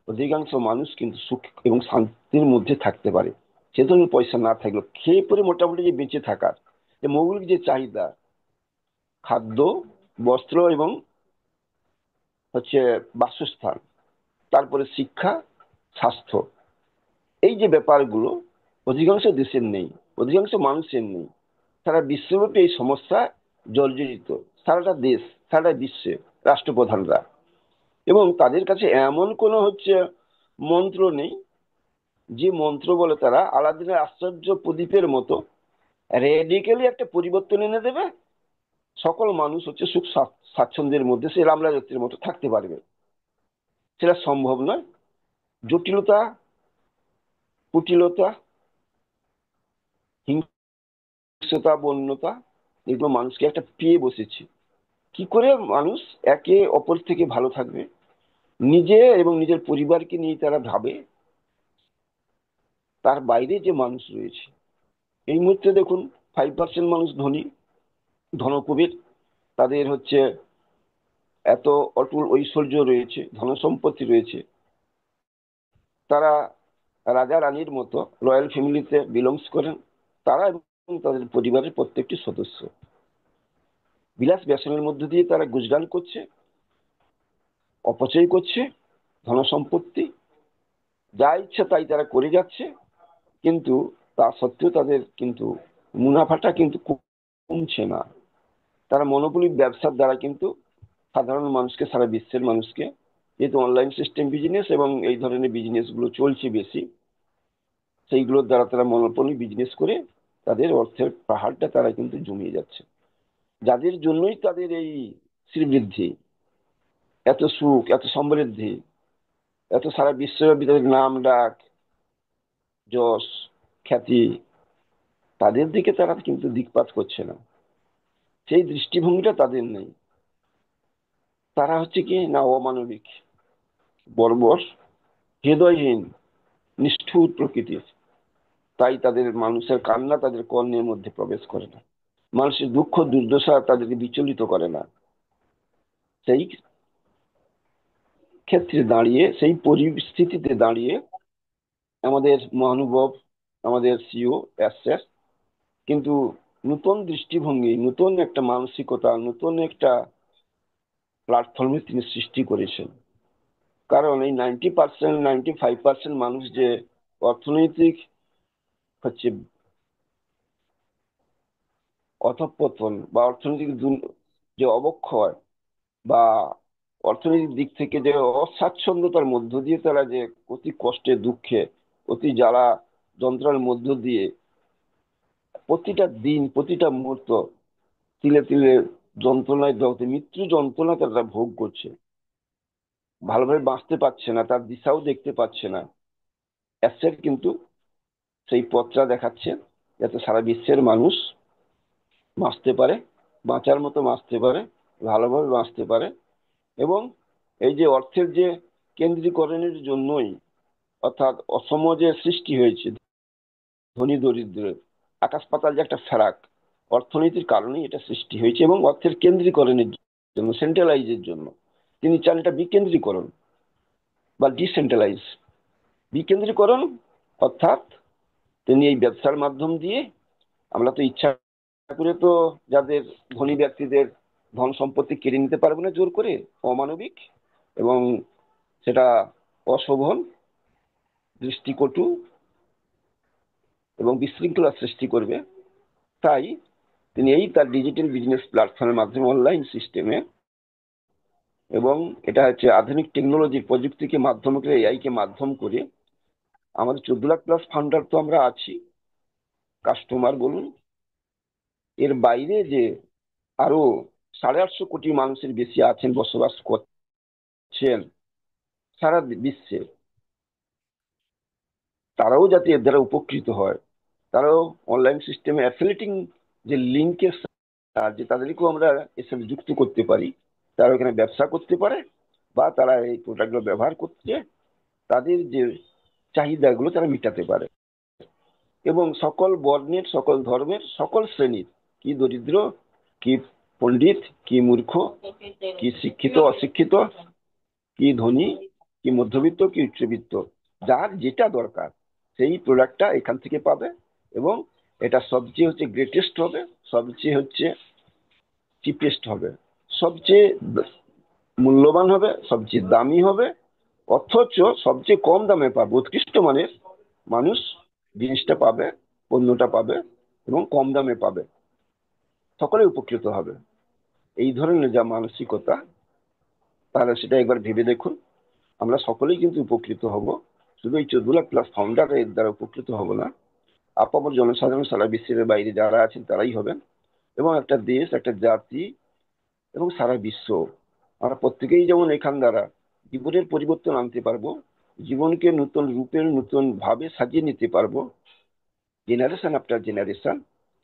অধিকাংশ মানুষ কিন্তু সুখ এবং শান্তির মধ্যে থাকতে পারে। সে ধরনের পয়সা না থাকলেও খেয়ে পরে মোটামুটি যে বেঁচে থাকার যে মৌলিক যে চাহিদা, খাদ্য, বস্ত্র এবং হচ্ছে বাসস্থান, তারপরে শিক্ষা, স্বাস্থ্য, এই যে ব্যাপারগুলো অধিকাংশ দেশের নেই, অধিকাংশ মানুষের নেই। সারা বিশ্বব্যাপী এই সমস্যা জর্জরিত, সারাটা দেশ, সারাটা বিশ্বে রাষ্ট্রপ্রধানরা, এবং তাদের কাছে এমন কোনো হচ্ছে মন্ত্র নেই যে মন্ত্র বলে তারা আলাদিনের আশ্চর্য প্রদীপের মতো রেডিক্যালি একটা পরিবর্তন এনে দেবে, সকল মানুষ হচ্ছে সুখ স্বাচ্ছন্দ্যের মধ্যে সে রামলা রাজ্যের মতো থাকতে পারবে। সেটা সম্ভব নয়। জটিলতা, কুটিলতা, হিংসতা, বন্যতা, এগুলো মানুষকে একটা পেয়ে বসেছে। কি করে মানুষ একে অপর থেকে ভালো থাকবে, নিজে এবং নিজের পরিবারকে নিয়ে তারা ভাবে, তার বাইরে যে মানুষ রয়েছে। এই মুহূর্তে দেখুন 5% মানুষ ধনী, ধনকুবের, তাদের হচ্ছে এত অটুট ঐশ্বর্য রয়েছে, ধনসম্পত্তি রয়েছে, তারা রাজা রানীর মতো রয়্যাল ফ্যামিলিতে বিলংস করেন, তারা এবং তাদের পরিবারের প্রত্যেকটি সদস্য বিলাস ব্যসনের মধ্যে দিয়ে তারা গুজরান করছে, অপচয় করছে ধনসম্পত্তি, যা ইচ্ছা তাই তারা করে যাচ্ছে। কিন্তু তা সত্ত্বেও তাদের কিন্তু মুনাফাটা কিন্তু কমছে না। তারা মনোপলি ব্যবসার দ্বারা কিন্তু সাধারণ মানুষকে, সারা বিশ্বের মানুষকে, যেহেতু অনলাইন সিস্টেম বিজনেস এবং এই ধরনের বিজনেস গুলো চলছে বেশি, সেইগুলোর দ্বারা তারা মনোপলি বিজনেস করে তাদের অর্থের পাহাড়টা তারা কিন্তু জমিয়ে যাচ্ছে, যাদের জন্যই তাদের এই শ্রীবৃদ্ধি, এত সুখ, এত সমৃদ্ধি, এত সারা বিশ্বব্যাপী তাদের নাম ডাক, যশ, খ্যাতি, তাদের দিকে তারা কিন্তু দিকপাত করছে না। সেই দৃষ্টিভঙ্গিটা তাদের নেই। তারা হচ্ছে কি না অমানবিক, বর্বর, হৃদয়হীন, নিষ্ঠুর প্রকৃতির। তাই তাদের মানুষের কান্না তাদের কর্ণের মধ্যে প্রবেশ করে না, মানুষের দুঃখ দুর্দশা তাদেরকে বিচলিত করে না। সেই ক্ষেত্রে দাঁড়িয়ে, সেই পরিস্থিতিতে দাঁড়িয়ে আমাদের মহানুভব, আমাদের সিও স্যার কিন্তু নতুন দৃষ্টিভঙ্গি, নতুন একটা মানসিকতা, নতুন একটা প্ল্যাটফর্মে তিনি সৃষ্টি করেছেন। কারণ এই 90%, 95% মানুষ যে অর্থনৈতিক হচ্ছে অধঃপতন বা অর্থনৈতিক যে অবক্ষয় বা অর্থনৈতিক দিক থেকে যে অস্বাচ্ছন্দ্যতার মধ্য দিয়ে তারা যে অতি কষ্টে, দুঃখে, অতি জ্বালা যন্ত্রণার মধ্য দিয়ে প্রতিটা দিন, প্রতিটা মুহূর্ত তিলে তিলে যন্ত্রণায় জগতে মৃত্যু যন্ত্রণা তারা ভোগ করছে, ভালোভাবে বাঁচতে পারছে না, তার দিশাও দেখতে পাচ্ছে না। অ্যাসেট কিন্তু সেই পথটা দেখাচ্ছে যাতে সারা বিশ্বের মানুষ বাঁচতে পারে, বাঁচার মতো বাঁচতে পারে, ভালোভাবে বাঁচতে পারে। এবং এই যে অর্থের যে কেন্দ্রীকরণের জন্যই, অর্থাৎ অসম যে সৃষ্টি হয়েছে, ধনী দরিদ্রের আকাশ পাতাল যে একটা ফারাক, অর্থনীতির কারণেই এটা সৃষ্টি হয়েছে এবং অর্থের কেন্দ্রীকরণের জন্য, সেন্ট্রালাইজের জন্য তিনি চান এটা বিকেন্দ্রীকরণ বা ডিসেন্ট্রালাইজ। বিকেন্দ্রীকরণ অর্থাৎ তিনি এই ব্যবসার মাধ্যম দিয়ে, আমরা তো ইচ্ছা করে তো যাদের ধনী ব্যক্তিদের ধন সম্পত্তি কেড়ে নিতে পারবো না জোর করে, অমানবিক এবং সেটা অশোভন, দৃষ্টিকটু এবং বিশৃঙ্খলা সৃষ্টি করবে। তাই তিনি এই তার ডিজিটাল বিজনেস প্ল্যাটফর্মের মাধ্যমে, অনলাইন সিস্টেমে, এবং এটা হচ্ছে আধুনিক টেকনোলজি প্রযুক্তিকে মাধ্যম করে, এআই কে মাধ্যম করে, আমাদের 14 লাখ+ ফাউন্ডার তো আমরা আছি, কাস্টমার বলুন, এর বাইরে যে আরো 850 কোটি মানুষের বেশি আছেন, বসবাস করছেন সারা বিশ্বে, তারাও যাতে এর দ্বারা উপকৃত হয়, তারাও অনলাইন সিস্টেমে অ্যাফিলিয়েটিং যে লিঙ্কের সাহায্যে তাদেরকেও আমরা এর সাথে যুক্ত করতে পারি, তারা এখানে ব্যবসা করতে পারে বা তারা এই প্রোডাক্টগুলো ব্যবহার করতে তাদের যে চাহিদাগুলো তারা মেটাতে পারে। এবং সকল বর্ণের, সকল ধর্মের, সকল শ্রেণীর, কি দরিদ্র, কি পণ্ডিত, কি মূর্খ, কি শিক্ষিত অশিক্ষিত, কি ধনী, কি মধ্যবিত্ত, কি উচ্চবিত্ত, যার যেটা দরকার সেই প্রোডাক্টটা এখান থেকে পাবে। এবং এটা সবচেয়ে হচ্ছে গ্রেটেস্ট হবে, সবচেয়ে হচ্ছে চিপেস্ট হবে, সবচেয়ে মূল্যবান হবে, সবচেয়ে দামি হবে, অথচ সবচেয়ে কম দামে পাবে, উৎকৃষ্ট মানের মানুষ জিনিসটা পাবে, পণ্যটা পাবে এবং কম দামে পাবে, সকলে উপকৃত হবে। এই ধরনের যা মানসিকতা, তাহলে সেটা একবার ভেবে দেখুন। আমরা সকলেই কিন্তু উপকৃত হব, শুধু এই 14 লাখ+ ফাউন্ডার এর দ্বারা উপকৃত হব না, আপামর জনসাধারণ সারা বিশ্বের বাইরে যারা আছেন তারাই হবেন। এবং একটা দেশ, একটা জাতি এবং সারা বিশ্ব, আমরা প্রত্যেকেই যেমন এখান দ্বারা জীবনের পরিবর্তন আনতে পারবো, জীবনকে নতুন রূপের, নতুন ভাবে সাজিয়ে নিতে পারবো, generation after generation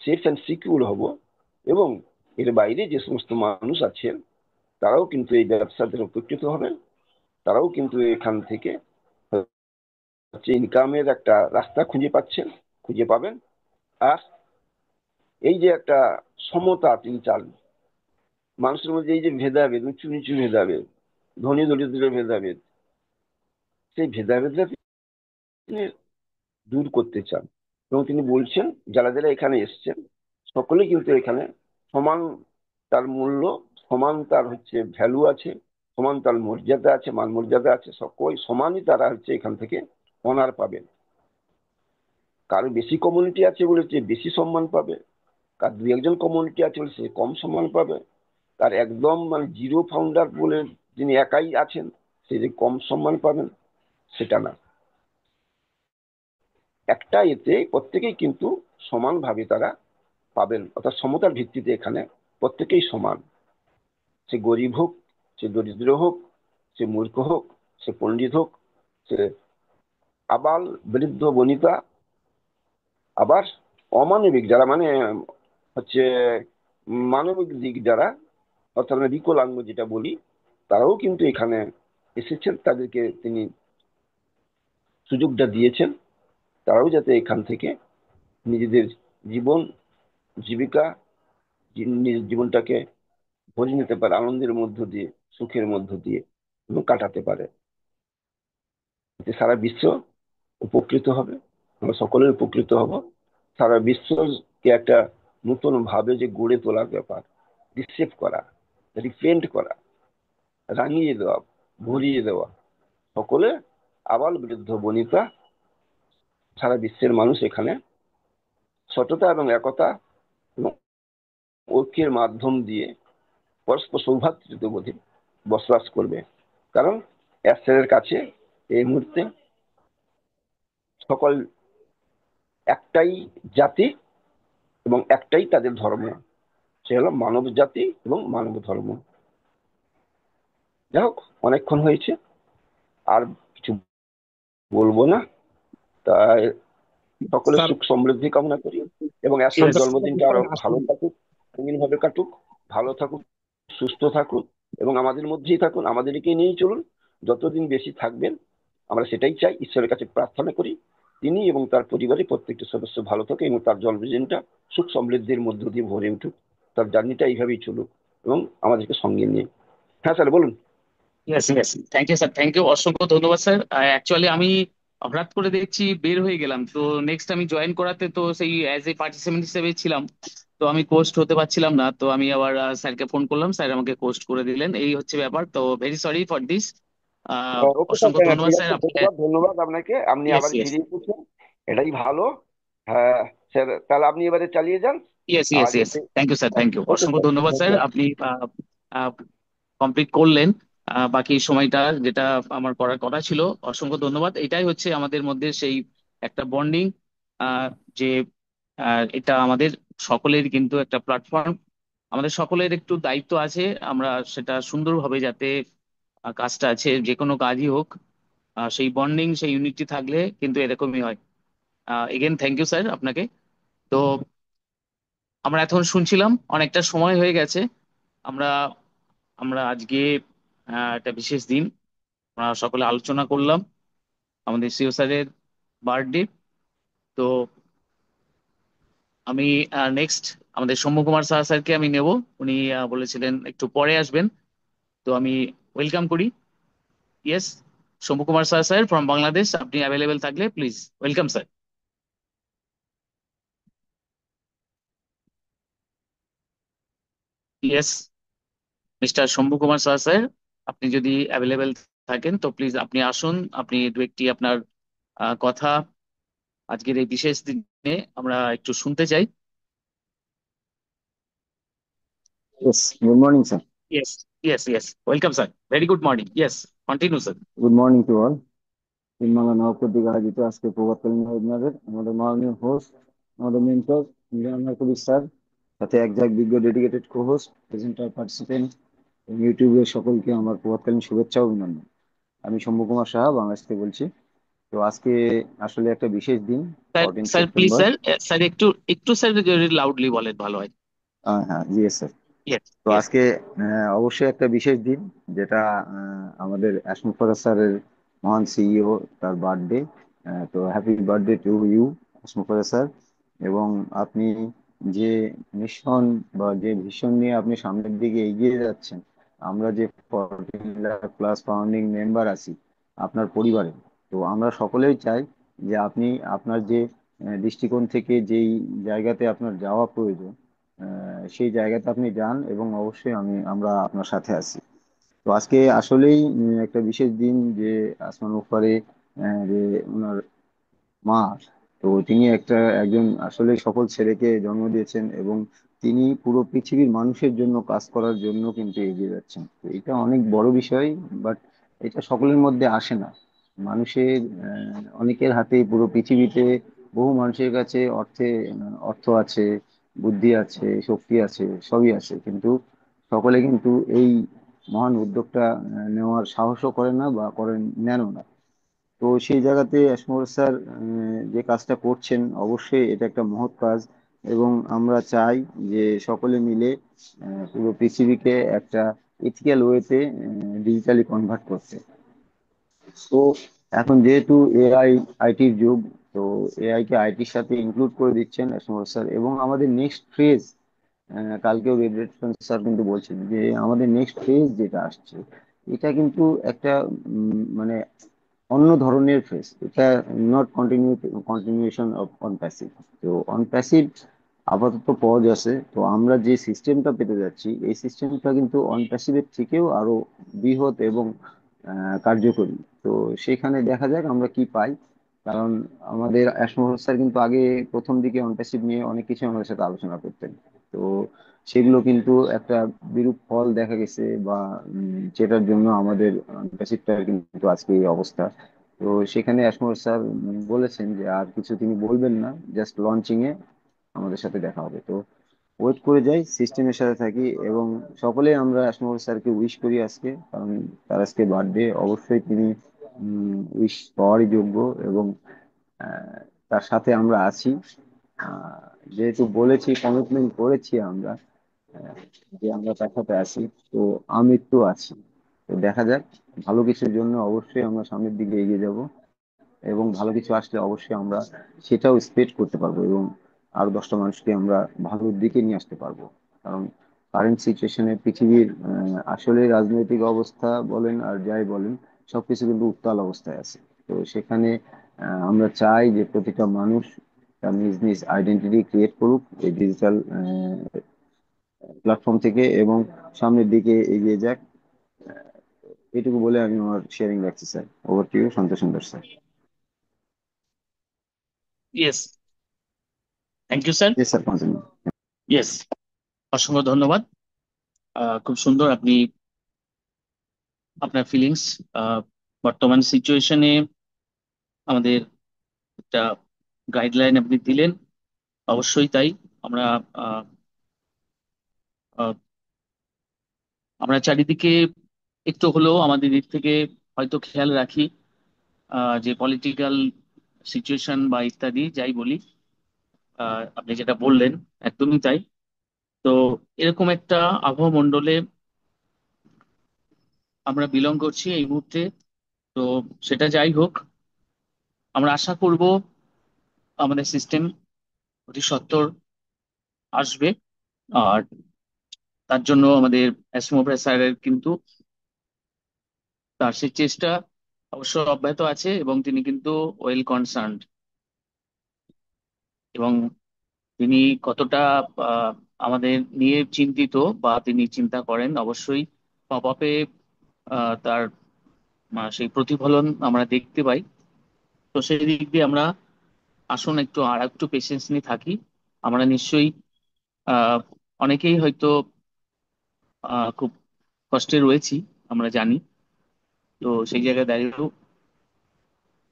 safe and secure হব। এবং এর বাইরে যে সমস্ত মানুষ আছেন তারাও কিন্তু এই ব্যবসাতে উপকৃত হবেন, তারাও কিন্তু এখান থেকে হচ্ছে ইনকামের একটা রাস্তা খুঁজে পাবেন। আর এই যে একটা সমতা তিনি চান, মানুষের মধ্যে এই যে ভেদাভেদ, উঁচু নিচু ভেদাভেদ, ধনী দরিদ্রের ভেদাভেদ, সেই ভেদাভেদটা তিনি দূর করতে চান। এবং তিনি বলছেন যারা যারা এখানে এসছেন সকলে কিন্তু এখানে সমান তার মূল্য, সমান তার হচ্ছে ভ্যালু আছে, সমান তার মর্যাদা আছে, মান মর্যাদা আছে, সকল সমানই তারা হচ্ছে এখান থেকে অনার পাবেন। কারো বেশি কমিউনিটি আছে বলে সে বেশি সম্মান পাবে, কার 2-1 জন কমিউনিটি আছে বলে সে কম সম্মান পাবে, তার একদম মানে জিরো ফাউন্ডার বলে যিনি একাই আছেন সে যে কম সম্মান পাবেন, সেটা না। একটা এতে প্রত্যেকেই কিন্তু সমানভাবে তারা পাবেন, অর্থাৎ সমতার ভিত্তিতে এখানে প্রত্যেকেই সমান। সে গরিব হোক, সে দরিদ্র হোক, সে মূর্খ হোক, সে পণ্ডিত হোক, সে আবাল বৃদ্ধ বনিতা, আবার অমানবিক যারা মানে হচ্ছে মানবিক দিক যারা, অর্থাৎ আমরা বিকলাঙ্গ যেটা বলি, তারাও কিন্তু এখানে এসেছেন। তাদেরকে তিনি সুযোগটা দিয়েছেন, তারাও যাতে এখান থেকে নিজেদের জীবন জীবিকা নিজের জীবনটাকে ভরে নিতে পারে আনন্দের মধ্য দিয়ে, সুখের মধ্য দিয়ে, এবং কাটাতে পারে। এতে সারা বিশ্ব উপকৃত হবে, আমরা সকলেই উপকৃত হব। সারা বিশ্বকে একটা নতুন ভাবে যে গড়ে তোলার ব্যাপার, রিসেপ করা, রিপেন্ট করা, রাঙিয়ে দেওয়া, ভরিয়ে দেওয়া, সকলে আবাল বৃদ্ধ বনিতা সারা বিশ্বের মানুষ এখানে সততা এবং একতা এবং ঐক্যের মাধ্যম দিয়ে পরস্পর সৌভ্রাতৃত্ববোধে বসবাস করবে। কারণ এর কাছে এই মুহূর্তে সকল একটাই জাতি এবং একটাই তাদের ধর্ম, সে হলো মানব জাতি এবং মানব ধর্ম। যাই হোক, অনেকক্ষণ হয়েছে, আর কিছু বলবো না। তাই সকলের স্যার, সুখ সমৃদ্ধি কামনা করি এবং স্যার, অ্যাশার জন্মদিনটা আরো ভালো থাকুক, রঙিন ভাবে কাটুক, ভালো থাকুক, সুস্থ থাকুন এবং আমাদের মধ্যেই থাকুন, আমাদেরকে নিয়েই চলুন। যতদিন বেশি থাকবেন আমরা সেটাই চাই, ঈশ্বরের কাছে প্রার্থনা করি তিনি এবং তার পরিবারের প্রত্যেকটি সদস্য ভালো থাকে এবং তার জন্মদিনটা সুখ সমৃদ্ধির মধ্য দিয়ে ভরে উঠুক, তার জার্নিটা এইভাবেই চলুক এবং আমাদেরকে সঙ্গে নিয়ে। হ্যাঁ স্যার বলুন। Yes yes, thank you sir, thank you, অসংখ্য ধন্যবাদ স্যার। অ্যাকচুয়ালি আমি হঠাৎ করে দেখছি বের হয়ে গেলাম, তো নেক্সট আমি জয়েন করাতে তো সেই অ্যাজ এ পার্টিসিপেন্ট হিসেবে ছিলাম, তো আমি কোস্ট হতে পারছিলাম না, তো আমি আবার স্যারকে ফোন করলাম, স্যার আমাকে কোস্ট করে দিলেন, এই হচ্ছে ব্যাপার। তো very sorry for this. Okay sir, অসংখ্য ধন্যবাদ ঠিক স্যার আছে, আপনাকে। ধন্যবাদ ধন্যবাদ আপনাকে, আপনি ইয়েস আবার ইয়েস, ফিরে এসেছেন, এটাই ভালো। হ্যাঁ স্যার, তাহলে আপনি এবারে চালিয়ে যান। ইয়েস ইয়েস আর ইয়েস, এতে thank you sir, thank you, okay অসংখ্য স্যার, ধন্যবাদ থ্যাংক স্যার, ইউ। আপনি কমপ্লিট করলেন বাকি সময়টা যেটা আমার করার কথা ছিল। অসংখ্য ধন্যবাদ। এটাই হচ্ছে আমাদের মধ্যে সেই একটা বন্ডিং, যে এটা আমাদের সকলের কিন্তু একটা প্ল্যাটফর্ম, আমাদের সকলের একটু দায়িত্ব আছে, আমরা সেটা সুন্দরভাবে যাতে কাজটা আছে, যে কোনো কাজই হোক, সেই বন্ডিং সেই ইউনিটি থাকলে কিন্তু এরকমই হয়। এগেন থ্যাংক ইউ স্যার আপনাকে। তো আমরা এখন শুনছিলাম, অনেকটা সময় হয়ে গেছে, আমরা আমরা আজকে একটা বিশেষ দিন, আমরা সকলে আলোচনা করলাম আমাদের সিও স্যারের বার্থডে। তো আমি নেক্সট আমাদের সৌম্য কুমার সাহা স্যারকে আমি নেব, উনি বলেছিলেন একটু পরে আসবেন, তো আমি ওয়েলকাম করি। Yes, Soumya Kumar Saha sir from Bangladesh, আপনি অ্যাভেলেবেল থাকলে please welcome sir. Yes, mister Shambhu Kumar Saha sir, আপনি যদি অ্যাভেলেবেল থাকেন তো প্লিজ আপনি আসুন, আপনি দু একটি আপনার কথা আজকের এই বিশেষ দিনে আমরা একটু শুনতে চাই। Yes, good morning, sir. Yes yes yes, welcome sir, very good morning, yes continue sir. Good morning to all. Tinmala Nabapalli আয়োজিত আজকে প্রভাতকালীন ওয়েবিনারের আমাদের মাননীয় হোস্ট, আমাদের মেন্টর ইন্দ্রায়ণ কবির স্যার, সাথে একজাক বিজ্ঞ dedicated co host, presenter, participant এবং ইউটিউবের সকলকে আমার প্রভাতকালীন শুভেচ্ছা ও অভিনন্দন। আমি শম্ভু কুমার সাহা, বাংলাদেশ থেকে বলছি। তো আজকে আসলে একটা বিশেষ দিন, sir 14 sir please September. Sir, sir একটু একটু স্যার লাউডলি বলেন ভালো হয়। হ্যাঁ জি স্যার। ইয়েস তো ইয়েস। আজকে অবশ্যই একটা বিশেষ দিন, যেটা আমাদের অ্যাশমুখ স্যারের মহান সিইও তার বার্থডে। তো হ্যাপি বার্থডে টু ইউ অ্যাশমুখ স্যার। এবং আপনি যে মিশন বা যে ভিশন নিয়ে আপনি সামনের দিকে এগিয়ে যাচ্ছেন, আমরা যে 14 লাখ+ ফাউন্ডিং মেম্বার আছি আপনার পরিবারে, তো আমরা সকলেই চাই যে আপনি আপনার যে দৃষ্টিকোণ থেকে যেই জায়গাতে আপনার যাওয়া প্রয়োজন, সেই জায়গাতে আপনি যান এবং অবশ্যই আমরা আপনার সাথে আছি। তো আজকে আসলেই একটা বিশেষ দিন, যে আসমান উপরে যে ওনার মা, তো তিনি একজন আসলে সকল ছেলেকে জন্ম দিয়েছেন এবং তিনি পুরো পৃথিবীর মানুষের জন্য কাজ করার জন্য কিন্তু এগিয়ে যাচ্ছেন। তো এটা অনেক বড় বিষয়, বাট এটা সকলের মধ্যে আসে না। মানুষের অনেকের হাতে পুরো পৃথিবীতে বহু মানুষের কাছে অর্থ আছে, বুদ্ধি আছে, শক্তি আছে, সবই আছে, কিন্তু সকলে কিন্তু এই মহান উদ্যোগটা নেওয়ার সাহসও করে না বা নেনও না। তো সেই জায়গাতে এসমর স্যার যে কাজটা করছেন, অবশ্যই এটা একটা মহৎ কাজ। এবং আমরা চাই যে সকলে মিলে পুরো পৃথিবীকে একটা ইথিক্যাল ওয়েতে ডিজিটালি কনভার্ট করতে। তো এখন যেহেতু এআই আইটির যুগ, তো এআই কে আইটির সাথে ইনক্লুড করে দিচ্ছেন এসমর স্যার। এবং আমাদের নেক্সট ফেজ, কালকেও রেডরেশন স্যার কিন্তু বলছেন যে আমাদের নেক্সট ফেজ যেটা আসছে, এটা কিন্তু একটা মানে অন্য ধরনের ফেজ। এটা not continuation of on passive. তো অন প্যাসিভ আপাতত পজ আছে, তো আমরা যে সিস্টেমটা পেতে যাচ্ছি, এই সিস্টেমটা কিন্তু অন প্যাসিভের থেকেও আরো বৃহৎ এবং কার্যকরী। তো সেখানে দেখা যাক আমরা কি পাই। কারণ আমাদের অ্যাসমোহন স্যার কিন্তু আগে প্রথম দিকে অন প্যাসিভ নিয়ে অনেক কিছু আমাদের সাথে আলোচনা করতেন। তো সেগুলো কিন্তু একটা বিরূপ ফল দেখা গেছে, বা যেটার জন্য আমাদের প্যাসিভটার কিন্তু আজকে এই অবস্থা। তো সেখানে আসমর স্যার বলেছেন যে আর কিছু তিনি বলবেন না, জাস্ট লঞ্চিং এ আমাদের সাথে দেখা হবে। তো ওয়েট করে যাই, সিস্টেমের সাথে থাকি, এবং সকলেই আমরা আসমর স্যারকে উইশ করি আজকে, কারণ তার আজকে বার্থডে। অবশ্যই তিনি উইশ পাওয়ারই যোগ্য, এবং আহ, তার সাথে আমরা আছি। আহ, যেহেতু বলেছি, কমিটমেন্ট করেছি আমরা, আহ, যে আমরা তার সাথে আছি, তো আমৃত্যু আছি। তো দেখা যাক, ভালো কিছুর জন্য অবশ্যই আমরা সামনের দিকে এগিয়ে যাব, এবং ভালো কিছু আসলে অবশ্যই আমরা সেটাও স্প্রেড করতে পারবো, এবং আরো 10টা মানুষকে আমরা ভালোর দিকে নিয়ে আসতে পারবো। কারণ কারেন্ট সিচুয়েশনে পৃথিবীর আসলে রাজনৈতিক অবস্থা বলেন আর যাই বলেন, সবকিছু কিন্তু উত্তাল অবস্থায় আছে। তো সেখানে আমরা চাই যে প্রতিটা মানুষ তার নিজ নিজ আইডেন্টিটি ক্রিয়েট করুক এই ডিজিটাল প্ল্যাটফর্ম থেকে, এবং সামনের দিকে এগিয়ে যাক। এটুকু বলে আমি আমার শেয়ারিং রাখছি sir. Over to you, Santosh Sundar sir. Yes, thank you sir. জি স্যার, কন্টিনিউ। ইয়েস, অসংখ্য ধন্যবাদ। খুব সুন্দর আপনি আপনার ফিলিংস বর্তমান সিচুয়েশনে আমাদের একটা গাইডলাইন আপনি দিলেন। অবশ্যই তাই। আমরা আহ, আহ, আমরা চারিদিকে একটু হলেও আমাদের দিক থেকে হয়তো খেয়াল রাখি, যে পলিটিক্যাল সিচুয়েশন বা ইত্যাদি যাই বলি, আপনি যেটা বললেন একদমই তাই। তো এরকম একটা আবহাওয়া মণ্ডলে আমরা বিলং করছি এই মুহূর্তে। তো সেটা যাই হোক, আমরা আশা করব আমাদের সিস্টেম অতি সত্বর আসবে। আর তার জন্য আমাদের এসমো স্যারের কিন্তু তার সেই চেষ্টা অবশ্য অব্যাহত আছে, এবং তিনি কিন্তু ওয়েল কনসার্নড, এবং তিনি কতটা আহ, আমাদের নিয়ে চিন্তিত বা তিনি চিন্তা করেন অবশ্যই পপ আপে তার সেই প্রতিফলন আমরা দেখতে পাই। তো সেই দিক দিয়ে আমরা আসুন একটু আর একটু পেশেন্স নিয়ে থাকি। আমরা নিশ্চয়ই আহ অনেকেই হয়তো খুব কষ্টে রয়েছি, আমরা জানি। তো সেই জায়গায় দাঁড়িয়েও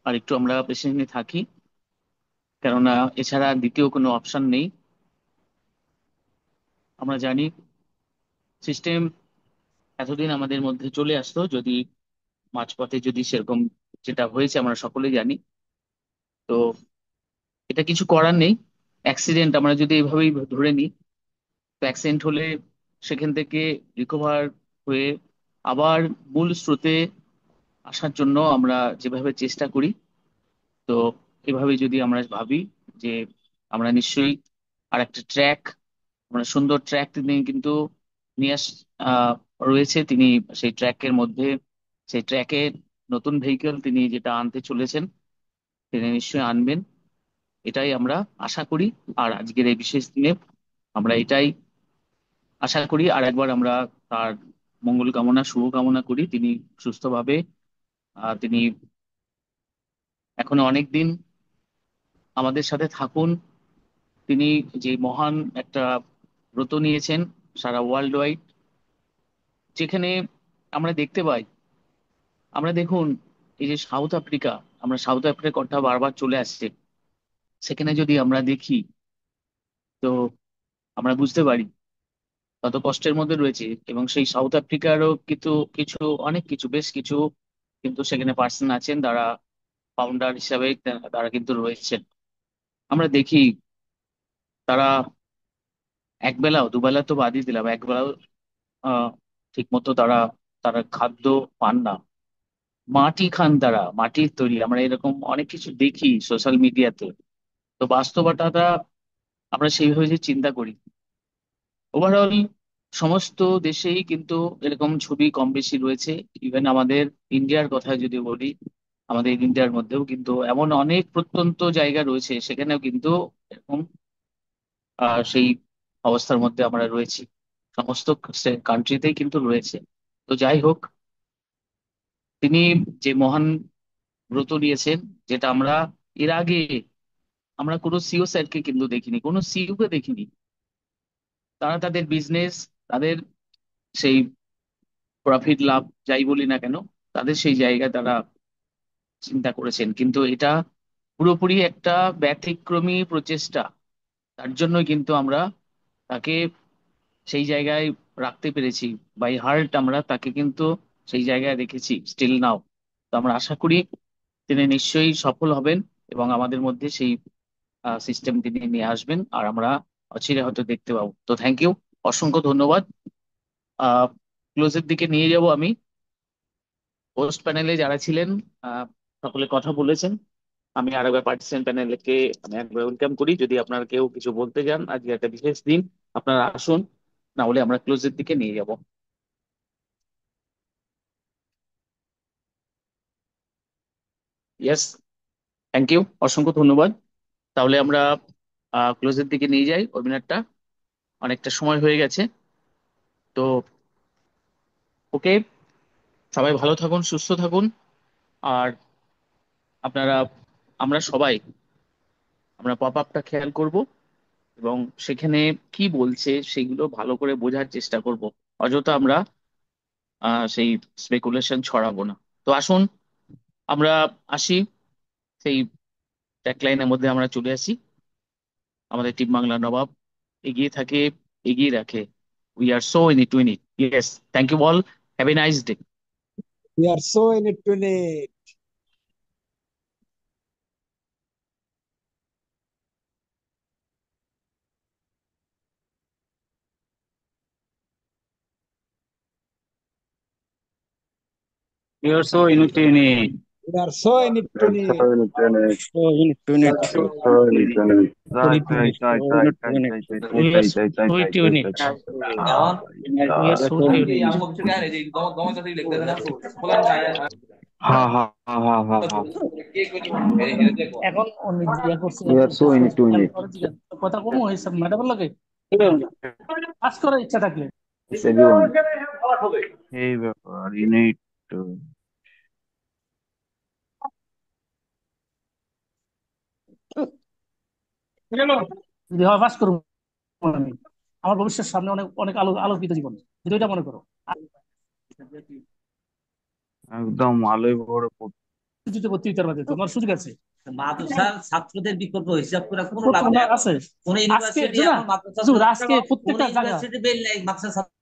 আর একটু আমরা পেশেন্স নিয়ে থাকি, কেননা এছাড়া দ্বিতীয় কোনো অপশন নেই। আমরা জানি সিস্টেম এতদিন আমাদের মধ্যে চলে আসতো, যদি মাঝপথে যদি সেরকম যেটা হয়েছে আমরা সকলেই জানি। তো এটা কিছু করার নেই। অ্যাক্সিডেন্ট আমরা যদি এইভাবেই ধরে নিই, তো অ্যাক্সিডেন্ট হলে সেখান থেকে রিকভার হয়ে আবার মূল স্রোতে আসার জন্য আমরা যেভাবে চেষ্টা করি, তো এভাবে যদি আমরা ভাবি যে আমরা নিশ্চয়ই আর একটা ট্র্যাক, আমরা সুন্দর ট্র্যাক তিনি কিন্তু নিয়ে আহ, রয়েছে তিনি সেই ট্র্যাকের মধ্যে, সেই ট্র্যাকে নতুন ভেহিকেল তিনি যেটা আনতে চলেছেন তিনি নিশ্চয়ই আনবেন, এটাই আমরা আশা করি। আর আজকের এই বিশেষ দিনে আমরা এটাই আশা করি। আর একবার আমরা তার মঙ্গল কামনা শুভ কামনা করি, তিনি সুস্থভাবে তিনি এখনো অনেক দিন আমাদের সাথে থাকুন। তিনি যে মহান একটা ব্রত নিয়েছেন সারা ওয়ার্ল্ড ওয়াইড, যেখানে আমরা দেখতে পাই, আমরা দেখুন এই যে সাউথ আফ্রিকা, আমরা সাউথ আফ্রিকার কথা বারবার চলে আসছে, সেখানে যদি আমরা দেখি, তো আমরা বুঝতে পারি কত কষ্টের মধ্যে রয়েছে। এবং সেই সাউথ আফ্রিকারও কিন্তু কিছু, অনেক কিছু, বেশ কিছু কিন্তু সেখানে পার্সন আছেন, তারা ফাউন্ডার হিসাবে তারা কিন্তু রয়েছেন। আমরা দেখি তারা একবেলাও, দুবেলা তো বাদই দিলাম, একবেলাও আহ ঠিক মতো তারা তারা খাদ্য পান না। মাটি খান, তারা মাটির তৈরি। আমরা এরকম অনেক কিছু দেখি সোশ্যাল মিডিয়াতে। তো বাস্তবতাটা আমরা সেইভাবে যে চিন্তা করি, ওভারঅল সমস্ত দেশেই কিন্তু এরকম ছবি কম বেশি রয়েছে। ইভেন আমাদের ইন্ডিয়ার কথা যদি বলি, আমাদের ইন্ডিয়ার মধ্যেও কিন্তু এমন অনেক প্রত্যন্ত জায়গা রয়েছে, সেখানেও কিন্তু এরকম সেই অবস্থার মধ্যে আমরা রয়েছি। সমস্ত কান্ট্রিতেই কিন্তু রয়েছে। তো যাই হোক, তিনি যে মহান ব্রত নিয়েছেন, যেটা আমরা এর আগে আমরা কোনো সিও স্যারকে কিন্তু দেখিনি, কোনো সিইও কে দেখিনি। তারা তাদের বিজনেস, তাদের সেই প্রফিট লাভ যাই বলি না কেন, তাদের সেই জায়গায় তারা চিন্তা করেছেন। কিন্তু এটা পুরোপুরি একটা ব্যতিক্রমী প্রচেষ্টা। তার জন্যই কিন্তু আমরা তাকে সেই জায়গায় রাখতে পেরেছি। বাই হার্ট আমরা তাকে কিন্তু সেই জায়গায় রেখেছি স্টিল নাও। তো আমরা আশা করি তিনি নিশ্চয়ই সফল হবেন এবং আমাদের মধ্যে সেই সিস্টেম তিনি নিয়ে আসবেন, আর আমরা অচিরে হয়তো দেখতে পাবো। তো থ্যাংক ইউ, অসংখ্য ধন্যবাদ। আহ ক্লোজের দিকে নিয়ে যাব আমি। হোস্ট প্যানেলে যারা ছিলেন সকলে কথা বলেছেন। আমি আরেকবার পার্টিসিপেন্ট প্যানেলকে আমি একবার ওয়েলকাম করি। যদি আপনারা কেউ কিছু বলতে চান, আজকে একটা বিশেষ দিন, আপনারা আসুন, না হলে আমরা ক্লোজের দিকে নিয়ে যাব। ইয়েস, থ্যাংক ইউ, অসংখ্য ধন্যবাদ। তাহলে আমরা ক্লোজের দিকে নিয়ে যাই ওয়েবিনারটা, অনেকটা সময় হয়ে গেছে। তো ওকে, সবাই ভালো থাকুন, সুস্থ থাকুন। আর আপনারা, আমরা সবাই আমরা পপ আপটা খেয়াল করব এবং সেখানে কি বলছে সেগুলো ভালো করে বোঝার চেষ্টা করব। অযথা আমরা সেই স্পেকুলেশন ছড়াবো না। তো আসুন আমরা আসি, সেই ট্যাগলাইনের মধ্যে আমরা চলে আসি। আমাদের টিম বাংলা নবাব এগিয়ে থাকে, এগিয়ে রাখে। We are so in it to win it. Yes, thank you all, have a nice day. We are so in it today. We are so in. We are so in it today. So in it, unit, Right, right, right, right, unit, right, unit. right, right, right, We are right, so right, right, right, unit. right, right. We are so unit. হ্যাঁ হ্যাঁ হ্যাঁ হ্যাঁ হ্যাঁ হ্যাঁ এখন অন্য ইয়া করছে, we are so in it to win it কথা কম হয়েছে ম্যাডামের লাগে কাজ করার ইচ্ছা থাকলে। এভরিওয়ান এই ব্যাপার, ইউনিট। যদি হয় পাস করবো আমি, আমার ভবিষ্যৎ সামনে অনেক অনেক আলোকিত জীবন, যদি ওইটা মনে করো। একদম আলোয় ভরে পড়ছে। কিছুতে ভর্তি হতে পারবে, তোমার সুযোগ আছে। মাদ্রাসার ছাত্রদের বিকল্প হিসাব করে কোনো লাভ তোমার নেই এখন। আছে কোন আজকে ইউনিভার্সিটি শোনা, এখন মাদ্রাসা হুজুর, ছাত্র, আজকে কোন প্রত্যেকটা জায়গা, ইউনিভার্সিটি বেল নেই মাদ্রাসা ছাত্র।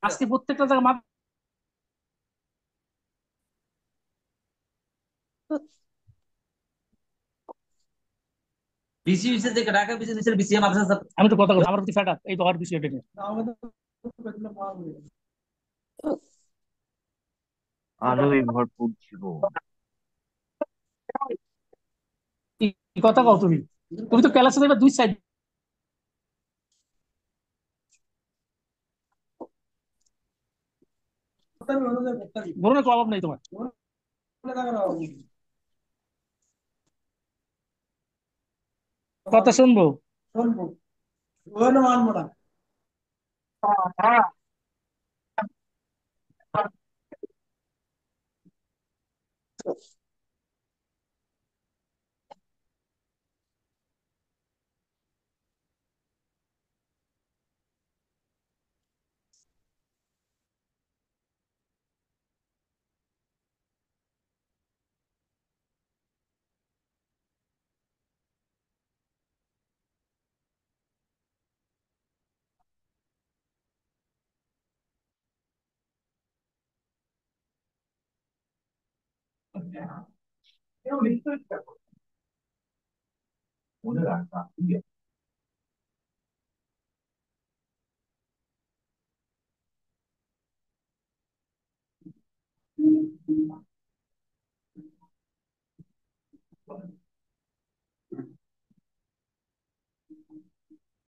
আজকে প্রত্যেকটা জায়গা বিসিএস থেকে ঢাকা বিসিএস বিসিএ মাদ্রাসা ছাত্র। আমি তো কথা বলছি, আমার প্রতি ফ্যাট আপ এই তো হওয়ার বিষয়টা নিয়ে। আলোয় ভরপুর জীবন। কি কথা কও তুমি? তুমি তো ক্লাসে দেখবে দুই সাইড, গ্রহণের অভাব নেই তোমার। কথা শুনবো, মানবো না।